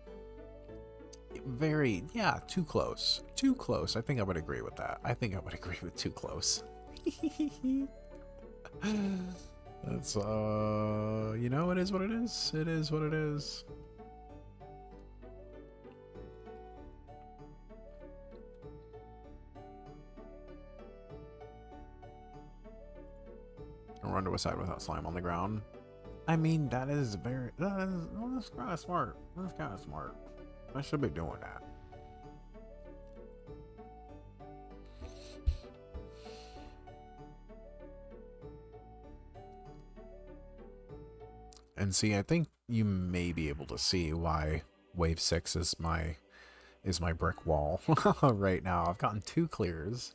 Very, yeah, too close. Too close. I think I would agree with that. I think I would agree with too close. That's, you know, it is what it is. It is what it is. I'll run to a side without slime on the ground. I mean, that's kind of smart. That's kind of smart. I should be doing that. And see, I think you may be able to see why wave 6 is my brick wall right now. I've gotten 2 clears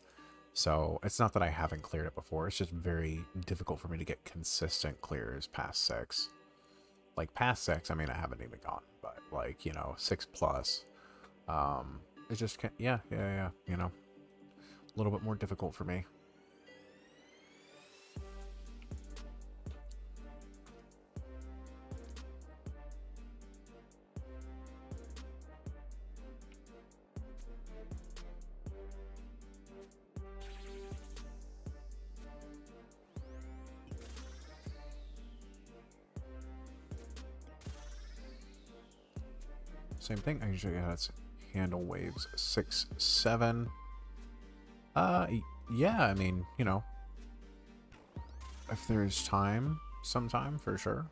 So it's not that I haven't cleared it before. It's just very difficult for me to get consistent clears past 6. Like past 6, I mean, I haven't even gone, but like, you know, 6 plus. It's just, yeah, you know, a little bit more difficult for me. Same thing. I usually handle waves 6, 7. Yeah, I mean, you know, if there's time, sometime for sure.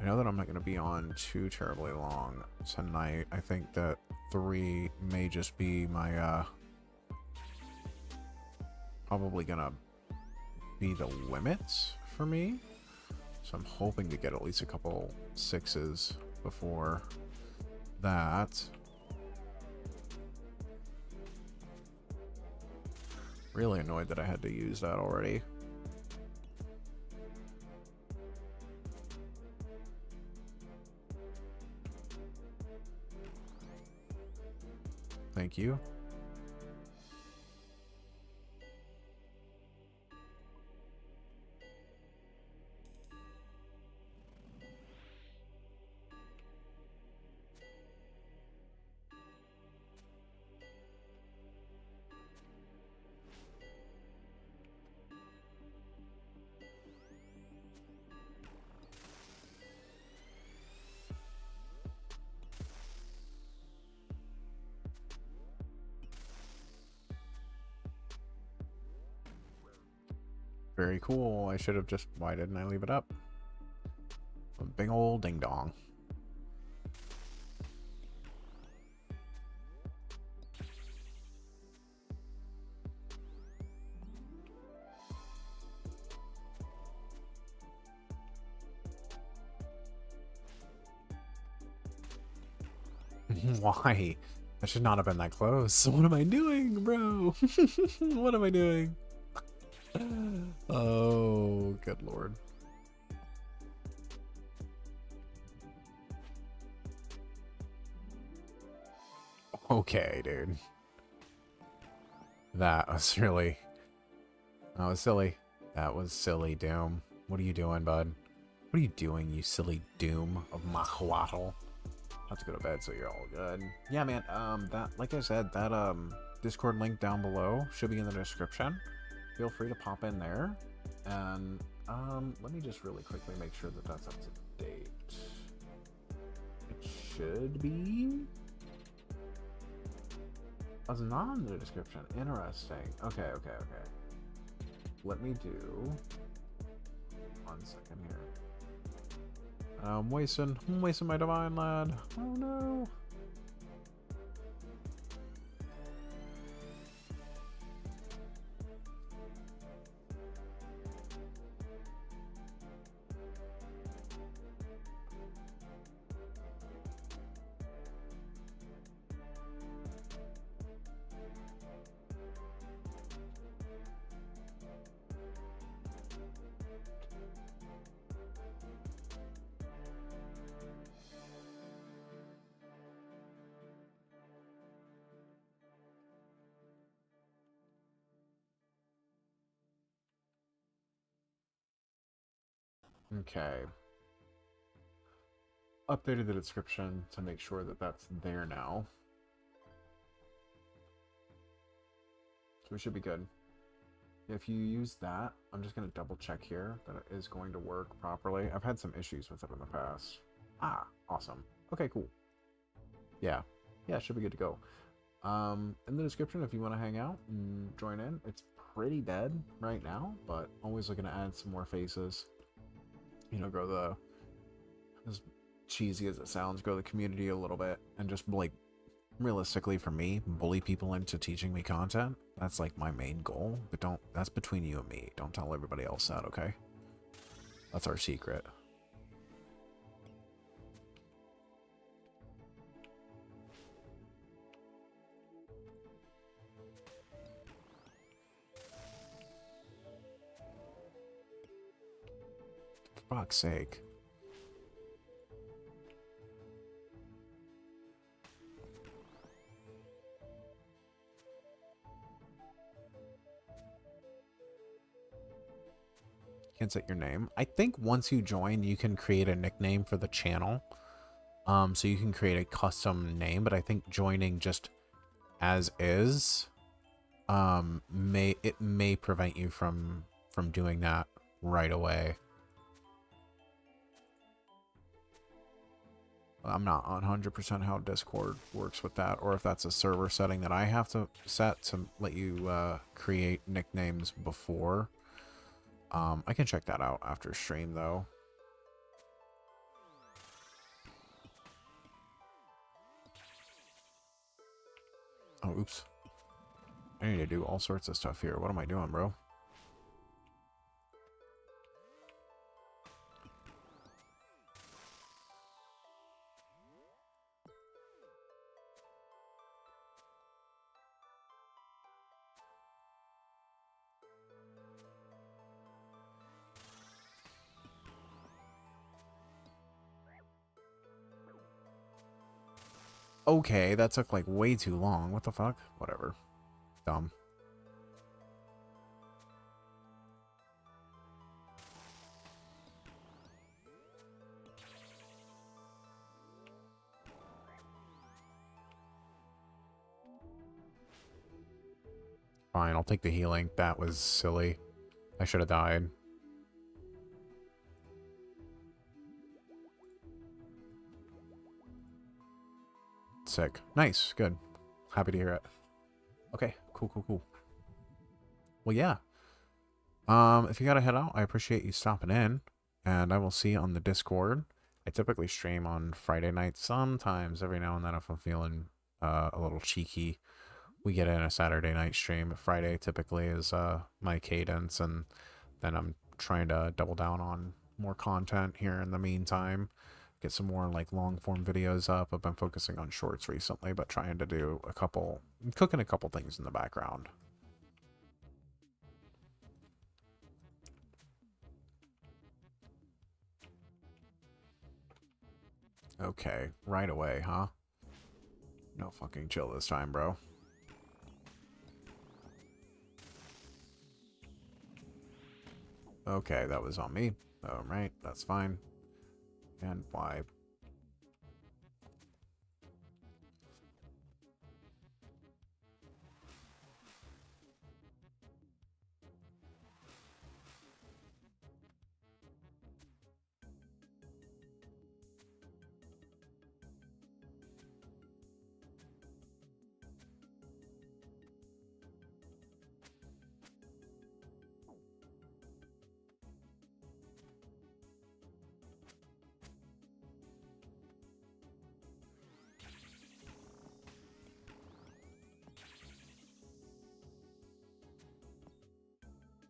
I know that I'm not going to be on too terribly long tonight. I think that 3 may just be my, probably going to be the limits for me. So I'm hoping to get at least a couple 6s before that. Really annoyed that I had to use that already. Thank you. Very cool. I should have just... Why didn't I leave it up? A big old ding dong. Why? I should not have been that close. What am I doing, bro? What am I doing? Oh, good lord. Okay, dude. That was really... That was silly. That was silly, Doom. What are you doing, bud? What are you doing, you silly Doom of Mahuatl? Have to go to bed, so you're all good. Yeah, man, that, like I said, that, Discord link down below should be in the description. Feel free to pop in there. And, let me just really quickly make sure that that's up to date. It should be. Oh, it's not in the description. Interesting. Okay. Let me do 1 second here. I'm wasting my divine lad. Oh no. Okay. Updated the description to make sure that that's there now. So we should be good. If you use that, I'm just going to double check here that it is going to work properly. I've had some issues with it in the past. Ah, awesome. Okay, cool. Yeah, it should be good to go. In the description, if you want to hang out and join in, it's pretty dead right now, but always looking to add some more faces. You know, grow the, as cheesy as it sounds, grow the community a little bit, and just, like, realistically for me, bully people into teaching me content. That's, like, my main goal, but don't, that's between you and me. Don't tell everybody else that, okay? That's our secret. fuck's sake. Can't set your name. I think once you join, you can create a nickname for the channel. So you can create a custom name, but I think joining just as is, may prevent you from doing that right away. I'm not 100% how Discord works with that, or if that's a server setting that I have to set to let you create nicknames before. I can check that out after stream, though. Oh, oops. I need to do all sorts of stuff here. What am I doing, bro? Okay, that took like way too long. What the fuck? Whatever. Dumb. Fine, I'll take the healing. That was silly. I should have died. Sick. Nice. Good. Happy to hear it. Okay. Cool, cool, cool. Well, yeah. If you gotta head out, I appreciate you stopping in. And I will see you on the Discord. I typically stream on Friday nights. Sometimes, every now and then, if I'm feeling a little cheeky, we get in a Saturday night stream. Friday typically is my cadence, and then I'm trying to double down on more content here in the meantime. Get some more like long form videos up. I've been focusing on shorts recently, but trying to do cooking a couple things in the background. Okay, right away, huh? No fucking chill this time, bro. Okay, that was on me. Alright, that's fine. And why?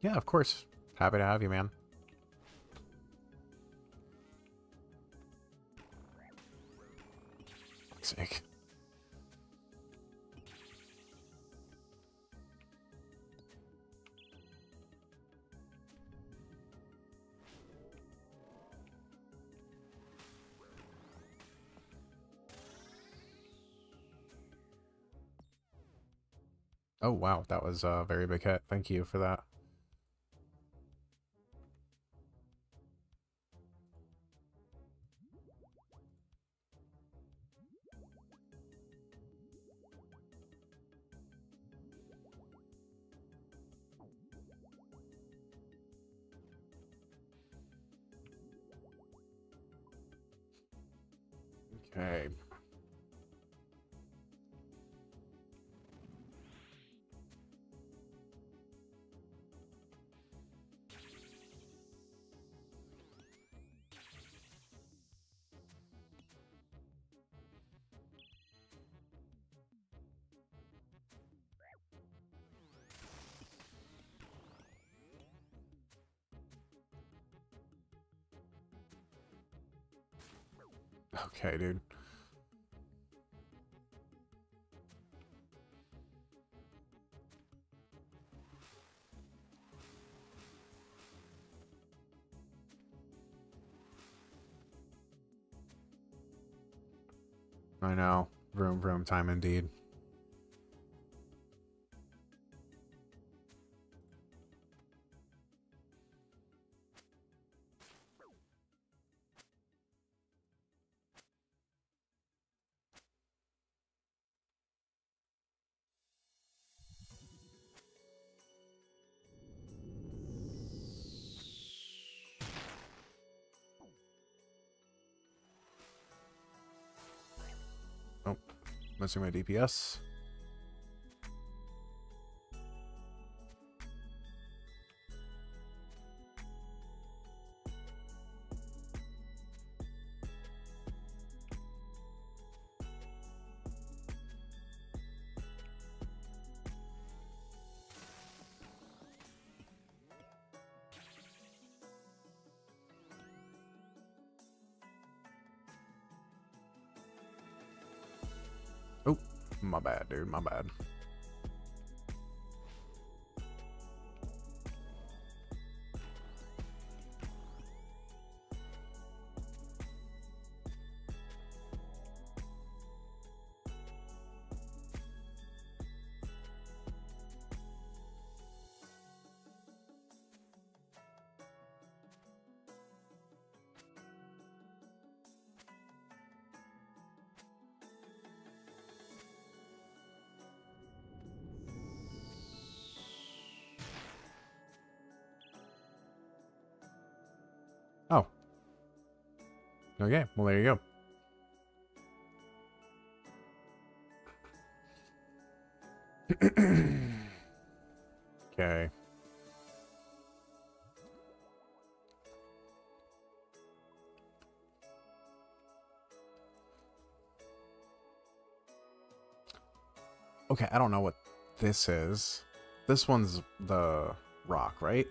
Yeah, of course. Happy to have you, man. Fuck's sake. Oh, wow. That was a very big hit. Thank you for that. Okay. Okay, dude. I know. Vroom vroom time indeed. Oh, missing my DPS. Oh, my bad, dude. My bad. Oh. Okay, well, there you go. Okay. Okay, I don't know what this is. This one's the rock, right?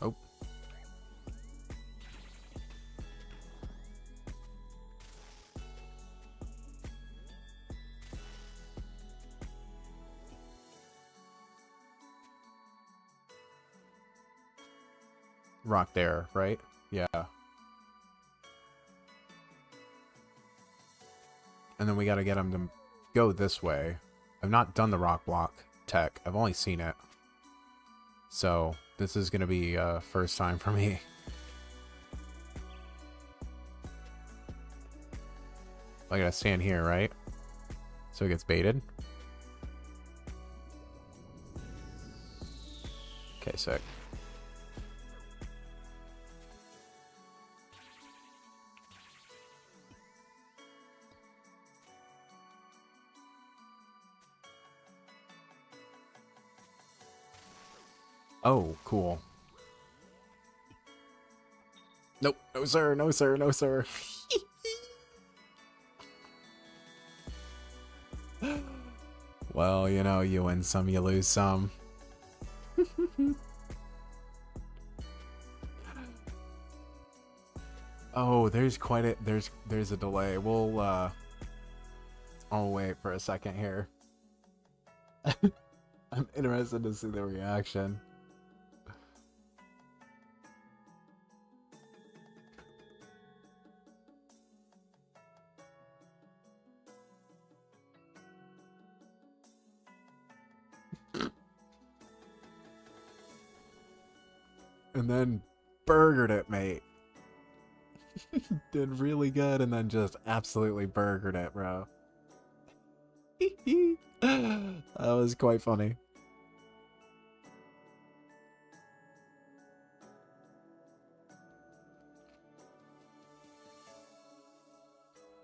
Oh. Rock there, right? Yeah. And then we gotta get him to go this way. I've not done the rock block tech. I've only seen it. So, this is gonna be first time for me. I gotta stand here, right? So it gets baited. Okay, sick. Oh, cool. Nope. No, sir. No, sir. No, sir. Well, you know, you win some, you lose some. Oh, there's quite a there's a delay. We'll I'll wait for a second here. I'm interested to see the reaction. And then burgered it, mate. Did really good and then just absolutely burgered it, bro. That was quite funny.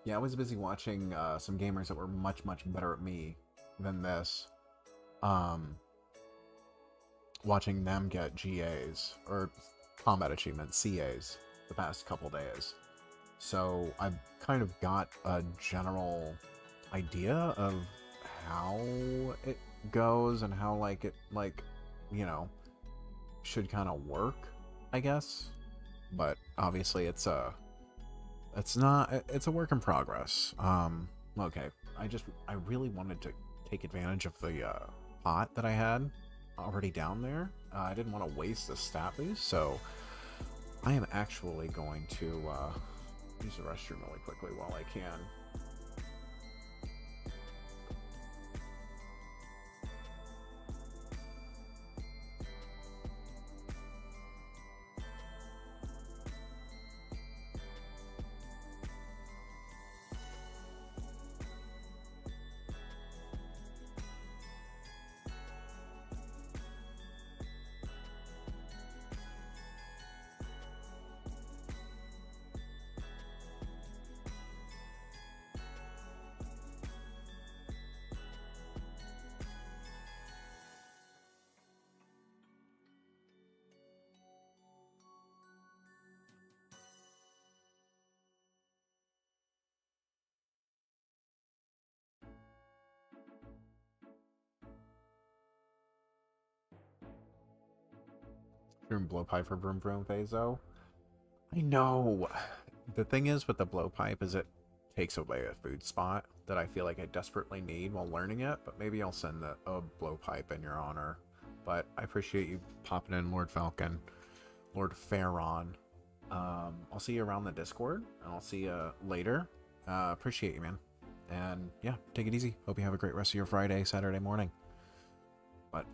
Yeah, I was busy watching some gamers that were much better at me than this. Watching them get GAs, or combat achievements, CAs, the past couple days. So I've kind of got a general idea of how it goes and how, like, it, like, you know, should kind of work, I guess. But obviously it's a work in progress. Okay. I really wanted to take advantage of the pot that I had already down there. I didn't want to waste the stat boost, so I am actually going to use the restroom really quickly while I can. Doing blowpipe for Vroom Vroom phase though. I know. The thing is with the blowpipe is it takes away a food spot that I feel like I desperately need while learning it, but maybe I'll send a blowpipe in your honor. But I appreciate you popping in, Lord Falcon, Lord Pharaon. I'll see you around the Discord, and I'll see you later. Appreciate you, man. And yeah, take it easy. Hope you have a great rest of your Friday, Saturday morning. But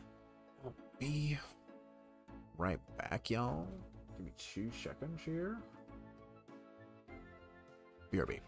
I'll be right back, y'all. Give me 2 seconds here. BRB.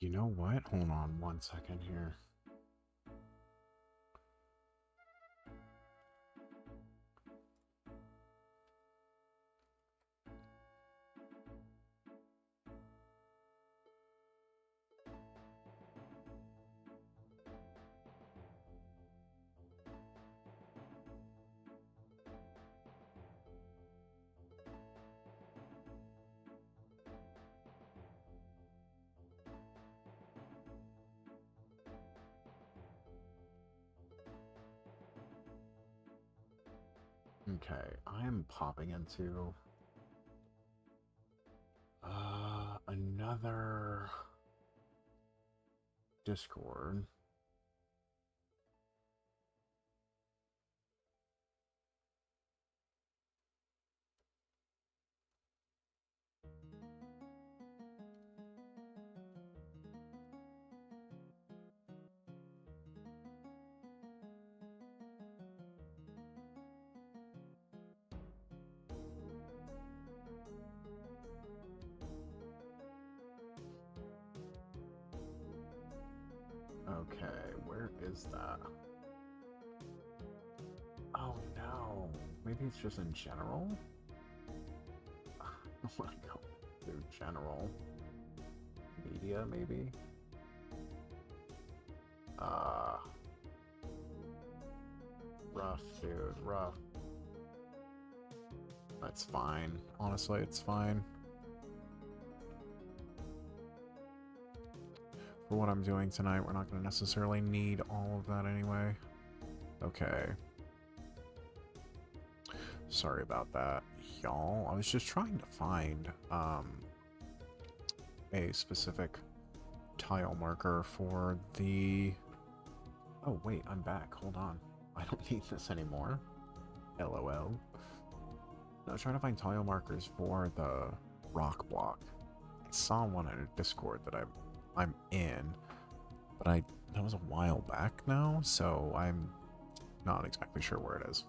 You know what? Hold on 1 second here. Okay, I'm popping into another Discord. Okay, where is that? Oh no. Maybe it's just in general? I want to go through general. Media, maybe? Rough, dude, rough. That's fine. Honestly, it's fine. For what I'm doing tonight, we're not going to necessarily need all of that anyway. Okay. Sorry about that, y'all. I was just trying to find a specific tile marker for the... Oh, wait, I'm back. Hold on. I don't need this anymore. LOL. I was trying to find tile markers for the rock block. I saw one in a Discord that I'm in, but that was a while back now, so I'm not exactly sure where it is.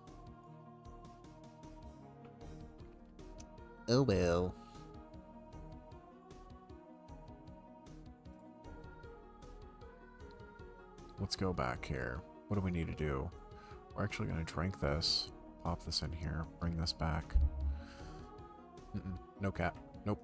Oh well. Let's go back here. What do we need to do? We're actually going to drink this, pop this in here, bring this back. No cat. Nope.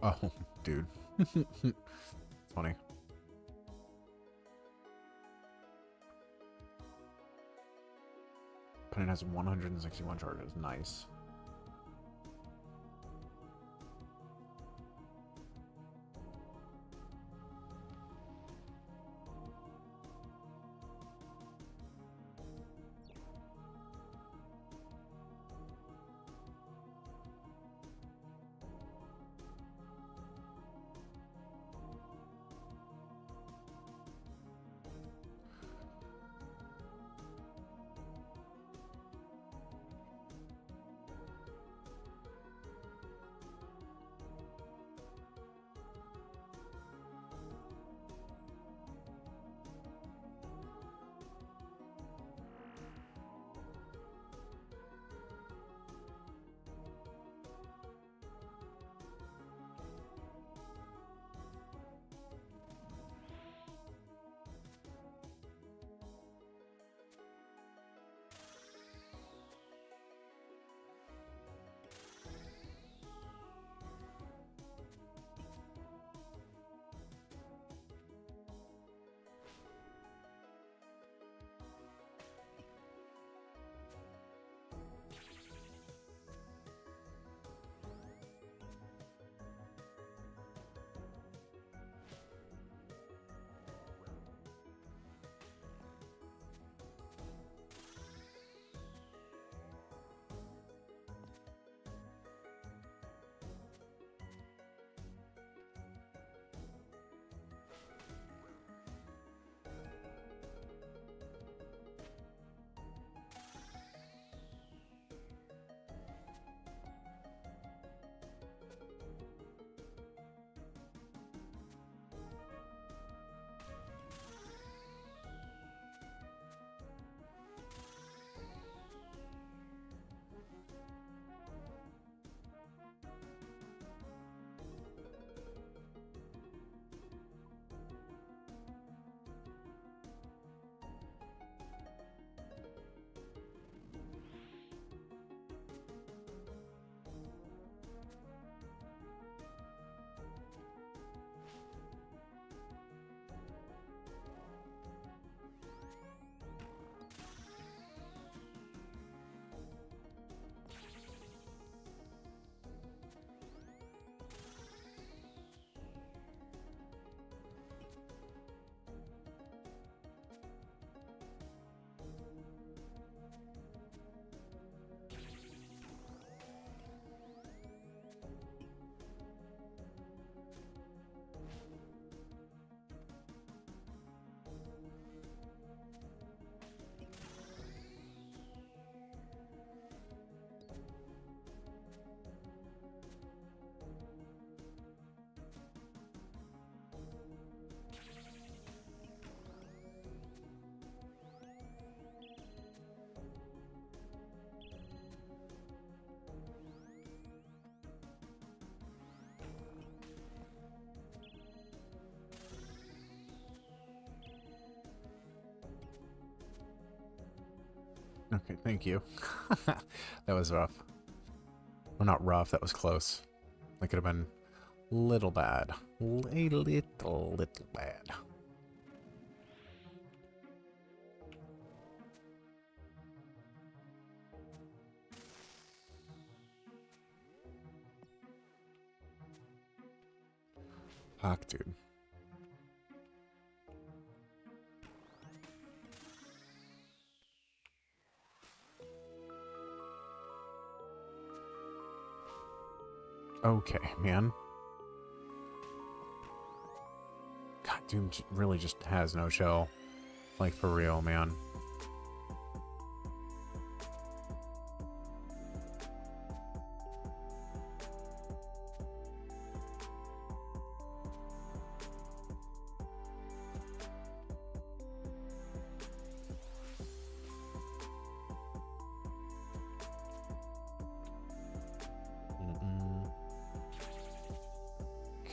Oh, dude. Funny. But it has 161 charges. Nice. Okay, thank you. That was rough. Well, not rough, that was close. That could have been little bad. A little bad. Fuck, dude. Okay, man. God, Doom really just has no chill. Like, for real, man.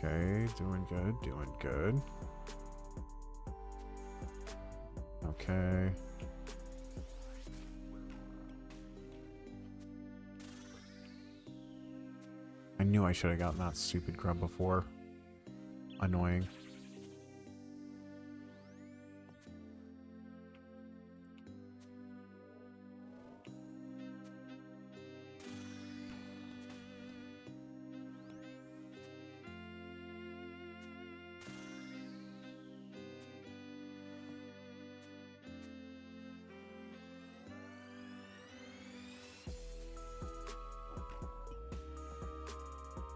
Okay, doing good, doing good. Okay. I knew I should have gotten that stupid grub before. Annoying.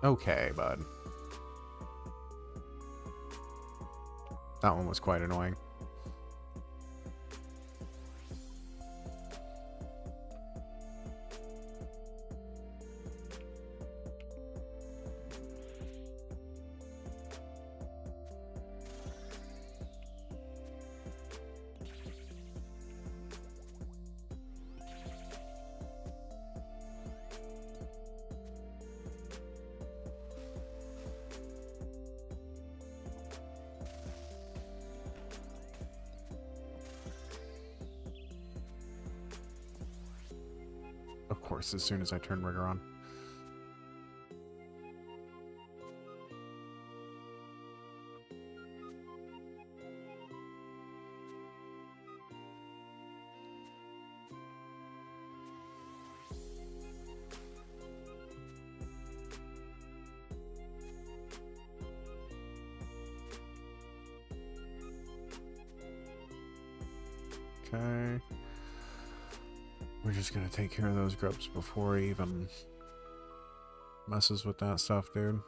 Okay, bud. That one was quite annoying. Of course, as soon as I turn rigger on. Okay. We're just gonna take care of those grubs before he even messes with that stuff, dude.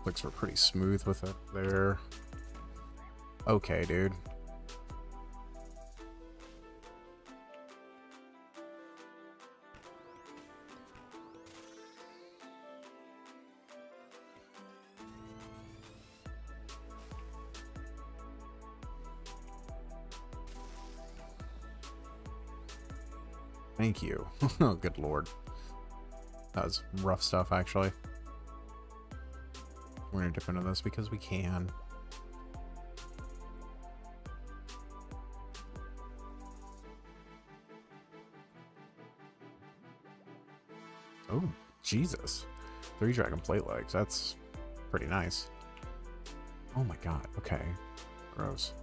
Looks we're pretty smooth with it there. Okay, dude. Thank you. Oh, good lord. That was rough stuff, actually. We're gonna dip into this because we can. Oh, Jesus. 3 dragon plate legs. That's pretty nice. Oh my god. Okay. Gross.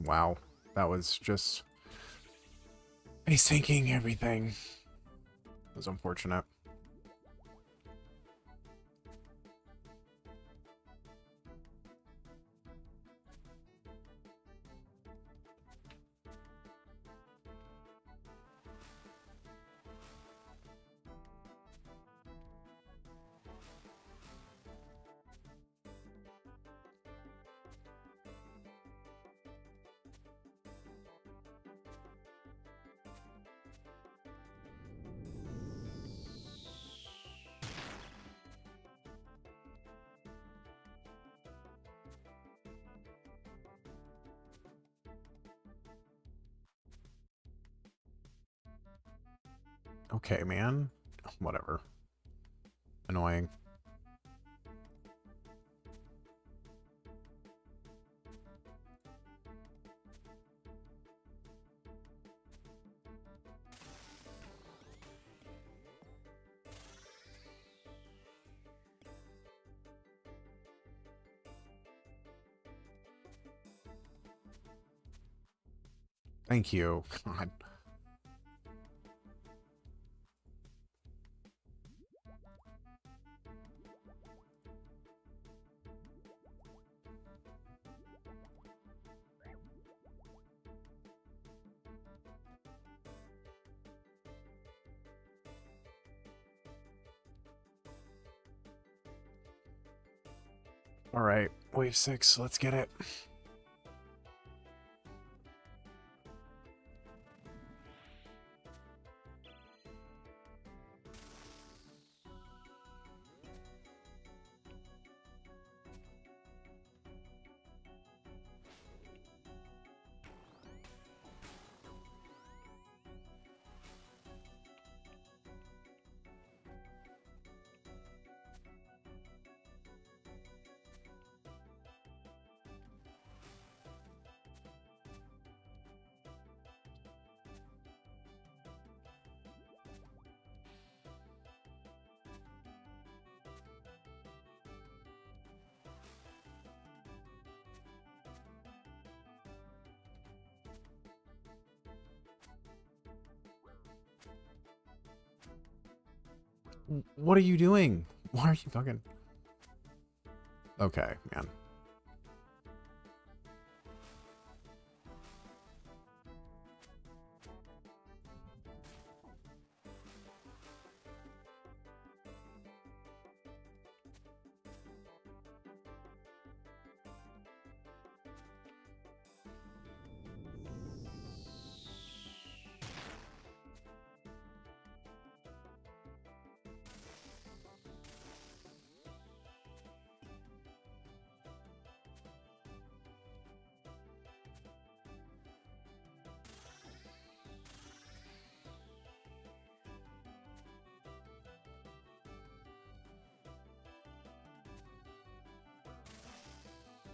Wow. That was just face tanking everything. It was unfortunate. Okay, man. Whatever. Annoying. Thank you. God. Alright, wave 6, let's get it. What are you doing? Why are you fucking... Okay, man.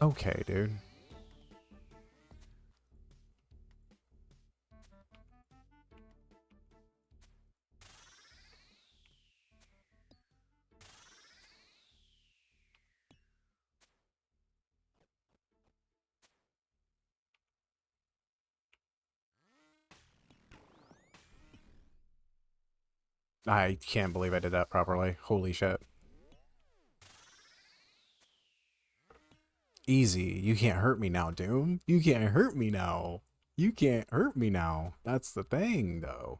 Okay, dude. I can't believe I did that properly. Holy shit. Easy. You can't hurt me now, Doom. You can't hurt me now. You can't hurt me now. That's the thing, though.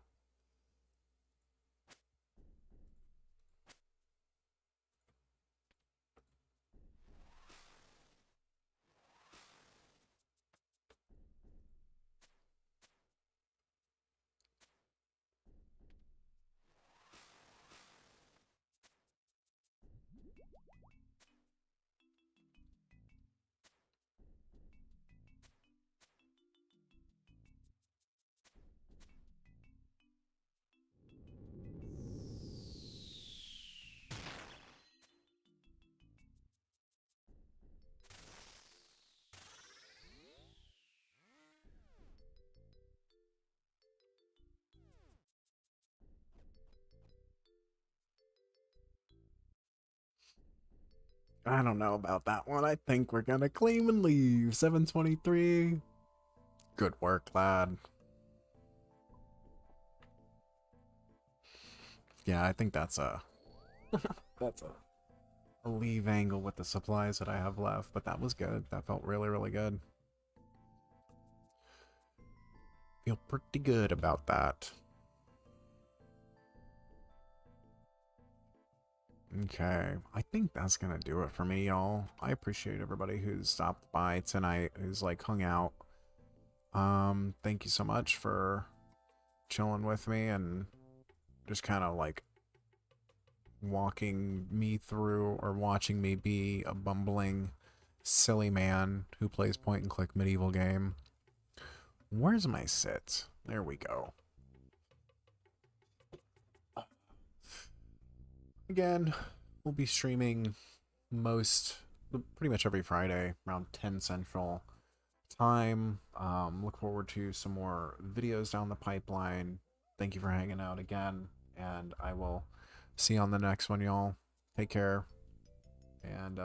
I don't know about that one. I think we're gonna claim and leave. 723. Good work, lad. Yeah, I think that's a that's a leave angle with the supplies that I have left, but that was good. That felt really, really good. Feel pretty good about that. Okay, I think that's gonna do it for me, y'all. I appreciate everybody who's stopped by tonight, who's like hung out. Thank you so much for chilling with me and just kind of like walking me through or watching me be a bumbling, silly man who plays point and click medieval game. Where's my sit? There we go. Again, we'll be streaming pretty much every Friday around 10 Central time. Look forward to some more videos down the pipeline. Thank you for hanging out again, and I will see you on the next one, y'all. Take care, and